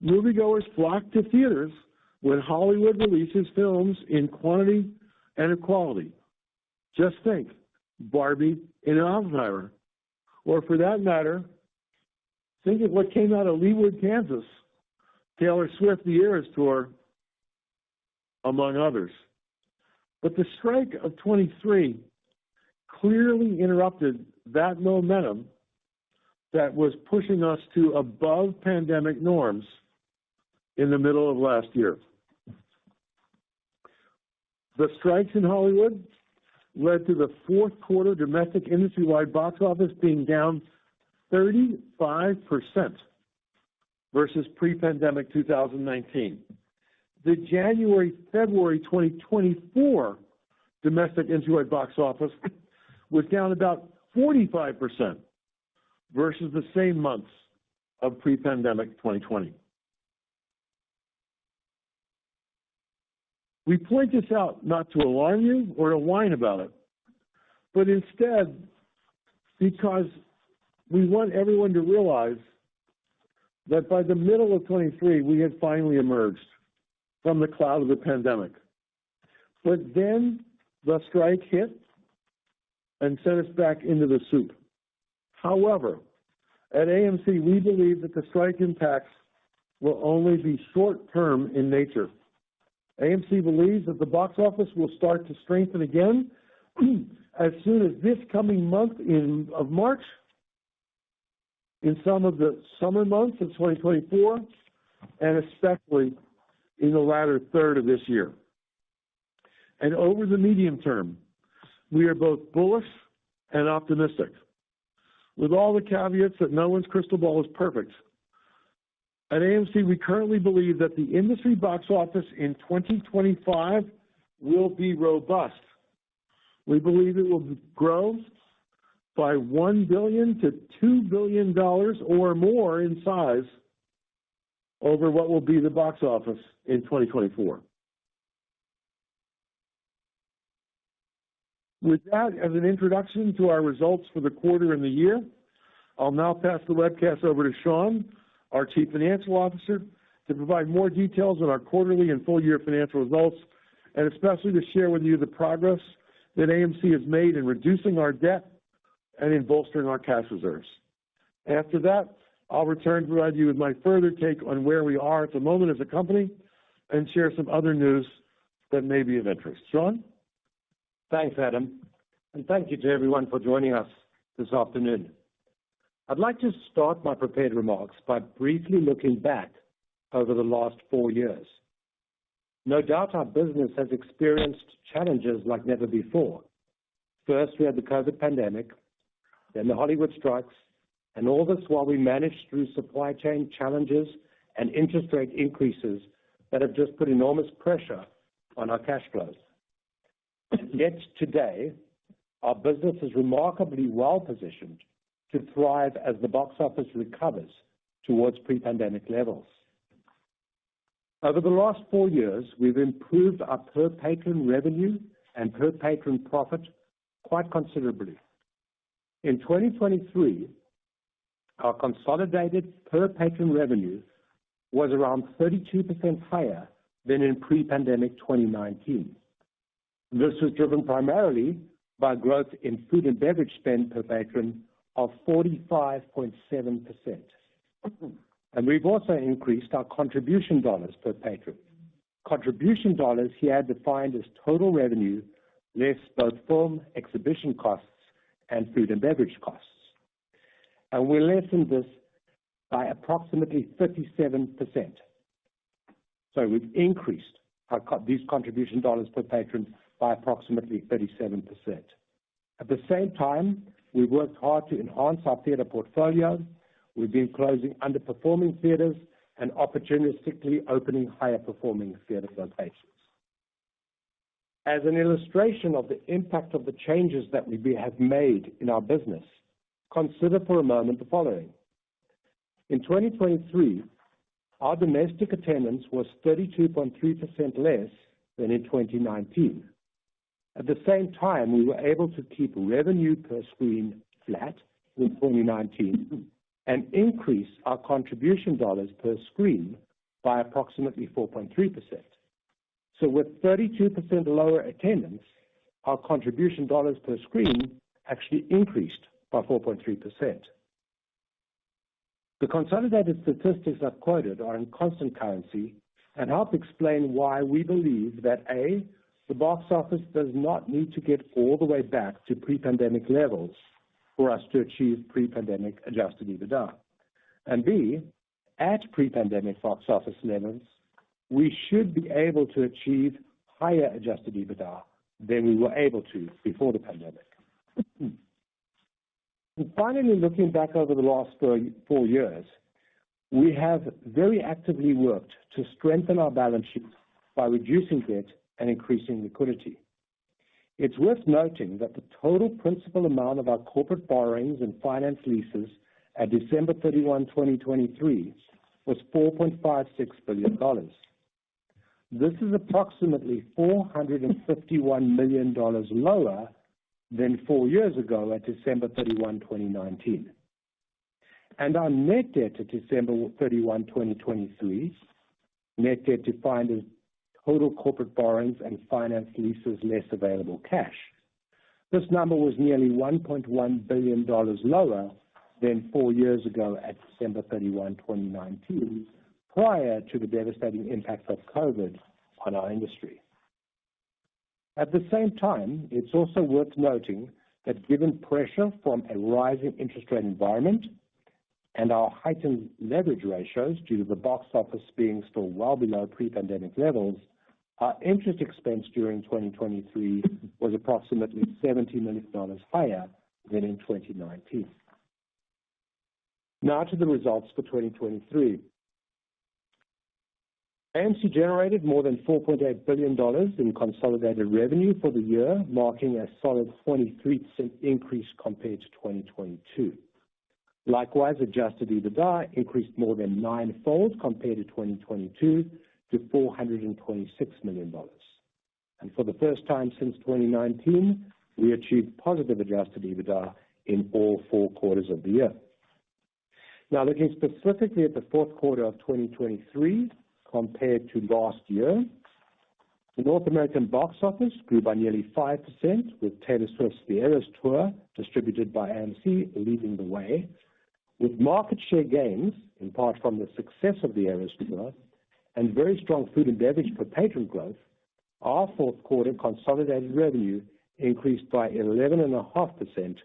moviegoers flock to theaters when Hollywood releases films in quantity and in quality. Just think, Barbie and Oppenheimer. Or for that matter, think of what came out of Leawood, Kansas, Taylor Swift, the Eras Tour, among others. But the strike of 23 clearly interrupted that momentum that was pushing us to above pandemic norms in the middle of last year. The strikes in Hollywood led to the fourth quarter domestic industry-wide box office being down 35% versus pre-pandemic 2019. The January-February 2024 domestic industry-wide box office was down about 45% versus the same months of pre-pandemic 2020. We point this out not to alarm you or to whine about it, but instead because we want everyone to realize that by the middle of 23, we had finally emerged from the cloud of the pandemic. But then the strike hit and sent us back into the soup. However, at AMC, we believe that the strike impacts will only be short-term in nature. AMC believes that the box office will start to strengthen again as soon as this coming month of March, in some of the summer months of 2024, and especially in the latter third of this year. And over the medium term, we are both bullish and optimistic. With all the caveats that no one's crystal ball is perfect, at AMC, we currently believe that the industry box office in 2025 will be robust. We believe it will grow by $1 billion to $2 billion or more in size over what will be the box office in 2024. With that as an introduction to our results for the quarter and the year, I'll now pass the webcast over to Sean, our Chief Financial Officer, to provide more details on our quarterly and full-year financial results, and especially to share with you the progress that AMC has made in reducing our debt and in bolstering our cash reserves. After that, I'll return to provide you with my further take on where we are at the moment as a company and share some other news that may be of interest. Sean? Thanks, Adam, and thank you to everyone for joining us this afternoon. I'd like to start my prepared remarks by briefly looking back over the last 4 years. No doubt our business has experienced challenges like never before. First, we had the COVID pandemic, then the Hollywood strikes, and all this while we managed through supply chain challenges and interest rate increases that have just put enormous pressure on our cash flows. Yet today, our business is remarkably well positioned to thrive as the box office recovers towards pre-pandemic levels. Over the last 4 years, we've improved our per-patron revenue and per-patron profit quite considerably. In 2023, our consolidated per-patron revenue was around 32% higher than in pre-pandemic 2019. This was driven primarily by growth in food and beverage spend per patron of 45.7%. And we've also increased our contribution dollars per patron. Contribution dollars here defined as total revenue less both film exhibition costs and food and beverage costs. And we lessened this by approximately 37%. So we've increased these contribution dollars per patron by approximately 37%. At the same time, we've worked hard to enhance our theater portfolio. We've been closing underperforming theaters and opportunistically opening higher-performing theater locations. As an illustration of the impact of the changes that we have made in our business, consider for a moment the following. In 2023, our domestic attendance was 32.3% less than in 2019. At the same time, we were able to keep revenue per screen flat in 2019 and increase our contribution dollars per screen by approximately 4.3%. So with 32% lower attendance, our contribution dollars per screen actually increased by 4.3%. The consolidated statistics I've quoted are in constant currency and help explain why we believe that A, the box office does not need to get all the way back to pre-pandemic levels for us to achieve pre-pandemic adjusted EBITDA. And B, at pre-pandemic box office levels, we should be able to achieve higher adjusted EBITDA than we were able to before the pandemic. And finally, looking back over the last 4 years, we have very actively worked to strengthen our balance sheet by reducing debt and increasing liquidity. It's worth noting that the total principal amount of our corporate borrowings and finance leases at December 31, 2023, was $4.56 billion. This is approximately $451 million lower than 4 years ago at December 31, 2019. And our net debt at December 31, 2023, net debt defined as total corporate borrowings and finance leases less available cash. This number was nearly $1.1 billion lower than 4 years ago at December 31, 2019, prior to the devastating impact of COVID on our industry. At the same time, it's also worth noting that given pressure from a rising interest rate environment and our heightened leverage ratios due to the box office being still well below pre-pandemic levels, our interest expense during 2023 was approximately $70 million higher than in 2019. Now to the results for 2023. AMC generated more than $4.8 billion in consolidated revenue for the year, marking a solid 23% increase compared to 2022. Likewise, adjusted EBITDA increased more than ninefold compared to 2022 to $426 million. And for the first time since 2019, we achieved positive adjusted EBITDA in all 4 quarters of the year. Now, looking specifically at the fourth quarter of 2023 compared to last year, the North American box office grew by nearly 5%, with Taylor Swift's The Eras Tour, distributed by AMC, leading the way. With market share gains, in part from the success of The Eras Tour, and very strong food and beverage per patron growth, our fourth quarter consolidated revenue increased by 11.5%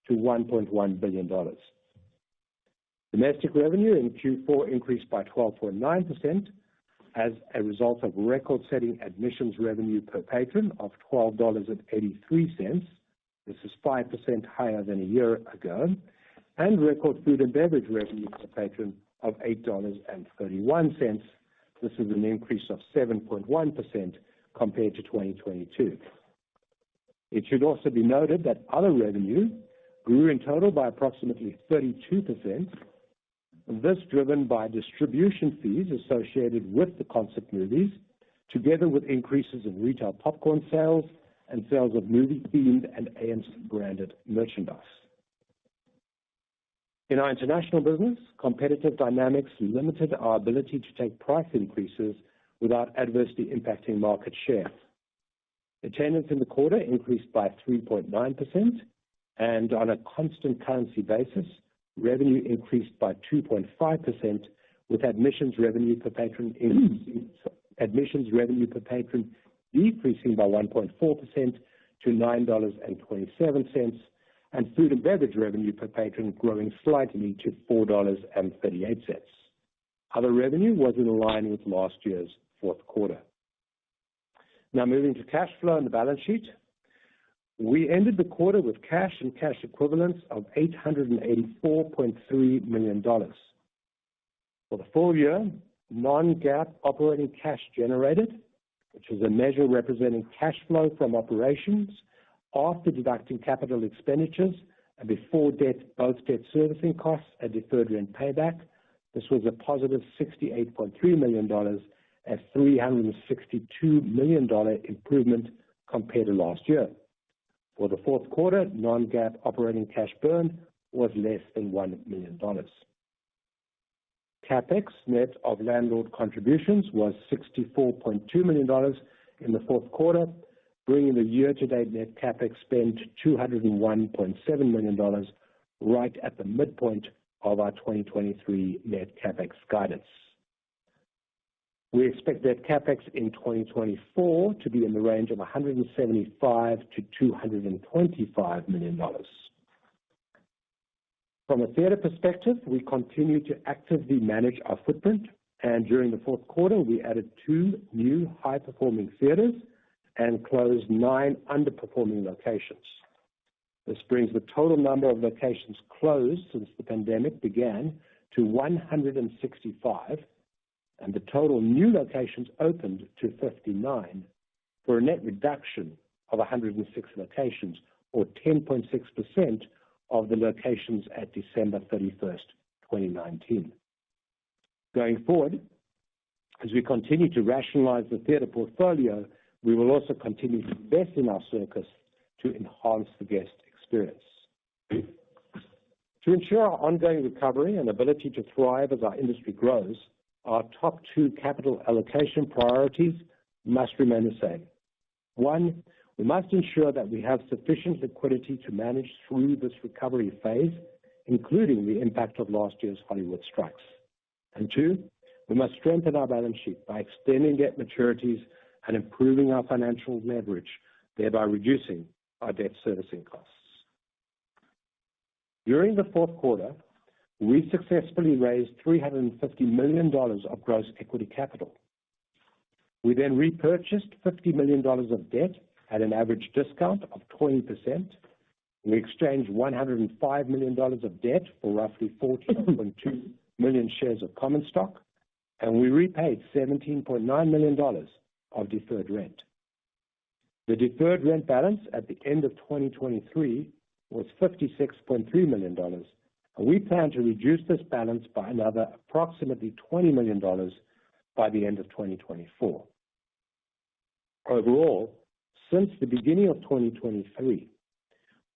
to $1.1 billion. Domestic revenue in Q4 increased by 12.9% as a result of record-setting admissions revenue per patron of $12.83. This is 5% higher than a year ago, and record food and beverage revenue per patron of $8.31. This is an increase of 7.1% compared to 2022. It should also be noted that other revenue grew in total by approximately 32%. This driven by distribution fees associated with the concert movies, together with increases in retail popcorn sales and sales of movie-themed and AMC-branded merchandise. In our international business, competitive dynamics limited our ability to take price increases without adversely impacting market share. Attendance in the quarter increased by 3.9%, and on a constant currency basis, revenue increased by 2.5%, with admissions revenue per patron decreasing by 1.4% to $9.27, and food and beverage revenue per patron growing slightly to $4.38. Other revenue was in line with last year's fourth quarter. Now moving to cash flow and the balance sheet. We ended the quarter with cash and cash equivalents of $884.3 million. For the full year, non-GAAP operating cash generated, which is a measure representing cash flow from operations after deducting capital expenditures and before both debt servicing costs and deferred rent payback. This was a positive $68.3 million, a $362 million improvement compared to last year. For the fourth quarter, non-GAAP operating cash burn was less than $1 million. CapEx net of landlord contributions was $64.2 million in the fourth quarter, bringing the year-to-date net CapEx spend to $201.7 million, right at the midpoint of our 2023 net CapEx guidance. We expect that CapEx in 2024 to be in the range of $175 to $225 million. From a theater perspective, we continue to actively manage our footprint, and during the fourth quarter, we added 2 new high-performing theaters and closed 9 underperforming locations. This brings the total number of locations closed since the pandemic began to 165, and the total new locations opened to 59, for a net reduction of 106 locations, or 10.6% of the locations at December 31st, 2019. Going forward, as we continue to rationalize the theater portfolio, we will also continue to invest in our circuits to enhance the guest experience. To ensure our ongoing recovery and ability to thrive as our industry grows, our top 2 capital allocation priorities must remain the same. 1, we must ensure that we have sufficient liquidity to manage through this recovery phase, including the impact of last year's Hollywood strikes. And 2, we must strengthen our balance sheet by extending debt maturities and improving our financial leverage, thereby reducing our debt servicing costs. During the fourth quarter, we successfully raised $350 million of gross equity capital. We then repurchased $50 million of debt at an average discount of 20%. We exchanged $105 million of debt for roughly 14.2 million shares of common stock, and we repaid $17.9 million of deferred rent. The deferred rent balance at the end of 2023 was $56.3 million, and we plan to reduce this balance by another approximately $20 million by the end of 2024. Overall, since the beginning of 2023,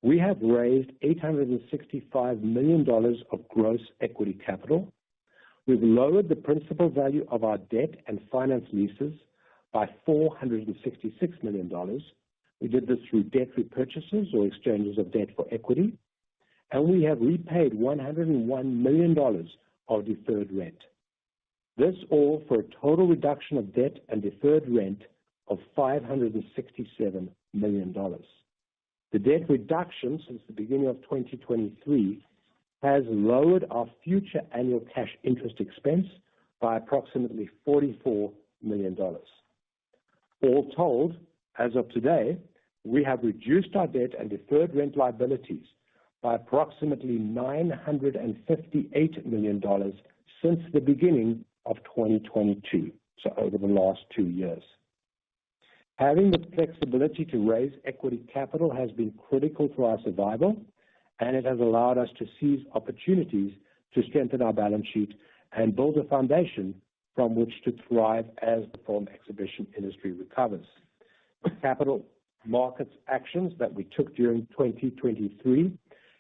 we have raised $865 million of gross equity capital. We've lowered the principal value of our debt and finance leases by $466 million. We did this through debt repurchases or exchanges of debt for equity, and we have repaid $101 million of deferred rent. This all for a total reduction of debt and deferred rent of $567 million. The debt reduction since the beginning of 2023 has lowered our future annual cash interest expense by approximately $44 million. All told, as of today, we have reduced our debt and deferred rent liabilities by approximately $958 million since the beginning of 2022, so over the last 2 years. Having the flexibility to raise equity capital has been critical to our survival, and it has allowed us to seize opportunities to strengthen our balance sheet and build a foundation from which to thrive as the film exhibition industry recovers. Capital markets actions that we took during 2023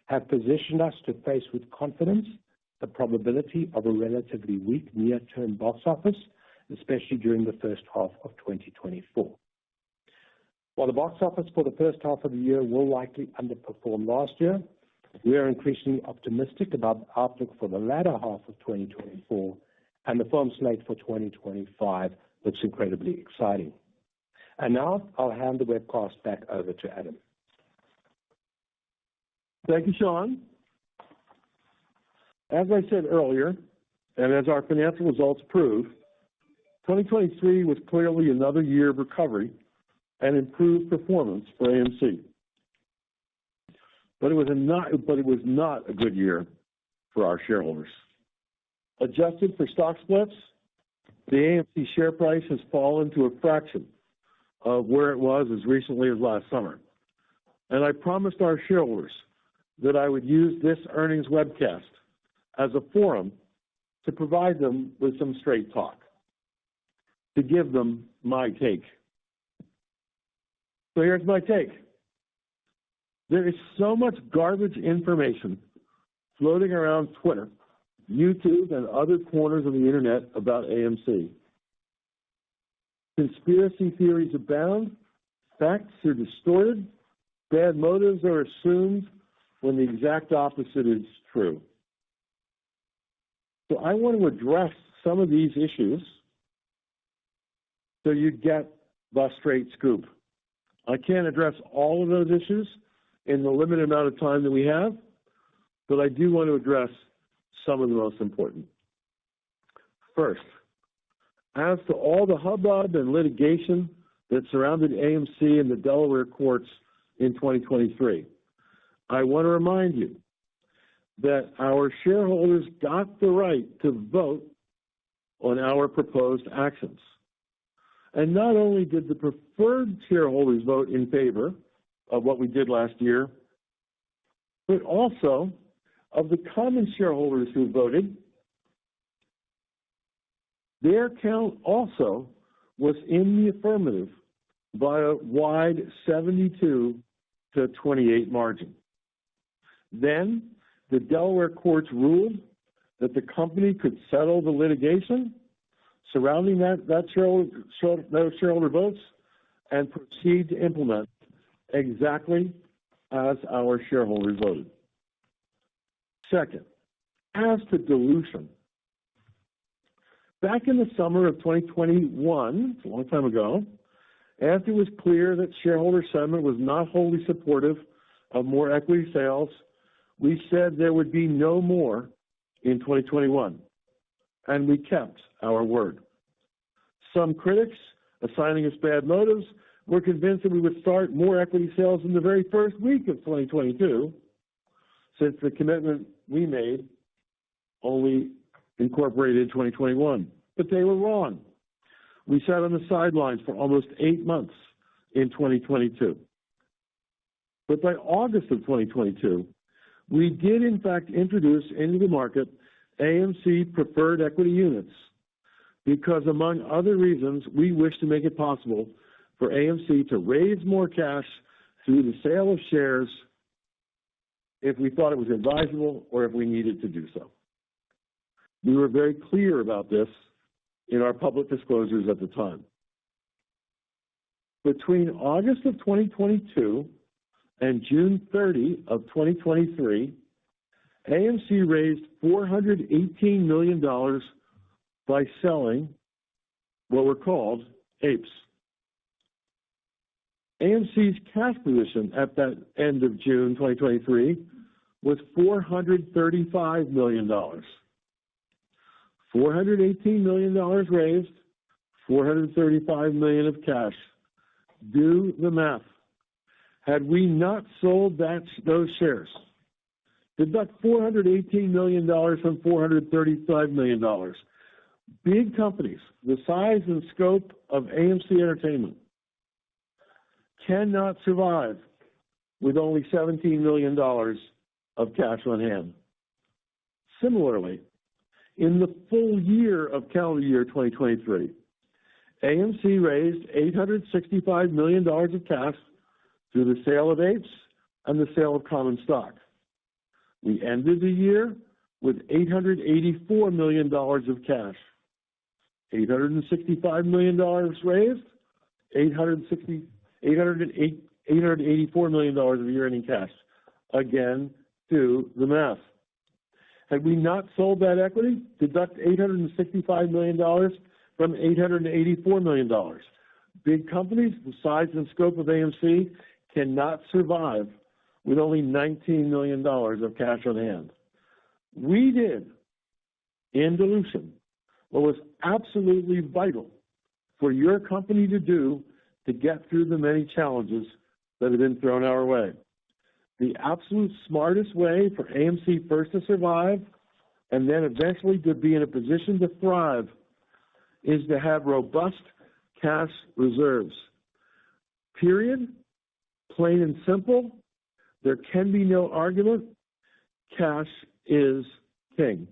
have positioned us to face with confidence the probability of a relatively weak near-term box office, especially during the first half of 2024. While the box office for the first half of the year will likely underperform last year, we are increasingly optimistic about the outlook for the latter half of 2024, and the film slate for 2025 looks incredibly exciting. And now I'll hand the webcast back over to Adam. Thank you, Sean. As I said earlier, and as our financial results prove, 2023 was clearly another year of recovery and improved performance for AMC. But it was not a good year for our shareholders. Adjusted for stock splits, the AMC share price has fallen to a fraction of where it was as recently as last summer. And I promised our shareholders that I would use this earnings webcast as a forum to provide them with some straight talk, to give them my take. So here's my take. There is so much garbage information floating around Twitter, YouTube, and other corners of the internet about AMC. Conspiracy theories abound, facts are distorted, bad motives are assumed when the exact opposite is true. So I want to address some of these issues so you get the straight scoop. I can't address all of those issues in the limited amount of time that we have, but I do want to address some of the most important. First, as to all the hubbub and litigation that surrounded AMC in the Delaware courts in 2023, I want to remind you that our shareholders got the right to vote on our proposed actions. And not only did the preferred shareholders vote in favor of what we did last year, but also of the common shareholders who voted, their count also was in the affirmative by a wide 72 to 28 margin. Then the Delaware courts ruled that the company could settle the litigation surrounding those shareholder votes and proceed to implement exactly as our shareholders voted. Second, as to dilution, back in the summer of 2021, it's a long time ago, after it was clear that shareholder sentiment was not wholly supportive of more equity sales, we said there would be no more in 2021, and we kept our word. Some critics, assigning us bad motives, were convinced that we would start more equity sales in the very first week of 2022, since the commitment we made only incorporated 2021. But they were wrong. We sat on the sidelines for almost 8 months in 2022. But by August of 2022, we did in fact introduce into the market AMC preferred equity units because, among other reasons, we wish to make it possible for AMC to raise more cash through the sale of shares if we thought it was advisable or if we needed to do so. We were very clear about this in our public disclosures at the time. Between August of 2022 and June 30 of 2023, AMC raised $418 million by selling what were called APEs. AMC's cash position at that end of June 2023 was $435 million. $418 million raised, $435 million of cash. Do the math. Had we not sold those shares, deduct $418 million from $435 million. Big companies, the size and scope of AMC Entertainment, cannot survive with only $17 million of cash on hand. Similarly, in the full year of calendar year 2023, AMC raised $865 million of cash through the sale of APEs and the sale of common stock. We ended the year with $884 million of cash. $865 million raised, $884 million of year-ending cash. Again, do the math. Had we not sold that equity, deduct $865 million from $884 million. Big companies, the size and scope of AMC, cannot survive with only $19 million of cash on hand. We did, in dilution, what was absolutely vital for your company to do to get through the many challenges that have been thrown our way. The absolute smartest way for AMC first to survive and then eventually to be in a position to thrive is to have robust cash reserves. Period. Plain and simple. There can be no argument. Cash is king.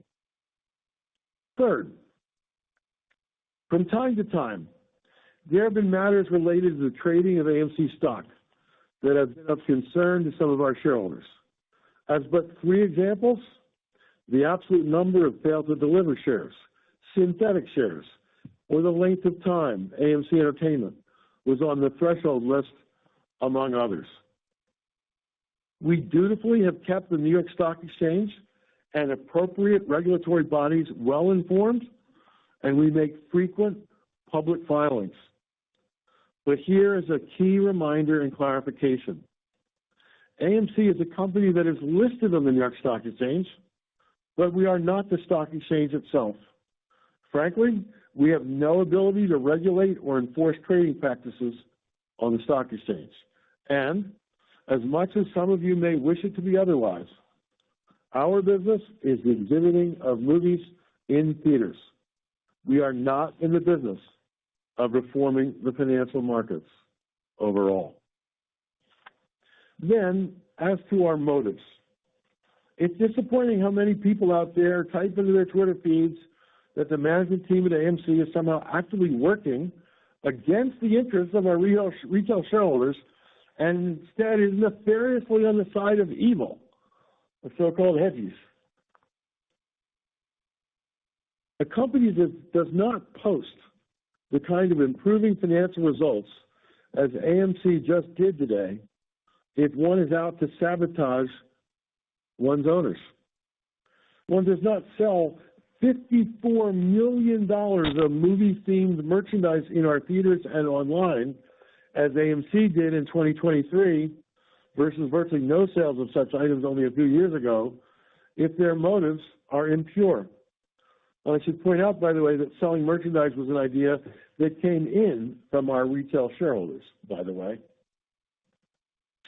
Third, from time to time, there have been matters related to the trading of AMC stock that have been of concern to some of our shareholders. As but 3 examples, the absolute number of failed-to-deliver shares, synthetic shares, or the length of time AMC Entertainment was on the threshold list, among others. We dutifully have kept the New York Stock Exchange and appropriate regulatory bodies well informed, and we make frequent public filings. But here is a key reminder and clarification. AMC is a company that is listed on the New York Stock Exchange, but we are not the stock exchange itself. Frankly, we have no ability to regulate or enforce trading practices on the stock exchange. And as much as some of you may wish it to be otherwise, our business is the exhibiting of movies in theaters. We are not in the business of reforming the financial markets overall. Then, as to our motives, it's disappointing how many people out there type into their Twitter feeds that the management team at AMC is somehow actively working against the interests of our retail shareholders and instead is nefariously on the side of evil, the so-called hedgies. A company that does not post the kind of improving financial results as AMC just did today, if one is out to sabotage one's owners. One does not sell $54 million of movie-themed merchandise in our theaters and online, as AMC did in 2023, versus virtually no sales of such items only a few years ago, if their motives are impure. I should point out, by the way, that selling merchandise was an idea that came in from our retail shareholders, by the way.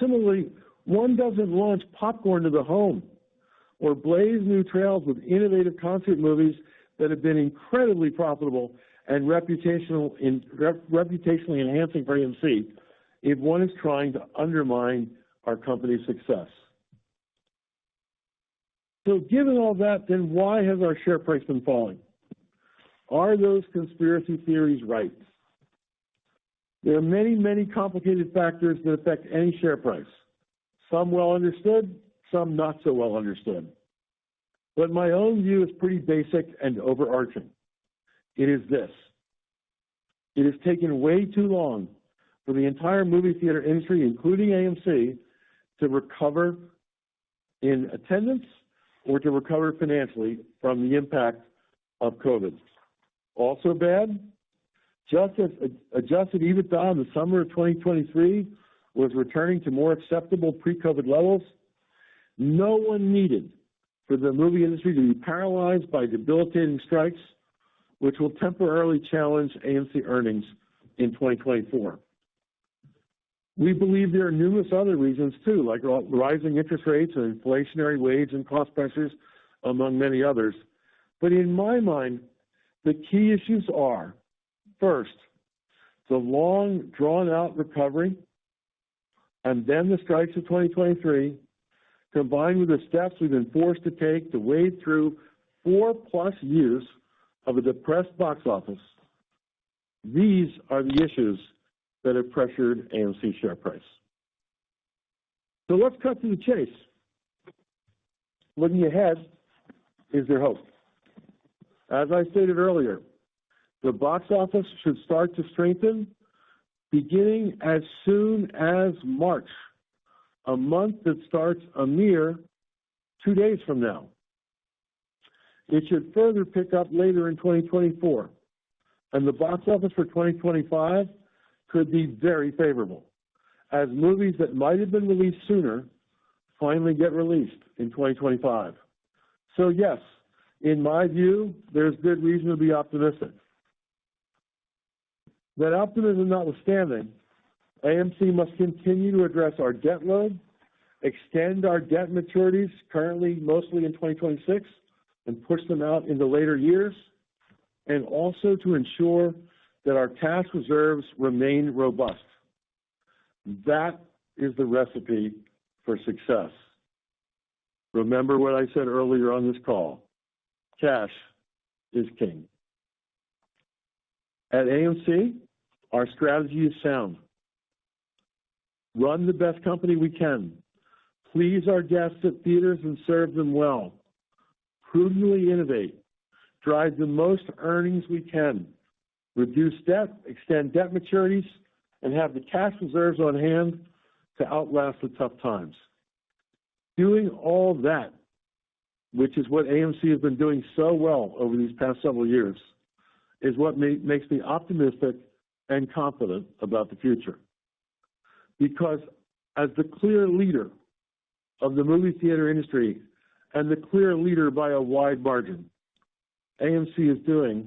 Similarly, one doesn't launch popcorn to the home or blaze new trails with innovative concert movies that have been incredibly profitable and reputationally enhancing for AMC if one is trying to undermine our company's success. So given all that, then why has our share price been falling? Are those conspiracy theories right? There are many, many complicated factors that affect any share price. Some well understood, some not so well understood. But my own view is pretty basic and overarching. It is this. It has taken way too long for the entire movie theater industry, including AMC, to recover in attendance or to recover financially from the impact of COVID. Also bad, just as adjusted EBITDA in the summer of 2023 was returning to more acceptable pre-COVID levels, no one needed for the movie industry to be paralyzed by debilitating strikes, which will temporarily challenge AMC earnings in 2024. We believe there are numerous other reasons too, like rising interest rates and inflationary wage and cost pressures, among many others. But in my mind, the key issues are, first, the long, drawn-out recovery, and then the strikes of 2023, combined with the steps we've been forced to take to wade through 4+ years of a depressed box office, these are the issues that have pressured AMC share price. So let's cut to the chase. Looking ahead, is there hope? As I stated earlier, the box office should start to strengthen beginning as soon as March, a month that starts a mere 2 days from now. It should further pick up later in 2024, and the box office for 2025 could be very favorable, as movies that might have been released sooner finally get released in 2025. So yes, in my view, there's good reason to be optimistic. That optimism notwithstanding, AMC must continue to address our debt load, extend our debt maturities, currently mostly in 2026, and push them out into later years, and also to ensure that our cash reserves remain robust. That is the recipe for success. Remember what I said earlier on this call. Cash is king. At AMC, our strategy is sound. Run the best company we can. Please our guests at theaters and serve them well. Prudently innovate. Drive the most earnings we can. Reduce debt, extend debt maturities, and have the cash reserves on hand to outlast the tough times. Doing all that, which is what AMC has been doing so well over these past several years, is what makes me optimistic and confident about the future. Because as the clear leader of the movie theater industry and the clear leader by a wide margin, AMC is doing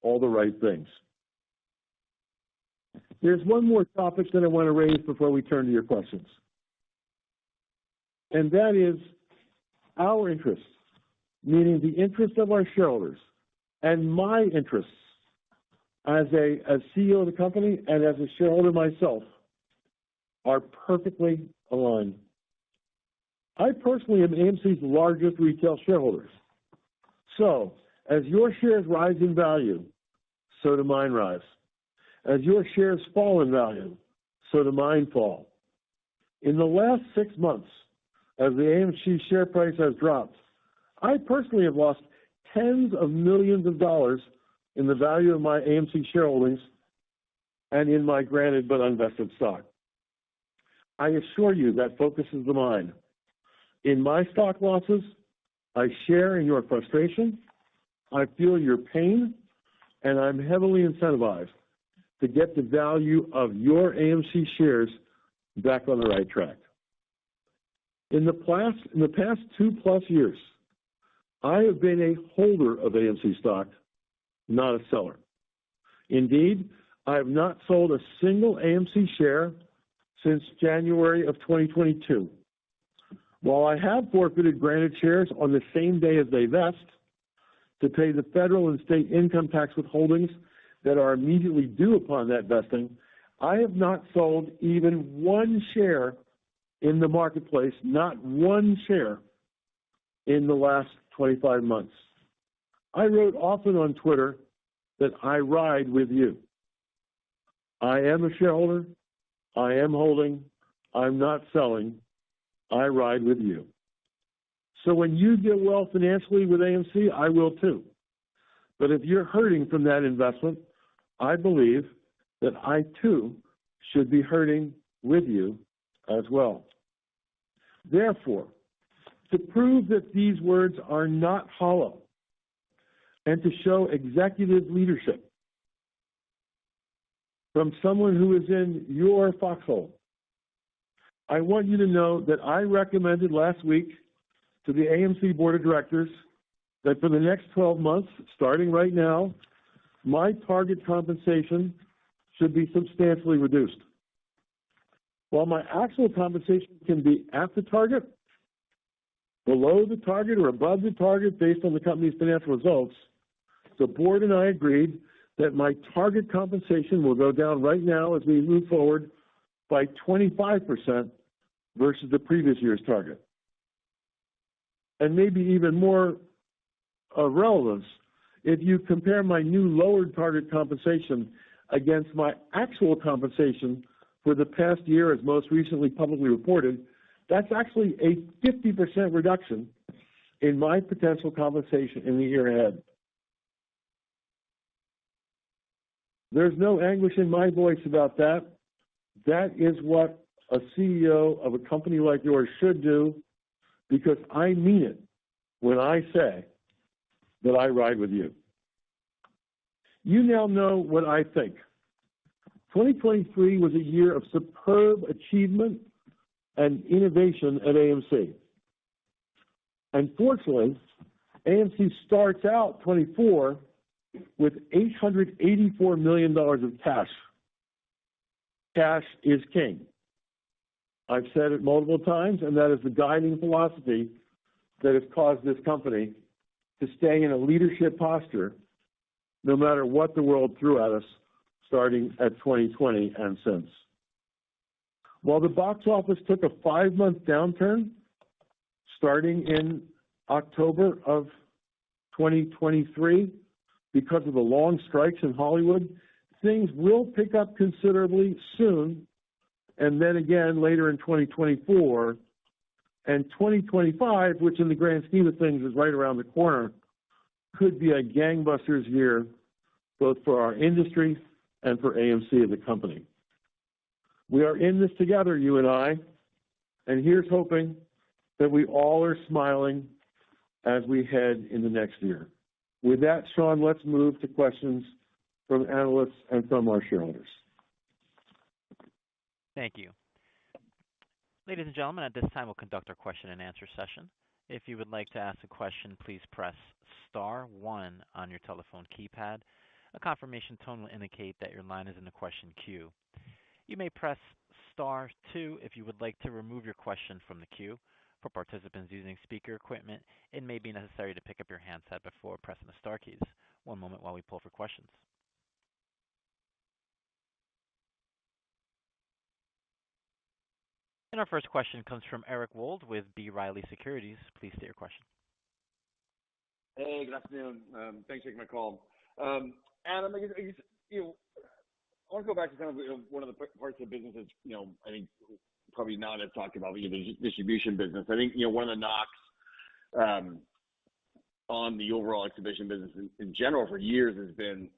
all the right things. There's one more topic that I want to raise before we turn to your questions. And that is our interests, meaning the interests of our shareholders and my interests as CEO of the company and as a shareholder myself are perfectly aligned. I personally am AMC's largest retail shareholder. So, as your shares rise in value, so do mine rise. As your shares fall in value, so do mine fall. In the last 6 months, as the AMC share price has dropped, I personally have lost tens of millions of dollars in the value of my AMC shareholdings and in my granted but unvested stock. I assure you that focuses the mind. In my stock losses, I share in your frustration, I feel your pain, and I'm heavily incentivized to get the value of your AMC shares back on the right track. In the past 2+ years, I have been a holder of AMC stock, not a seller. Indeed, I have not sold a single AMC share since January of 2022. While I have forfeited granted shares on the same day as they vest to pay the federal and state income tax withholdings that are immediately due upon that vesting, I have not sold even one share in the marketplace, not one share in the last 25 months. I wrote often on Twitter that I ride with you. I am a shareholder. I am holding. I'm not selling. I ride with you. So when you get well financially with AMC, I will too. But if you're hurting from that investment, I believe that I too should be hurting with you as well. Therefore, to prove that these words are not hollow and to show executive leadership from someone who is in your foxhole, I want you to know that I recommended last week to the AMC Board of Directors that for the next 12 months, starting right now, my target compensation should be substantially reduced. While my actual compensation can be at the target, below the target, or above the target based on the company's financial results, the board and I agreed that my target compensation will go down right now as we move forward by 25% versus the previous year's target. And maybe even more relevance if you compare my new lowered target compensation against my actual compensation for the past year, as most recently publicly reported. That's actually a 50% reduction in my potential compensation in the year ahead. There's no anguish in my voice about that. That is what a CEO of a company like yours should do, because I mean it when I say that I ride with you. You now know what I think. 2023 was a year of superb achievement and innovation at AMC. Unfortunately, AMC starts out 24 with $884 million of cash. Cash is king. I've said it multiple times, and that is the guiding philosophy that has caused this company to stay in a leadership posture no matter what the world threw at us starting at 2020 and since. While the box office took a 5-month downturn starting in October of 2023 because of the long strikes in Hollywood, things will pick up considerably soon, and then again later in 2024. And 2025, which in the grand scheme of things is right around the corner, could be a gangbusters year, both for our industry and for AMC as a company. We are in this together, you and I, and here's hoping that we all are smiling as we head in the next year. With that, Sean, let's move to questions from analysts and from our shareholders. Thank you. Ladies and gentlemen, at this time we'll conduct our question and answer session. If you would like to ask a question, please press star 1 on your telephone keypad. A confirmation tone will indicate that your line is in the question queue. You may press star 2 if you would like to remove your question from the queue. For participants using speaker equipment, it may be necessary to pick up your handset before pressing the star keys. One moment while we pull for questions. And our first question comes from Eric Wold with B. Riley Securities. Please state your question. Hey, good afternoon. Thanks for taking my call. Adam, I guess I want to go back to kind of one of the parts of the business that's, I think probably not as talked about, but the distribution business. I think, one of the knocks on the overall exhibition business in general for years has been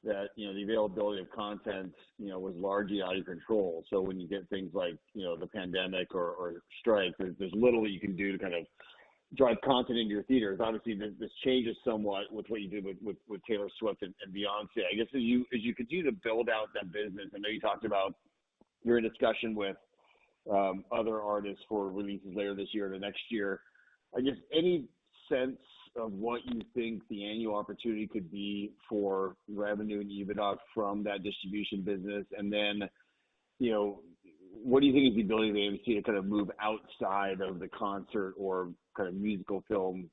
that, the availability of content, was largely out of control. So when you get things like, the pandemic or strike, there's little that you can do to kind of drive content into your theaters. Obviously, this changes somewhat with what you did with Taylor Swift and Beyonce. I guess as you continue to build out that business, I know you talked about you're in discussion with other artists for releases later this year or the next year. I guess any sense of what you think the annual opportunity could be for revenue and EBITDA from that distribution business? And then, what do you think is the ability of AMC to kind of move outside of the concert or kind of musical film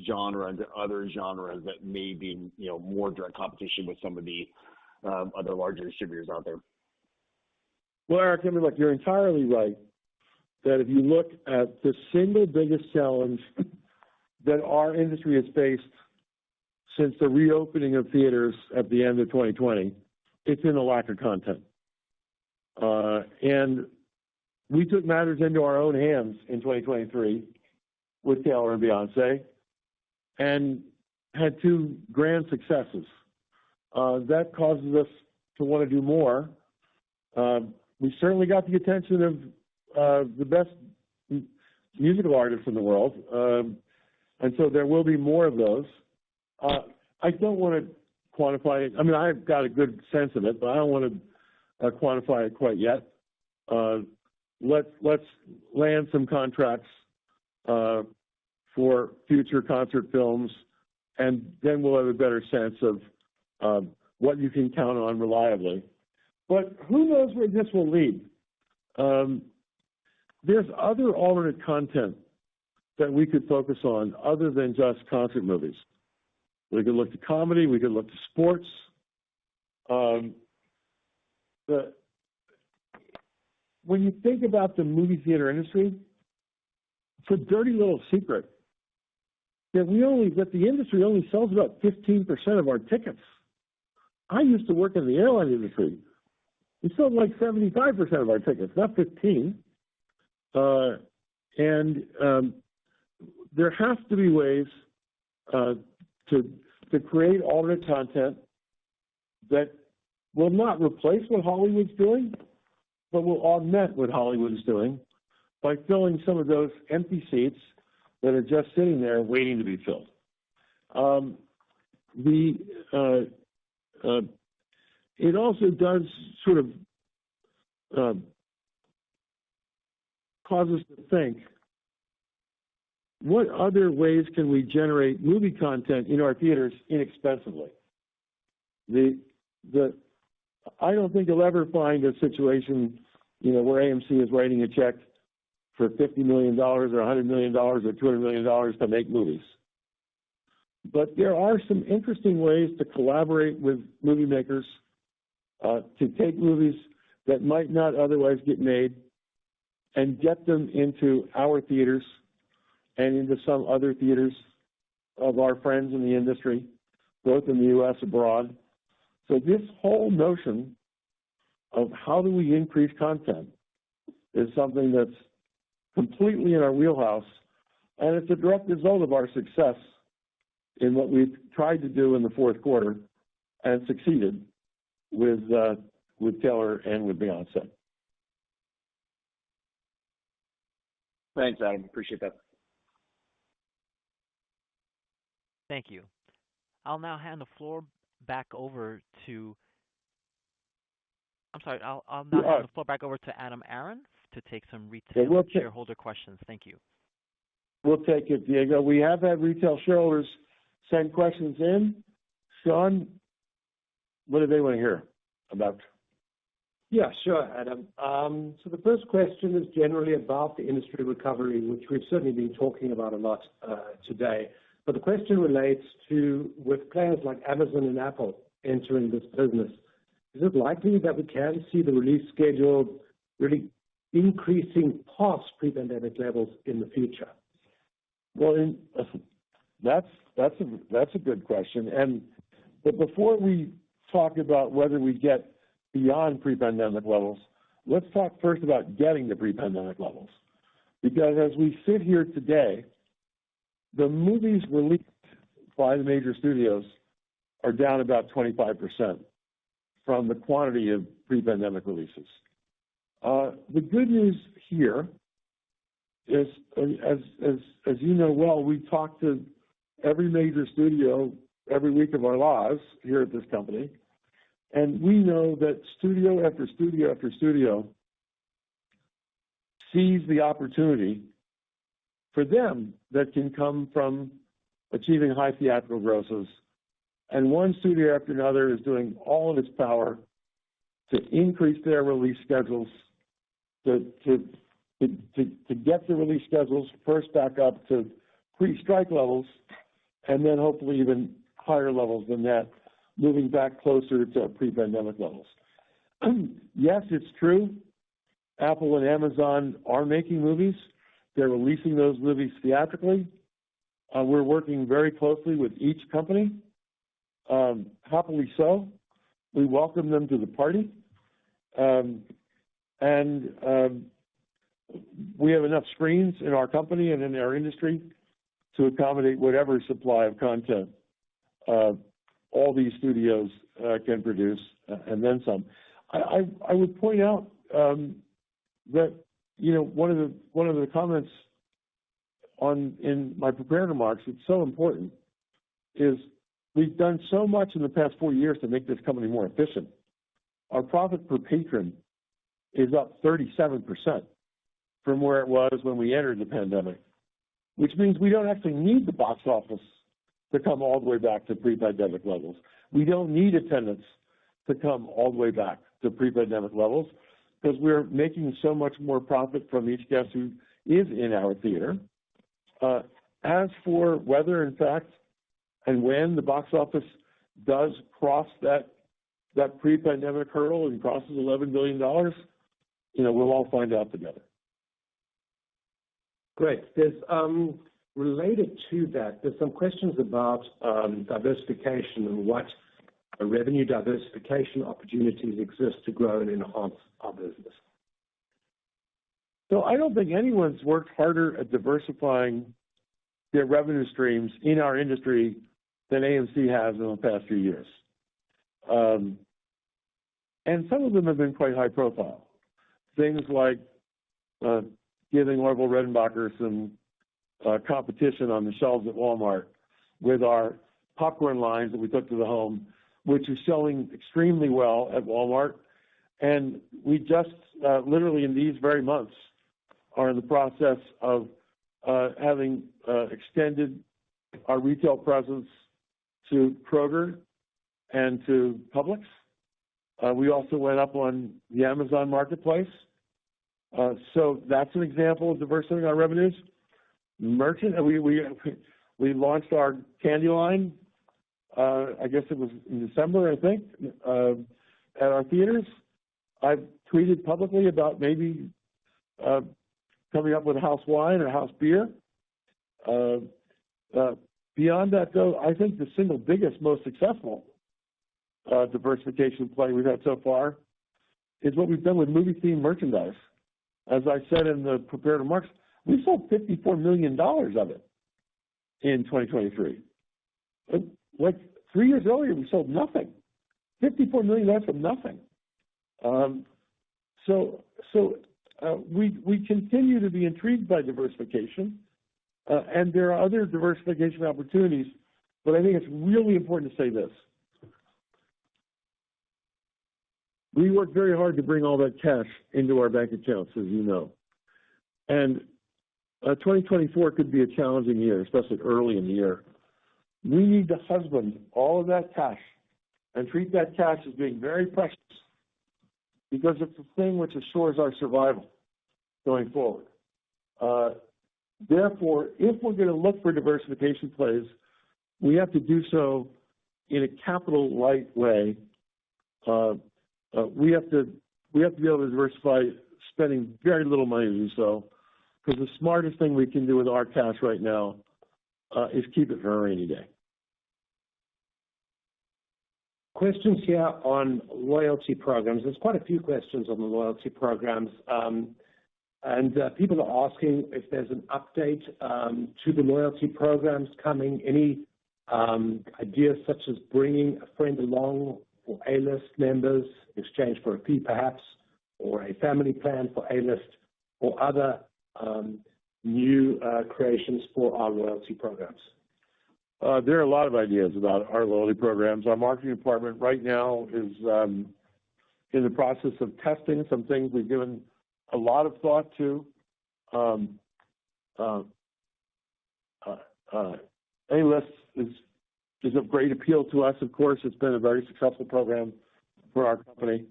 genre into other genres that may be, more direct competition with some of the other larger distributors out there? Well, Eric, look, you're entirely right that if you look at the single biggest challenge that our industry has faced since the reopening of theaters at the end of 2020, it's in the lack of content. And we took matters into our own hands in 2023 with Taylor and Beyonce and had 2 grand successes. That causes us to want to do more. We certainly got the attention of the best musical artists in the world. And so there will be more of those. I don't want to quantify it. I've got a good sense of it, but I don't want to quantify it quite yet. Let's land some contracts for future concert films, and then we'll have a better sense of what you can count on reliably. But who knows where this will lead? There's other alternate content that we could focus on other than just concert movies. We could look to comedy. We could look to sports. When you think about the movie theater industry, it's a dirty little secret that the industry only sells about 15% of our tickets. I used to work in the airline industry. We sold like 75% of our tickets, not 15. There has to be ways to create alternate content that will not replace what Hollywood's doing, but will augment what Hollywood is doing by filling some of those empty seats that are just sitting there waiting to be filled. It also does sort of cause us to think, what other ways can we generate movie content in our theaters inexpensively? I don't think you'll ever find a situation, where AMC is writing a check for $50 million or $100 million or $200 million to make movies. But there are some interesting ways to collaborate with movie makers, to take movies that might not otherwise get made and get them into our theaters and into some other theaters of our friends in the industry, both in the U.S. and abroad. So this whole notion of how do we increase content is something that's completely in our wheelhouse, and it's a direct result of our success in what we've tried to do in the fourth quarter and succeeded with Taylor and with Beyonce. Thanks, Adam. Appreciate that. Thank you. I'll now hand the floor back over to. I'll now hand the floor back over to Aron to take some retail shareholder questions. Thank you. We'll take it, Diego. We have had retail shareholders send questions in. Sean, what do they want to hear about? Yeah, sure, Adam. So the first question is generally about the industry recovery, which we've certainly been talking about a lot today. But the question relates to, with players like Amazon and Apple entering this business, is it likely that we can see the release schedule really increasing past pre-pandemic levels in the future? Well, that's a good question. But before we talk about whether we get beyond pre-pandemic levels, let's talk first about getting to pre-pandemic levels. Because as we sit here today, the movies released by the major studios are down about 25% from the quantity of pre-pandemic releases. The good news here is, as you know well, we talk to every major studio every week of our lives here at this company, and we know that studio after studio after studio sees the opportunity for them that can come from achieving high theatrical grosses. And one studio after another is doing all of its power to increase their release schedules, to get the release schedules first back up to pre-strike levels, and then hopefully even higher levels than that, moving back closer to pre-pandemic levels. Yes, it's true. Apple and Amazon are making movies. They're releasing those movies theatrically. We're working very closely with each company. Happily so. We welcome them to the party. We have enough screens in our company and in our industry to accommodate whatever supply of content all these studios can produce, and then some. I would point out that one of the comments in my prepared remarks, it's so important, is we've done so much in the past 4 years to make this company more efficient. Our profit per patron is up 37% from where it was when we entered the pandemic, which means we don't actually need the box office to come all the way back to pre-pandemic levels. We don't need attendance to come all the way back to pre-pandemic levels because we're making so much more profit from each guest who is in our theater. As for whether, in fact, and when the box office does cross that pre-pandemic hurdle and crosses $11 billion, we'll all find out together. Great. There's Related to that, there's some questions about diversification and what revenue diversification opportunities exist to grow and enhance our business. So I don't think anyone's worked harder at diversifying their revenue streams in our industry than AMC has in the past few years. And some of them have been quite high profile. Things like giving Orville Redenbacher some competition on the shelves at Walmart with our popcorn lines that we took to the home, which is selling extremely well at Walmart. And we just literally in these very months are in the process of having extended our retail presence to Kroger and to Publix. We also went up on the Amazon Marketplace. So that's an example of diversifying our revenues. We launched our candy line, I guess it was in December, I think, at our theaters. I've tweeted publicly about maybe coming up with a house wine or house beer. Beyond that, though, I think the single biggest, most successful diversification play we've had so far is what we've done with movie-themed merchandise. As I said in the prepared remarks, we sold $54 million of it in 2023. Like 3 years earlier, we sold nothing. $54 million from nothing. We continue to be intrigued by diversification, and there are other diversification opportunities, but I think it's really important to say this. We worked very hard to bring all that cash into our bank accounts, as you know. And 2024 could be a challenging year, especially early in the year. We need to husband all of that cash and treat that cash as being very precious because it's the thing which assures our survival going forward. Therefore, if we're going to look for diversification plays, we have to do so in a capital-light way. We have to be able to diversify spending very little money to do so, because the smartest thing we can do with our cash right now is keep it for a rainy day. Questions here on loyalty programs. There's quite a few questions on the loyalty programs. And people are asking if there's an update to the loyalty programs coming, any ideas such as bringing a friend along for A-list members in exchange for a fee perhaps, or a family plan for A-list, or other new creations for our loyalty programs. There are a lot of ideas about our loyalty programs. Our marketing department right now is in the process of testing some things we've given a lot of thought to. A-list is of great appeal to us, of course. It's been a very successful program for our company.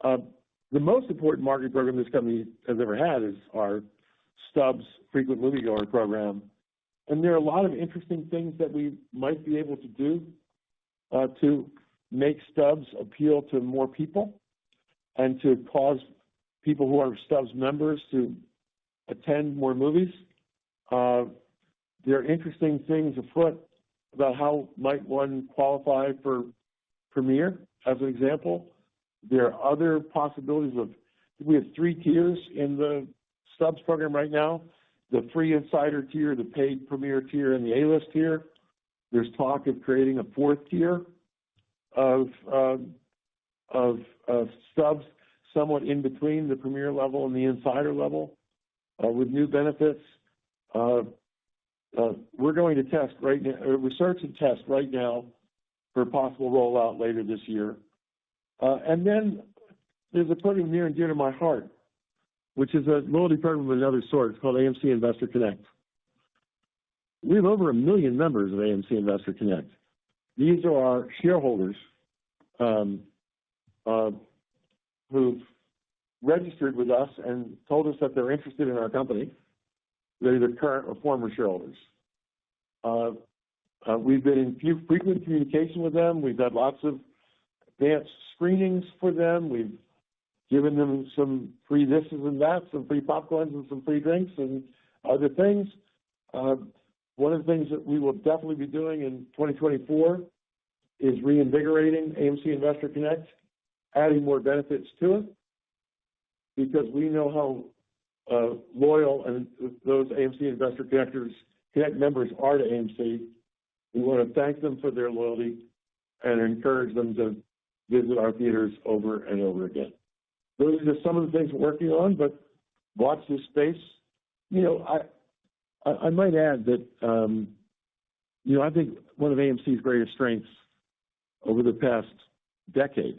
The most important marketing program this company has ever had is our Stubs frequent moviegoer program. And there are a lot of interesting things that we might be able to do to make Stubs appeal to more people and to cause people who are Stubs members to attend more movies. There are interesting things afoot about how might one qualify for Premier, as an example. There are other possibilities we have 3 tiers in the Stubs program right now: the free insider tier, the paid Premier tier, and the A-list tier. There's talk of creating a 4th tier of Stubs, somewhat in between the Premier level and the insider level, with new benefits. We're going to test right now, research and test right now for a possible rollout later this year. And then there's a program near and dear to my heart, which is a loyalty program of another sort. It's called AMC Investor Connect. We have over 1 million members of AMC Investor Connect. These are our shareholders who've registered with us and told us that they're interested in our company. They're either current or former shareholders. We've been in frequent communication with them. We've had lots of advanced screenings for them. We've given them some free this and that, some free popcorns and some free drinks and other things. One of the things that we will definitely be doing in 2024 is reinvigorating AMC Investor Connect, adding more benefits to it, because we know how loyal and those AMC Investor Connect members are to AMC. We want to thank them for their loyalty and encourage them to visit our theaters over and over again. Those are just some of the things we're working on, but watch this space. You know, I might add that, you know, I think one of AMC's greatest strengths over the past decade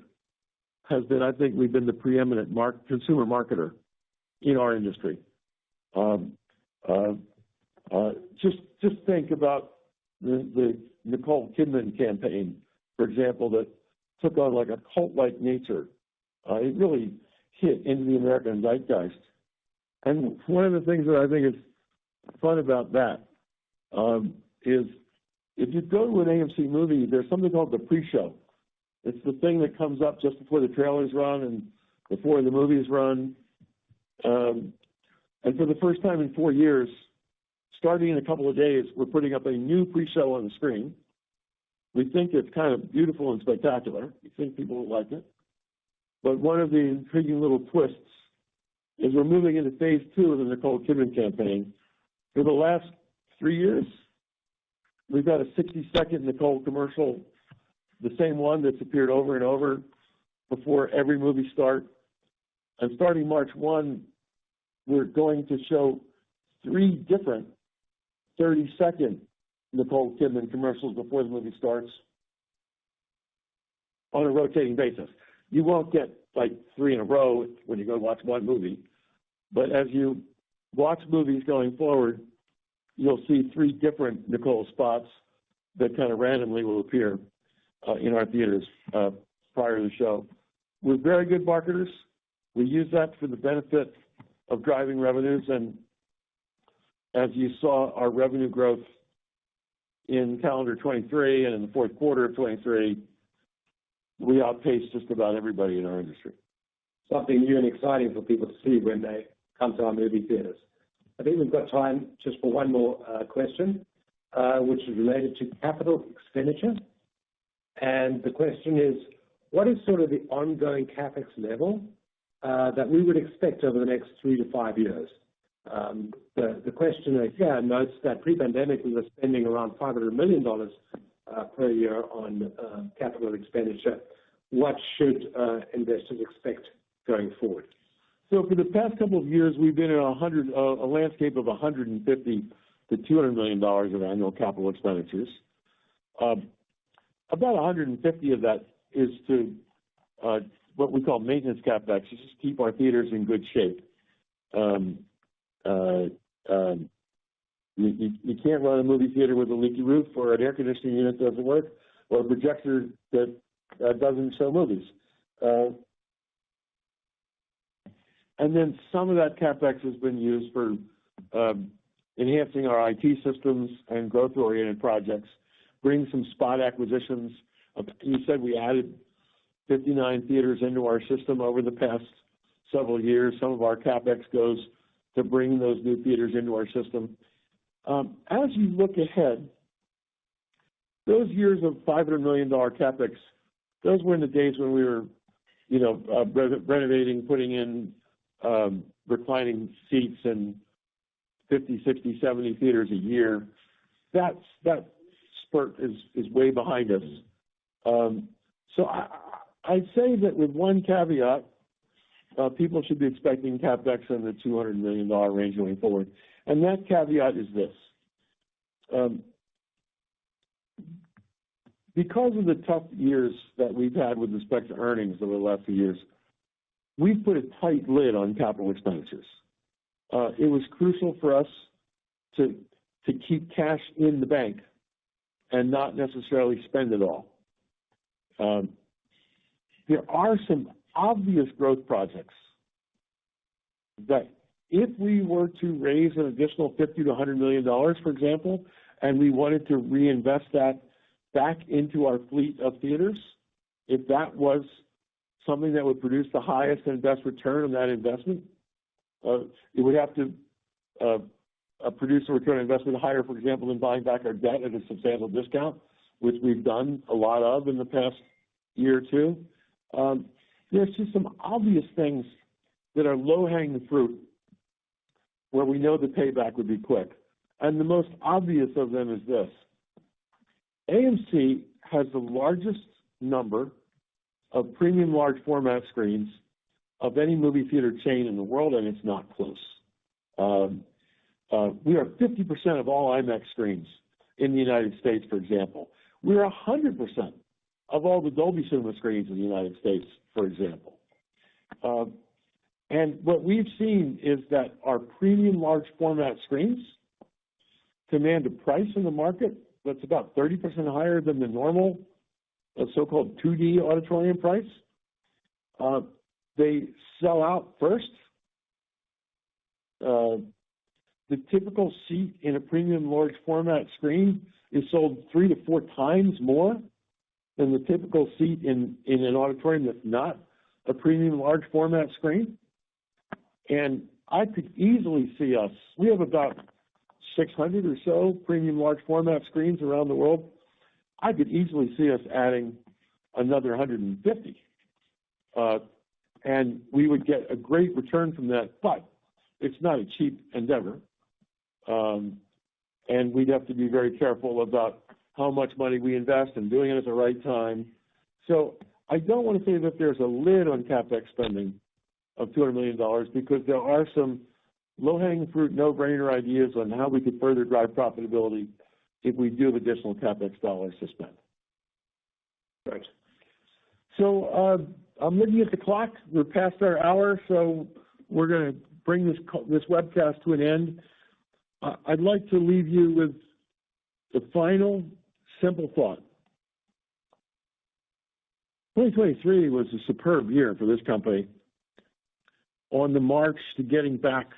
has been, I think we've been the preeminent consumer marketer in our industry. Just think about the Nicole Kidman campaign, for example, that took on like a cult-like nature. It really hit into the American zeitgeist. And one of the things that I think is fun about that is if you go to an AMC movie, there's something called the pre-show. It's the thing that comes up just before the trailers run and before the movies run. And for the first time in 4 years, starting in a couple of days, we're putting up a new pre-show on the screen. We think it's kind of beautiful and spectacular. We think people will like it. But one of the intriguing little twists is we're moving into phase 2 of the Nicole Kidman campaign. For the last 3 years, we've got a 60-second Nicole commercial, the same one that's appeared over and over before every movie start. And starting March 1, we're going to show 3 different 30-second Nicole Kidman commercials before the movie starts on a rotating basis. You won't get like 3 in a row when you go watch one movie, but as you watch movies going forward, you'll see 3 different Nicole spots that kind of randomly will appear in our theaters prior to the show. We're very good marketers. We use that for the benefit of driving revenues, and as you saw, our revenue growth in calendar 23 and in the fourth quarter of 23, we outpaced just about everybody in our industry. Something new and exciting for people to see when they come to our movie theaters. I think we've got time just for one more question, which is related to capital expenditure. And the question is, what is sort of the ongoing CapEx level that we would expect over the next 3 to 5 years? The questioner here notes that pre-pandemic we were spending around $500 million per year on capital expenditure. What should investors expect going forward? So for the past couple of years, we've been in a landscape of $150 to $200 million of annual capital expenditures. About 150 of that is to what we call maintenance CapEx, just to keep our theaters in good shape. You can't run a movie theater with a leaky roof, or an air conditioning unit doesn't work, or a projector that doesn't show movies. And then some of that CapEx has been used for enhancing our IT systems and growth-oriented projects, bring some spot acquisitions. You said we added 59 theaters into our system over the past several years. Some of our CapEx goes to bring those new theaters into our system. As you look ahead, those years of $500 million CapEx, those were in the days when we were, renovating, putting in reclining seats and 50, 60, 70 theaters a year. That spurt is way behind us. So I'd say that with one caveat, people should be expecting CapEx in the $200 million range going forward. And that caveat is this. Because of the tough years that we've had with respect to earnings over the last few years, we've put a tight lid on capital expenditures. It was crucial for us to keep cash in the bank and not necessarily spend it all. There are some obvious growth projects that if we were to raise an additional $50 to $100 million, for example, and we wanted to reinvest that back into our fleet of theaters, if that was something that would produce the highest and best return on that investment, it would have to produce a return on investment higher, for example, than buying back our debt at a substantial discount, which we've done a lot of in the past year or two. There's just some obvious things that are low-hanging fruit where we know the payback would be quick. And the most obvious of them is this. AMC has the largest number of premium large format screens of any movie theater chain in the world, and it's not close. We are 50% of all IMAX screens in the United States, for example. We're 100% of all the Dolby Cinema screens in the United States, for example. And what we've seen is that our premium large format screens command a price in the market that's about 30% higher than the normal so-called 2D auditorium price. They sell out first. The typical seat in a premium large format screen is sold 3 to 4 times more than the typical seat in an auditorium that's not a premium large format screen. And I could easily see us, we have about 600 or so premium large format screens around the world. I could easily see us adding another 150. And we would get a great return from that, but it's not a cheap endeavor. And we'd have to be very careful about how much money we invest and doing it at the right time. So I don't want to say that there's a lid on CapEx spending of $200 million because there are some low-hanging fruit, no-brainer ideas on how we could further drive profitability if we do have additional CapEx dollars to spend. Right. So I'm looking at the clock. We're past our hour, so we're going to bring this webcast to an end. I'd like to leave you with the final simple thought. 2023 was a superb year for this company on the march to getting back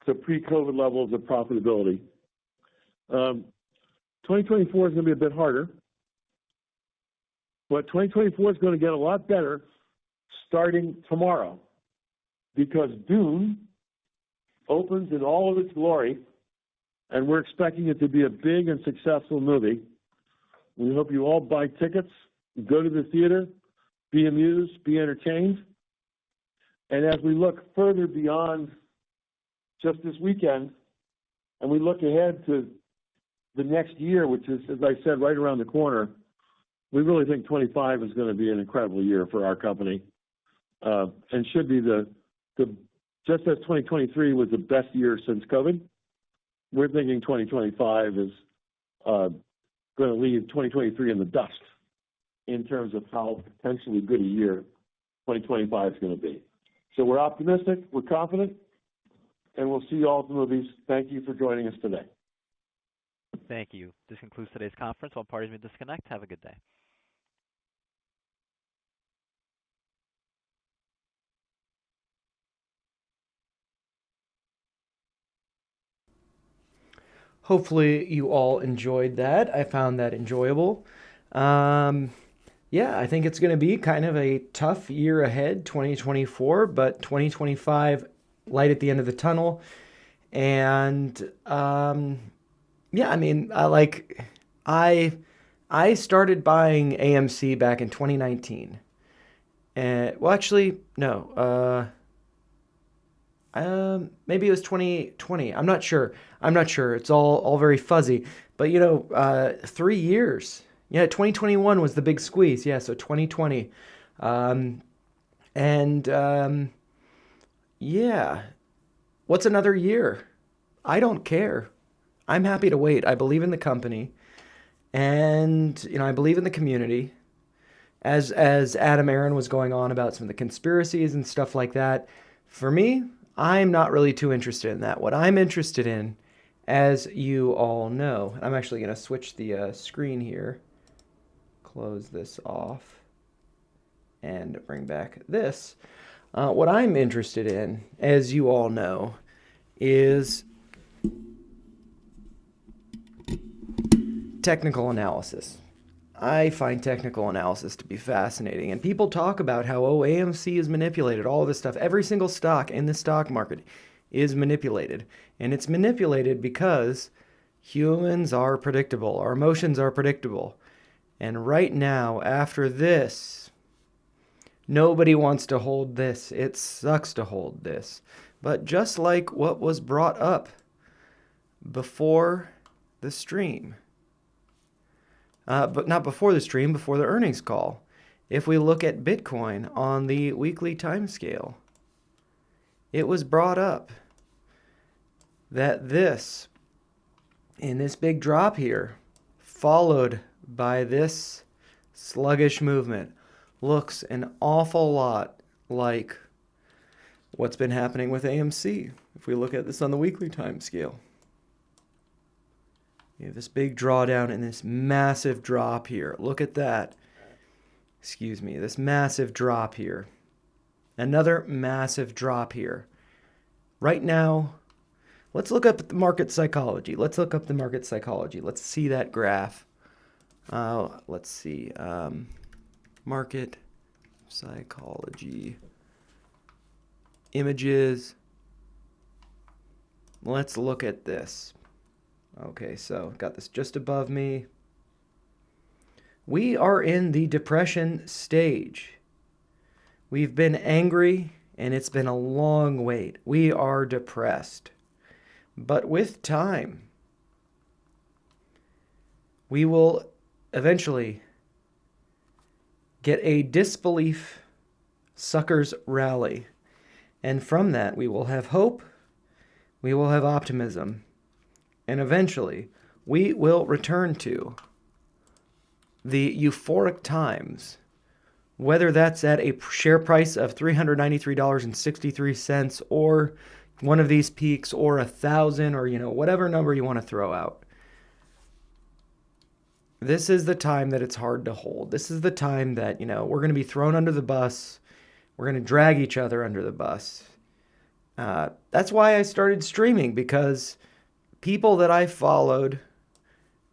to pre-COVID levels of profitability. 2024 is going to be a bit harder, but 2024 is going to get a lot better starting tomorrow because Dune opens in all of its glory, and we're expecting it to be a big and successful movie. We hope you all buy tickets, go to the theater, be amused, be entertained. And as we look further beyond just this weekend, and we look ahead to the next year, which is, as I said, right around the corner, we really think 25 is going to be an incredible year for our company, and should be just as 2023 was the best year since COVID. We're thinking 2025 is going to leave 2023 in the dust in terms of how potentially good a year 2025 is going to be. So we're optimistic, we're confident, and we'll see you all at the movies. Thank you for joining us today. Thank you. This concludes today's conference. All parties may disconnect. Have a good day. Hopefully you all enjoyed that. I found that enjoyable. Yeah, I think it's going to be kind of a tough year ahead, 2024, but 2025, light at the end of the tunnel. And yeah, I mean, I started buying AMC back in 2019. Well, actually, no. Maybe it was 2020. I'm not sure. It's all very fuzzy. But 3 years. Yeah, 2021 was the big squeeze. Yeah, so 2020. Yeah. What's another year? I don't care. I'm happy to wait. I believe in the company. And, I believe in the community. As Adam Aron was going on about some of the conspiracies and stuff like that, for me, I'm not really too interested in that. What I'm interested in, as you all know, I'm actually going to switch the screen here, close this off, and bring back this. What I'm interested in, as you all know, is technical analysis. I find technical analysis to be fascinating. And people talk about how, AMC is manipulated, all of this stuff. Every single stock in the stock market is manipulated. And it's manipulated because humans are predictable. Our emotions are predictable. And right now, after this, nobody wants to hold this. It sucks to hold this. But just like what was brought up before the stream, but not before the stream, before the earnings call. If we look at Bitcoin on the weekly time scale, it was brought up that this, in this big drop here, followed by this sluggish movement, looks an awful lot like what's been happening with AMC. If we look at this on the weekly time scale, you have this big drawdown and this massive drop here. Look at that. Excuse me, this massive drop here. Another massive drop here. Right now, let's look up the market psychology. Let's see that graph. Let's see. Market psychology. Images. Let's look at this. Okay, so got this just above me. We are in the depression stage. We've been angry, and it's been a long wait. We are depressed. But with time, we will eventually get a disbelief suckers rally. And from that, we will have hope, we will have optimism, and eventually, we will return to the euphoric times, whether that's at a share price of $393.63 or one of these peaks or 1,000 or, whatever number you want to throw out. This is the time that it's hard to hold. This is the time that, we're going to be thrown under the bus. We're going to drag each other under the bus. That's why I started streaming, because people that I followed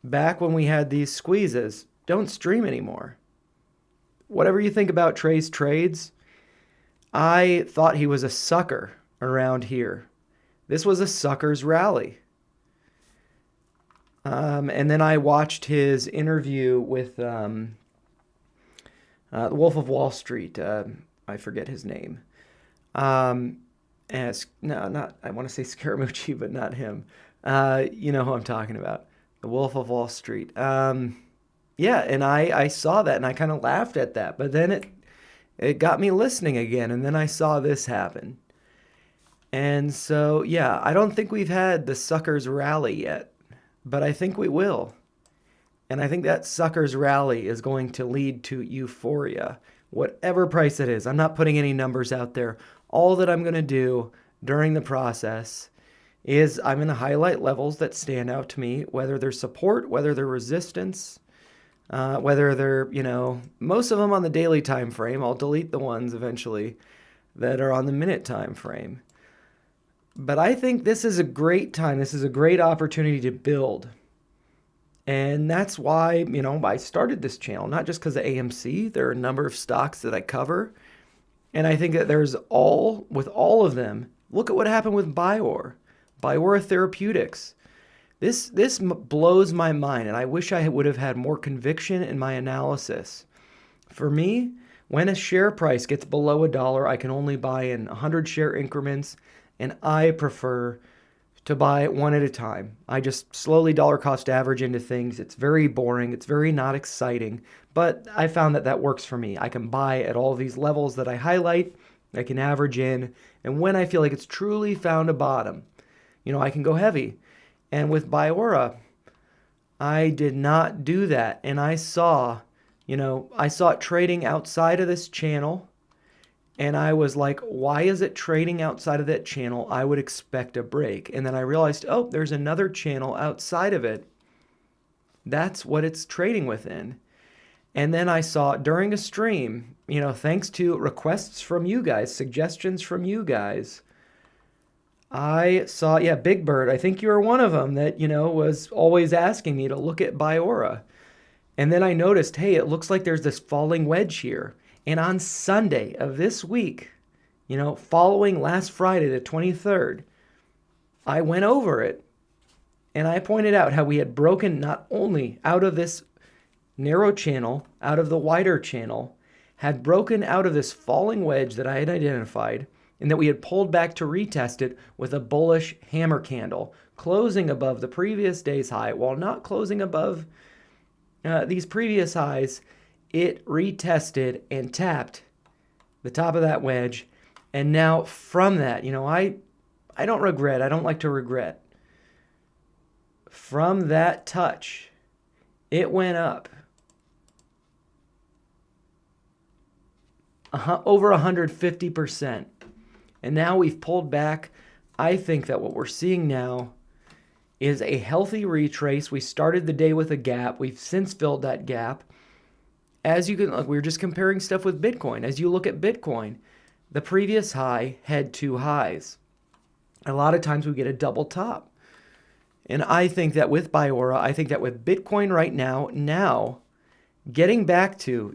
back when we had these squeezes don't stream anymore. Whatever you think about Trey's trades, I thought he was a sucker around here. This was a sucker's rally. And then I watched his interview with the Wolf of Wall Street. I forget his name. I want to say Scaramucci, but not him. You know who I'm talking about. The Wolf of Wall Street. Yeah, and I saw that and I kind of laughed at that. But then it got me listening again, and then I saw this happen. And so, yeah, I don't think we've had the suckers rally yet, but I think we will. And I think that suckers rally is going to lead to euphoria, whatever price it is. I'm not putting any numbers out there. All that I'm going to do during the process is I'm going to highlight levels that stand out to me, whether they're support, whether they're resistance, whether they're, most of them on the daily time frame. I'll delete the ones eventually that are on the minute time frame. But I think this is a great time. This is a great opportunity to build. And that's why, I started this channel, not just because of AMC. There are a number of stocks that I cover. And I think that with all of them, look at what happened with BIOR, Biora Therapeutics. This blows my mind, and I wish I would have had more conviction in my analysis. For me, when a share price gets below $1, I can only buy in 100 share increments, and I prefer to buy one at a time. I just slowly dollar cost average into things. It's very boring. It's very not exciting, but I found that works for me. I can buy at all these levels that I highlight. I can average in, and when I feel like it's truly found a bottom, I can go heavy. And with Biora, I did not do that. And I saw it trading outside of this channel. And I was like, why is it trading outside of that channel? I would expect a break. And then I realized, there's another channel outside of it. That's what it's trading within. And then I saw during a stream, thanks to requests from you guys, suggestions from you guys, I saw, Big Bird, I think you were one of them that, was always asking me to look at Biora. And then I noticed, hey, it looks like there's this falling wedge here. And on Sunday of this week, following last Friday, the 23rd, I went over it and I pointed out how we had broken not only out of this narrow channel, out of the wider channel, had broken out of this falling wedge that I had identified, and that we had pulled back to retest it with a bullish hammer candle, closing above the previous day's high. While not closing above these previous highs, it retested and tapped the top of that wedge. And now from that, I don't regret. I don't like to regret. From that touch, it went up over 150%. And now we've pulled back. I think that what we're seeing now is a healthy retrace. We started the day with a gap. We've since filled that gap. As you can look, we were just comparing stuff with Bitcoin. As you look at Bitcoin, the previous high had two highs. A lot of times we get a double top. And I think that with Biora, I think that with Bitcoin right now getting back to,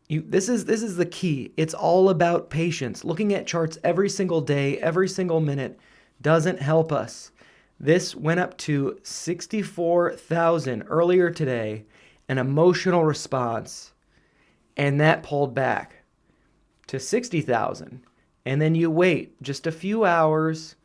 this is the key. It's all about patience. Looking at charts every single day, every single minute doesn't help us. This went up to 64,000 earlier today, an emotional response, and that pulled back to 60,000. And then you wait just a few hours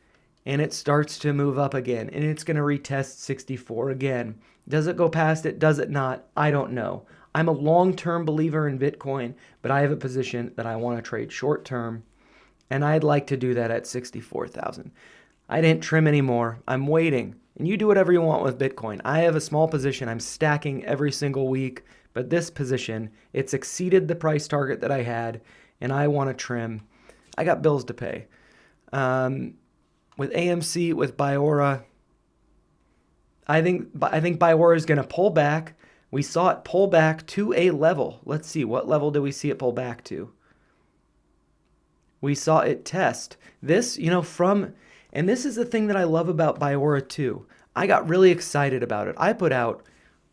and it starts to move up again, and it's going to retest 64 again. Does it go past it? Does it not? I don't know. I'm a long-term believer in Bitcoin, but I have a position that I want to trade short-term, and I'd like to do that at 64,000. I didn't trim anymore. I'm waiting, and you do whatever you want with Bitcoin. I have a small position. I'm stacking every single week, but this position, it's exceeded the price target that I had, and I want to trim. I got bills to pay. With AMC, with Biora, I think Biora is going to pull back. We saw it pull back to a level. Let's see, what level did we see it pull back to? We saw it test. This, and this is the thing that I love about Biora too. I got really excited about it. I put out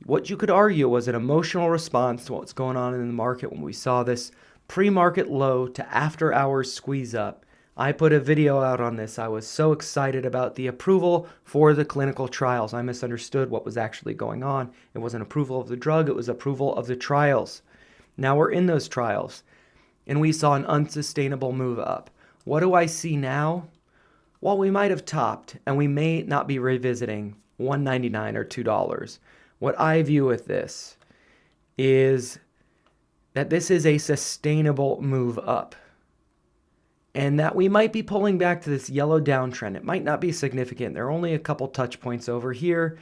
what you could argue was an emotional response to what's going on in the market when we saw this pre-market low to after hours squeeze up. I put a video out on this. I was so excited about the approval for the clinical trials. I misunderstood what was actually going on. It wasn't approval of the drug, it was approval of the trials. Now we're in those trials, and we saw an unsustainable move up. What do I see now? Well, we might have topped, and we may not be revisiting $1.99 or $2. What I view with this is that this is a sustainable move up, and that we might be pulling back to this yellow downtrend. It might not be significant. There are only a couple touch points over here,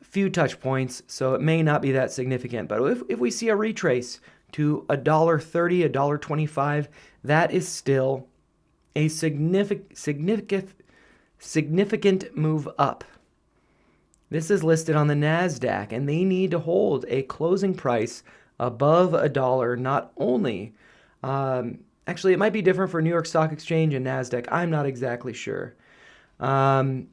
a few touch points, so it may not be that significant. But if we see a retrace to $1.30, $1.25, that is still a significant move up. This is listed on the NASDAQ, and they need to hold a closing price above $1, not only actually, it might be different for New York Stock Exchange and NASDAQ. I'm not exactly sure. But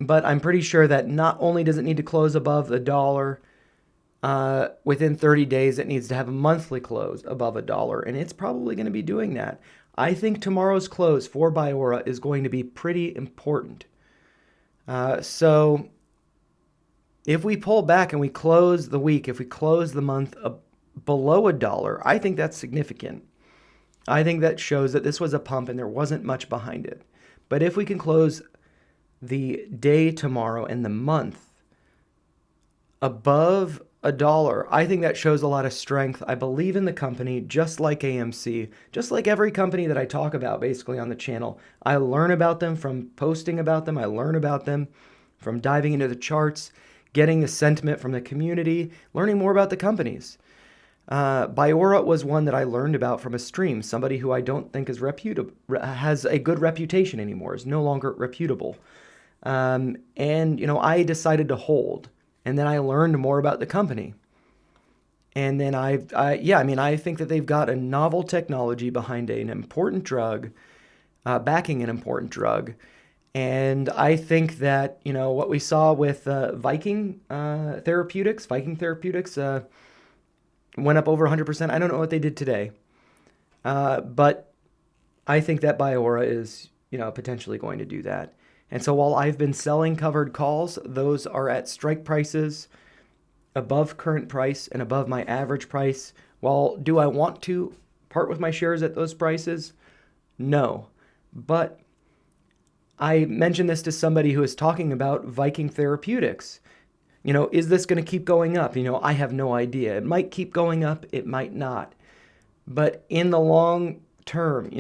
I'm pretty sure that not only does it need to close above $1 within 30 days, it needs to have a monthly close above $1. And it's probably going to be doing that. I think tomorrow's close for Biora is going to be pretty important. So if we pull back and we close the week, if we close the month below $1, I think that's significant. I think that shows that this was a pump and there wasn't much behind it. But if we can close the day tomorrow and the month above $1, I think that shows a lot of strength. I believe in the company, just like AMC, just like every company that I talk about basically on the channel. I learn about them from posting about them. I learn about them from diving into the charts, getting the sentiment from the community, learning more about the companies. Biora was one that I learned about from a stream, somebody who I don't think is has a good reputation anymore, is no longer reputable. And, I decided to hold, and then I learned more about the company. And then I think that they've got a novel technology behind an important drug, backing an important drug. And I think that, what we saw with Therapeutics went up over 100%. I don't know what they did today. But I think that Biora is, potentially going to do that. And so while I've been selling covered calls, those are at strike prices above current price and above my average price. Well, do I want to part with my shares at those prices? No. But I mentioned this to somebody who is talking about Viking Therapeutics. Is this going to keep going up? I have no idea. It might keep going up, it might not. But in the long term,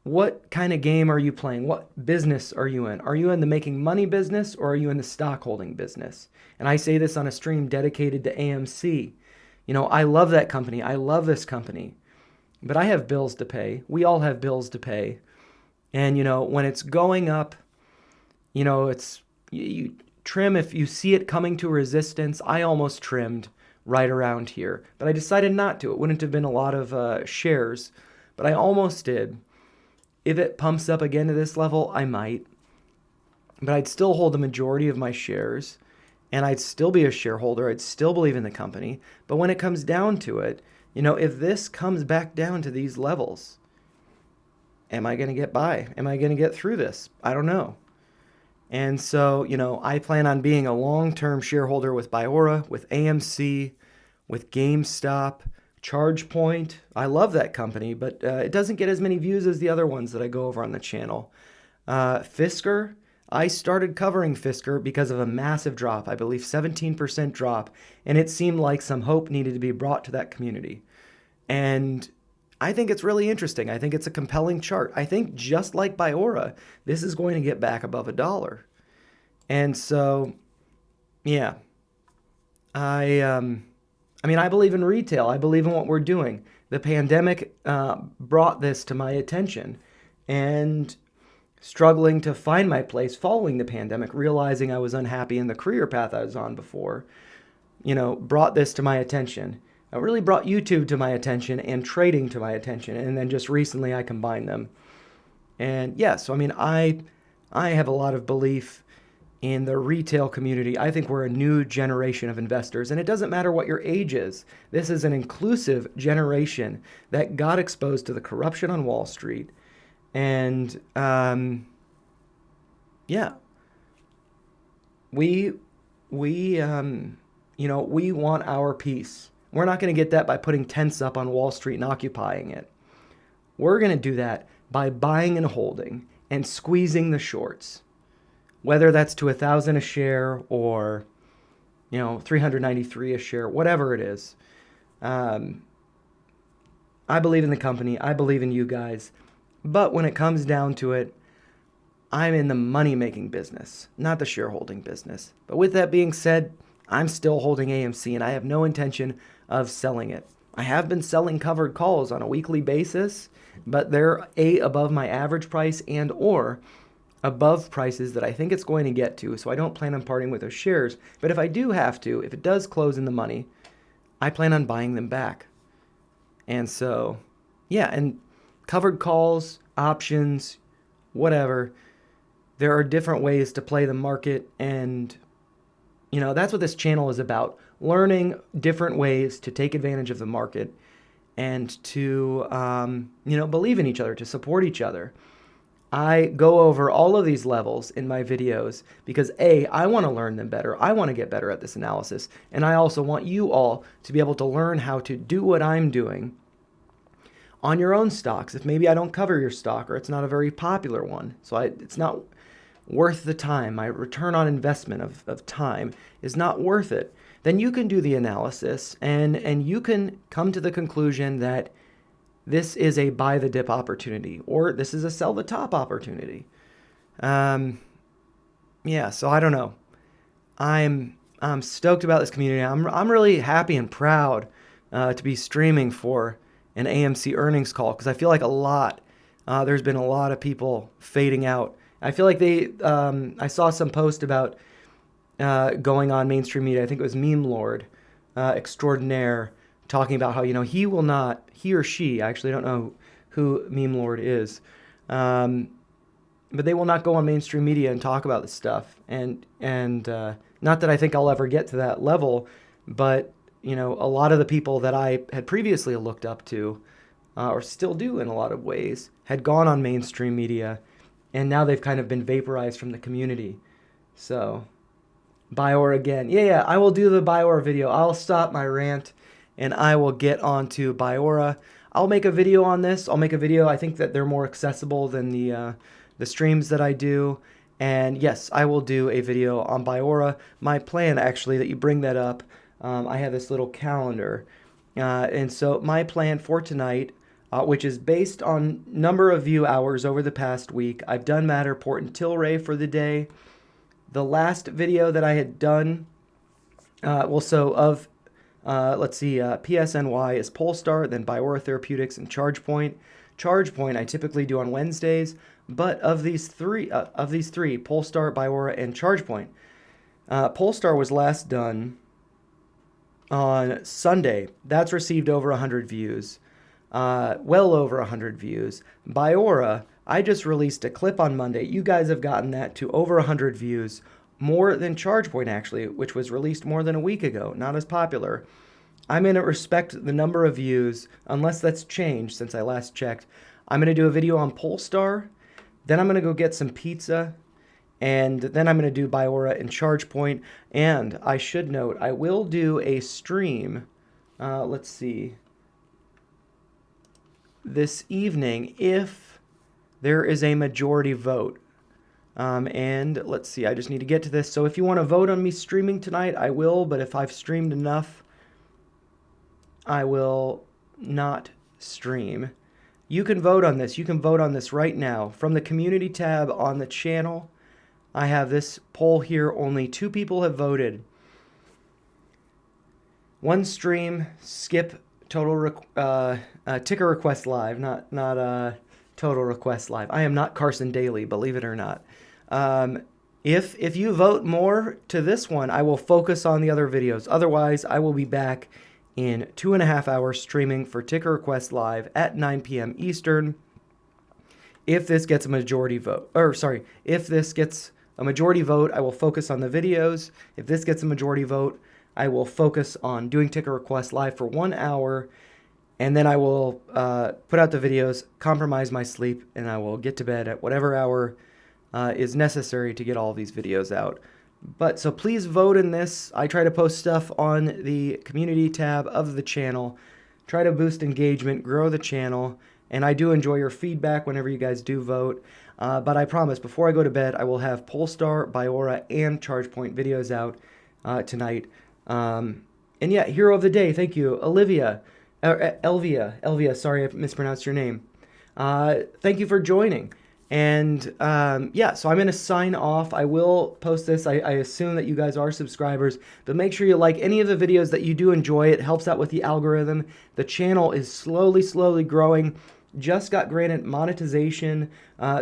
what kind of game are you playing? What business are you in? Are you in the making money business or are you in the stock holding business? And I say this on a stream dedicated to AMC. I love that company. I love this company. But I have bills to pay. We all have bills to pay. And, when it's going up, it's you trim if you see it coming to resistance. I almost trimmed right around here, but I decided not to. It wouldn't have been a lot of shares, but I almost did. If it pumps up again to this level, I might. But I'd still hold the majority of my shares, and I'd still be a shareholder. I'd still believe in the company. But when it comes down to it, if this comes back down to these levels, am I going to get by? Am I going to get through this? I don't know. And so, I plan on being a long-term shareholder with Biora, with AMC, with GameStop, ChargePoint. I love that company, but it doesn't get as many views as the other ones that I go over on the channel. Fisker, I started covering Fisker because of a massive drop, I believe 17% drop, and it seemed like some hope needed to be brought to that community. And I think it's really interesting. I think it's a compelling chart. I think just like Biora, this is going to get back above $1. And so, yeah, I believe in retail. I believe in what we're doing. The pandemic brought this to my attention, and struggling to find my place following the pandemic, realizing I was unhappy in the career path I was on before, brought this to my attention. It really brought YouTube to my attention and trading to my attention. And then just recently I combined them. And yeah, so I have a lot of belief in the retail community. I think we're a new generation of investors, and it doesn't matter what your age is. This is an inclusive generation that got exposed to the corruption on Wall Street. And yeah, we want our piece. We're not going to get that by putting tents up on Wall Street and occupying it. We're going to do that by buying and holding and squeezing the shorts, whether that's to 1,000 a share or, 393 a share, whatever it is. I believe in the company. I believe in you guys. But when it comes down to it, I'm in the money-making business, not the shareholding business. But with that being said, I'm still holding AMC, and I have no intention of selling it. I have been selling covered calls on a weekly basis, but they're above my average price and or above prices that I think it's going to get to, so I don't plan on parting with those shares. But if I do have to, if it does close in the money, I plan on buying them back. And so, yeah, and covered calls, options, whatever, there are different ways to play the market, and that's what this channel is about, learning different ways to take advantage of the market and to, believe in each other, to support each other. I go over all of these levels in my videos because I want to learn them better. I want to get better at this analysis. And I also want you all to be able to learn how to do what I'm doing on your own stocks. If maybe I don't cover your stock or it's not a very popular one, so it's not worth the time, my return on investment of time is not worth it, then you can do the analysis and you can come to the conclusion that this is a buy the dip opportunity or this is a sell the top opportunity. So I don't know. I'm stoked about this community. I'm really happy and proud to be streaming for an AMC earnings call because I feel like there's been a lot of people fading out. I feel like I saw some post about going on mainstream media. I think it was Meme Lord Extraordinaire talking about how, he or she, I actually don't know who Meme Lord is, but they will not go on mainstream media and talk about this stuff. And not that I think I'll ever get to that level, but, a lot of the people that I had previously looked up to, or still do in a lot of ways, had gone on mainstream media and now they've kind of been vaporized from the community. So, BIOR again. Yeah, I will do the BIOR video. I'll stop my rant, and I will get on to Biora. I'll make a video on this. I'll make a video. I think that they're more accessible than the streams that I do. And yes, I will do a video on Biora. My plan, actually, that you bring that up, I have this little calendar. And so my plan for tonight, which is based on number of view hours over the past week, I've done Matterport and Tilray for the day. The last video that I had done, let's see, PSNY is Polestar, then Biora Therapeutics, and ChargePoint. ChargePoint I typically do on Wednesdays, but of these three, Polestar, Biora, and ChargePoint, Polestar was last done on Sunday. That's received over 100 views, well over 100 views. Biora, I just released a clip on Monday. You guys have gotten that to over 100 views, more than ChargePoint actually, which was released more than a week ago, not as popular. I'm going to respect the number of views, unless that's changed since I last checked. I'm going to do a video on Polestar, then I'm going to go get some pizza, and then I'm going to do Biora and ChargePoint. And I should note, I will do a stream, let's see, this evening if there is a majority vote. And let's see, I just need to get to this. So if you want to vote on me streaming tonight, I will, but if I've streamed enough, I will not stream. You can vote on this. You can vote on this right now. From the community tab on the channel, I have this poll here. Only 2 people have voted. 1 stream, skip ticker request live, not total request live. I am not Carson Daly, believe it or not. If you vote more to this one, I will focus on the other videos. Otherwise, I will be back in 2.5 hours streaming for Ticker Request Live at 9 p.m. Eastern. If this gets a majority vote, if this gets a majority vote, I will focus on the videos. If this gets a majority vote, I will focus on doing Ticker Request Live for 1 hour, and then I will put out the videos, compromise my sleep, and I will get to bed at whatever hour is necessary to get all of these videos out. But so please vote in this. I try to post stuff on the community tab of the channel, try to boost engagement, grow the channel, and I do enjoy your feedback whenever you guys do vote. But I promise, before I go to bed, I will have Polestar, Biora, and ChargePoint videos out tonight. And yeah, hero of the day, thank you, Elvia, sorry I mispronounced your name. Thank you for joining. And yeah, so I'm going to sign off. I will post this. I assume that you guys are subscribers, but make sure you like any of the videos that you do enjoy. It helps out with the algorithm. The channel is slowly growing. Just got granted monetization,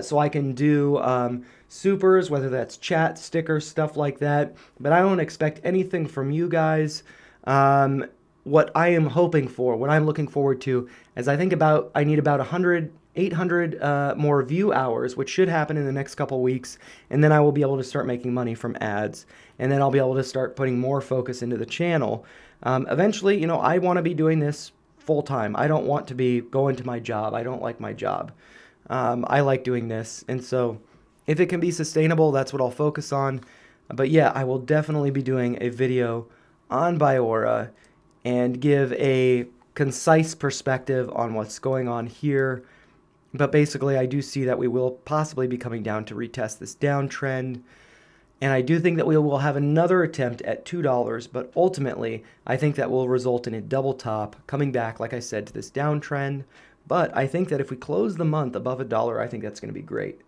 so I can do supers, whether that's chat, stickers, stuff like that. But I don't expect anything from you guys. What I am hoping for, what I'm looking forward to, is I need about 800 more view hours, which should happen in the next couple weeks, and then I will be able to start making money from ads, and then I'll be able to start putting more focus into the channel. Eventually, I want to be doing this full time. I don't want to be going to my job. I don't like my job. I like doing this, and so if it can be sustainable, that's what I'll focus on. But yeah, I will definitely be doing a video on Biora and give a concise perspective on what's going on here. But basically, I do see that we will possibly be coming down to retest this downtrend. And I do think that we will have another attempt at $2, but ultimately, I think that will result in a double top, coming back, like I said, to this downtrend. But I think that if we close the month above $1, I think that's going to be great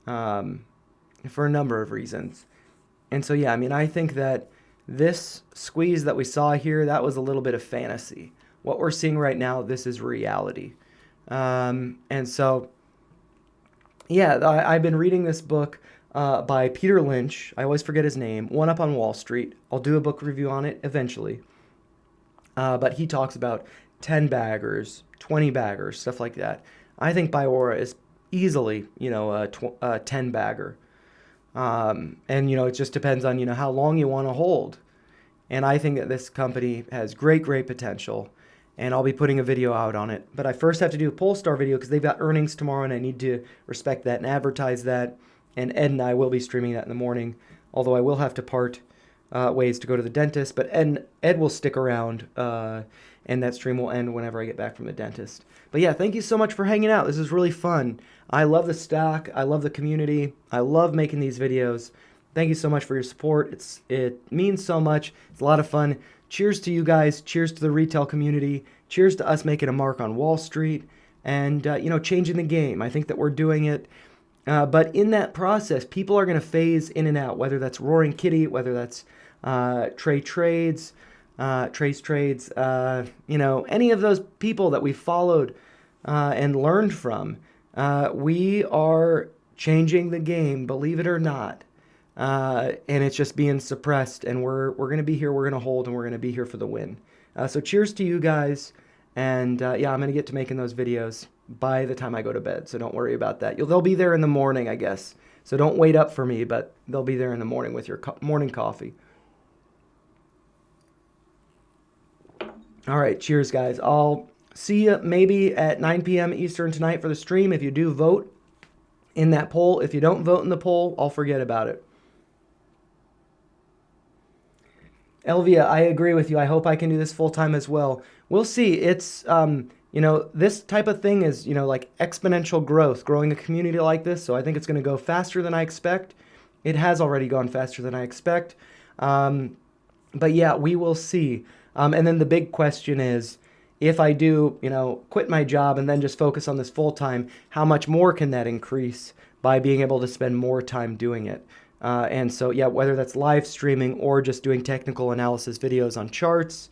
for a number of reasons. And so, yeah, I think that this squeeze that we saw here, that was a little bit of fantasy. What we're seeing right now, this is reality. And so, yeah, I've been reading this book by Peter Lynch. I always forget his name. One Up on Wall Street. I'll do a book review on it eventually. But he talks about 10 baggers, 20 baggers, stuff like that. I think Biora is easily, a 10 bagger. And, it just depends on, how long you want to hold. And I think that this company has great potential. and I'll be putting a video out on it. But I first have to do a Polestar video because they've got earnings tomorrow, and I need to respect that and advertise that. And Ed and I will be streaming that in the morning, although I will have to part ways to go to the dentist. But Ed will stick around, and that stream will end whenever I get back from the dentist. But yeah, thank you so much for hanging out. This is really fun. I love the stock. I love the community. I love making these videos. Thank you so much for your support. It means so much. It's a lot of fun. Cheers to you guys. Cheers to the retail community. Cheers to us making a mark on Wall Street and, changing the game. I think that we're doing it. But in that process, people are going to phase in and out, whether that's Roaring Kitty, whether that's Trey's Trades, any of those people that we followed and learned from. We are changing the game, believe it or not. And it's just being suppressed, and we're going to be here, we're going to hold, and we're going to be here for the win. So cheers to you guys, and I'm going to get to making those videos by the time I go to bed, so don't worry about that. They'll be there in the morning, I guess, so don't wait up for me, but they'll be there in the morning with your morning coffee. All right, cheers, guys. I'll see you maybe at 9 p.m. Eastern tonight for the stream. If you do vote in that poll, if you don't vote in the poll, I'll forget about it. Elvia, I agree with you. I hope I can do this full time as well. We'll see. It's, this type of thing is, like exponential growth, growing a community like this. So I think it's going to go faster than I expect. It has already gone faster than I expect. But yeah, we will see. And then the big question is, if I do, quit my job and then just focus on this full time, how much more can that increase by being able to spend more time doing it? And so, yeah, whether that's live streaming or just doing technical analysis videos on charts,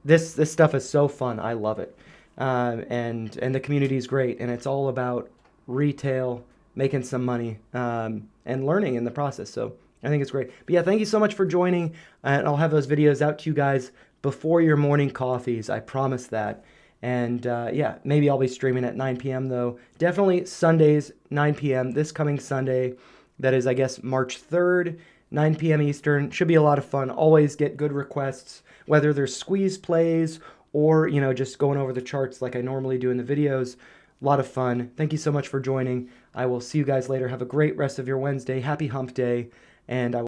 this stuff is so fun. I love it. And the community is great. And it's all about retail, making some money, and learning in the process. So I think it's great. But yeah, thank you so much for joining. And I'll have those videos out to you guys before your morning coffees. I promise that. And maybe I'll be streaming at 9 p.m. though. Definitely Sundays, 9 p.m. This coming Sunday. That is, I guess, March 3rd, 9 p.m. Eastern. Should be a lot of fun. Always get good requests, whether there's squeeze plays or, just going over the charts like I normally do in the videos. A lot of fun. Thank you so much for joining. I will see you guys later. Have a great rest of your Wednesday. Happy hump day. And I will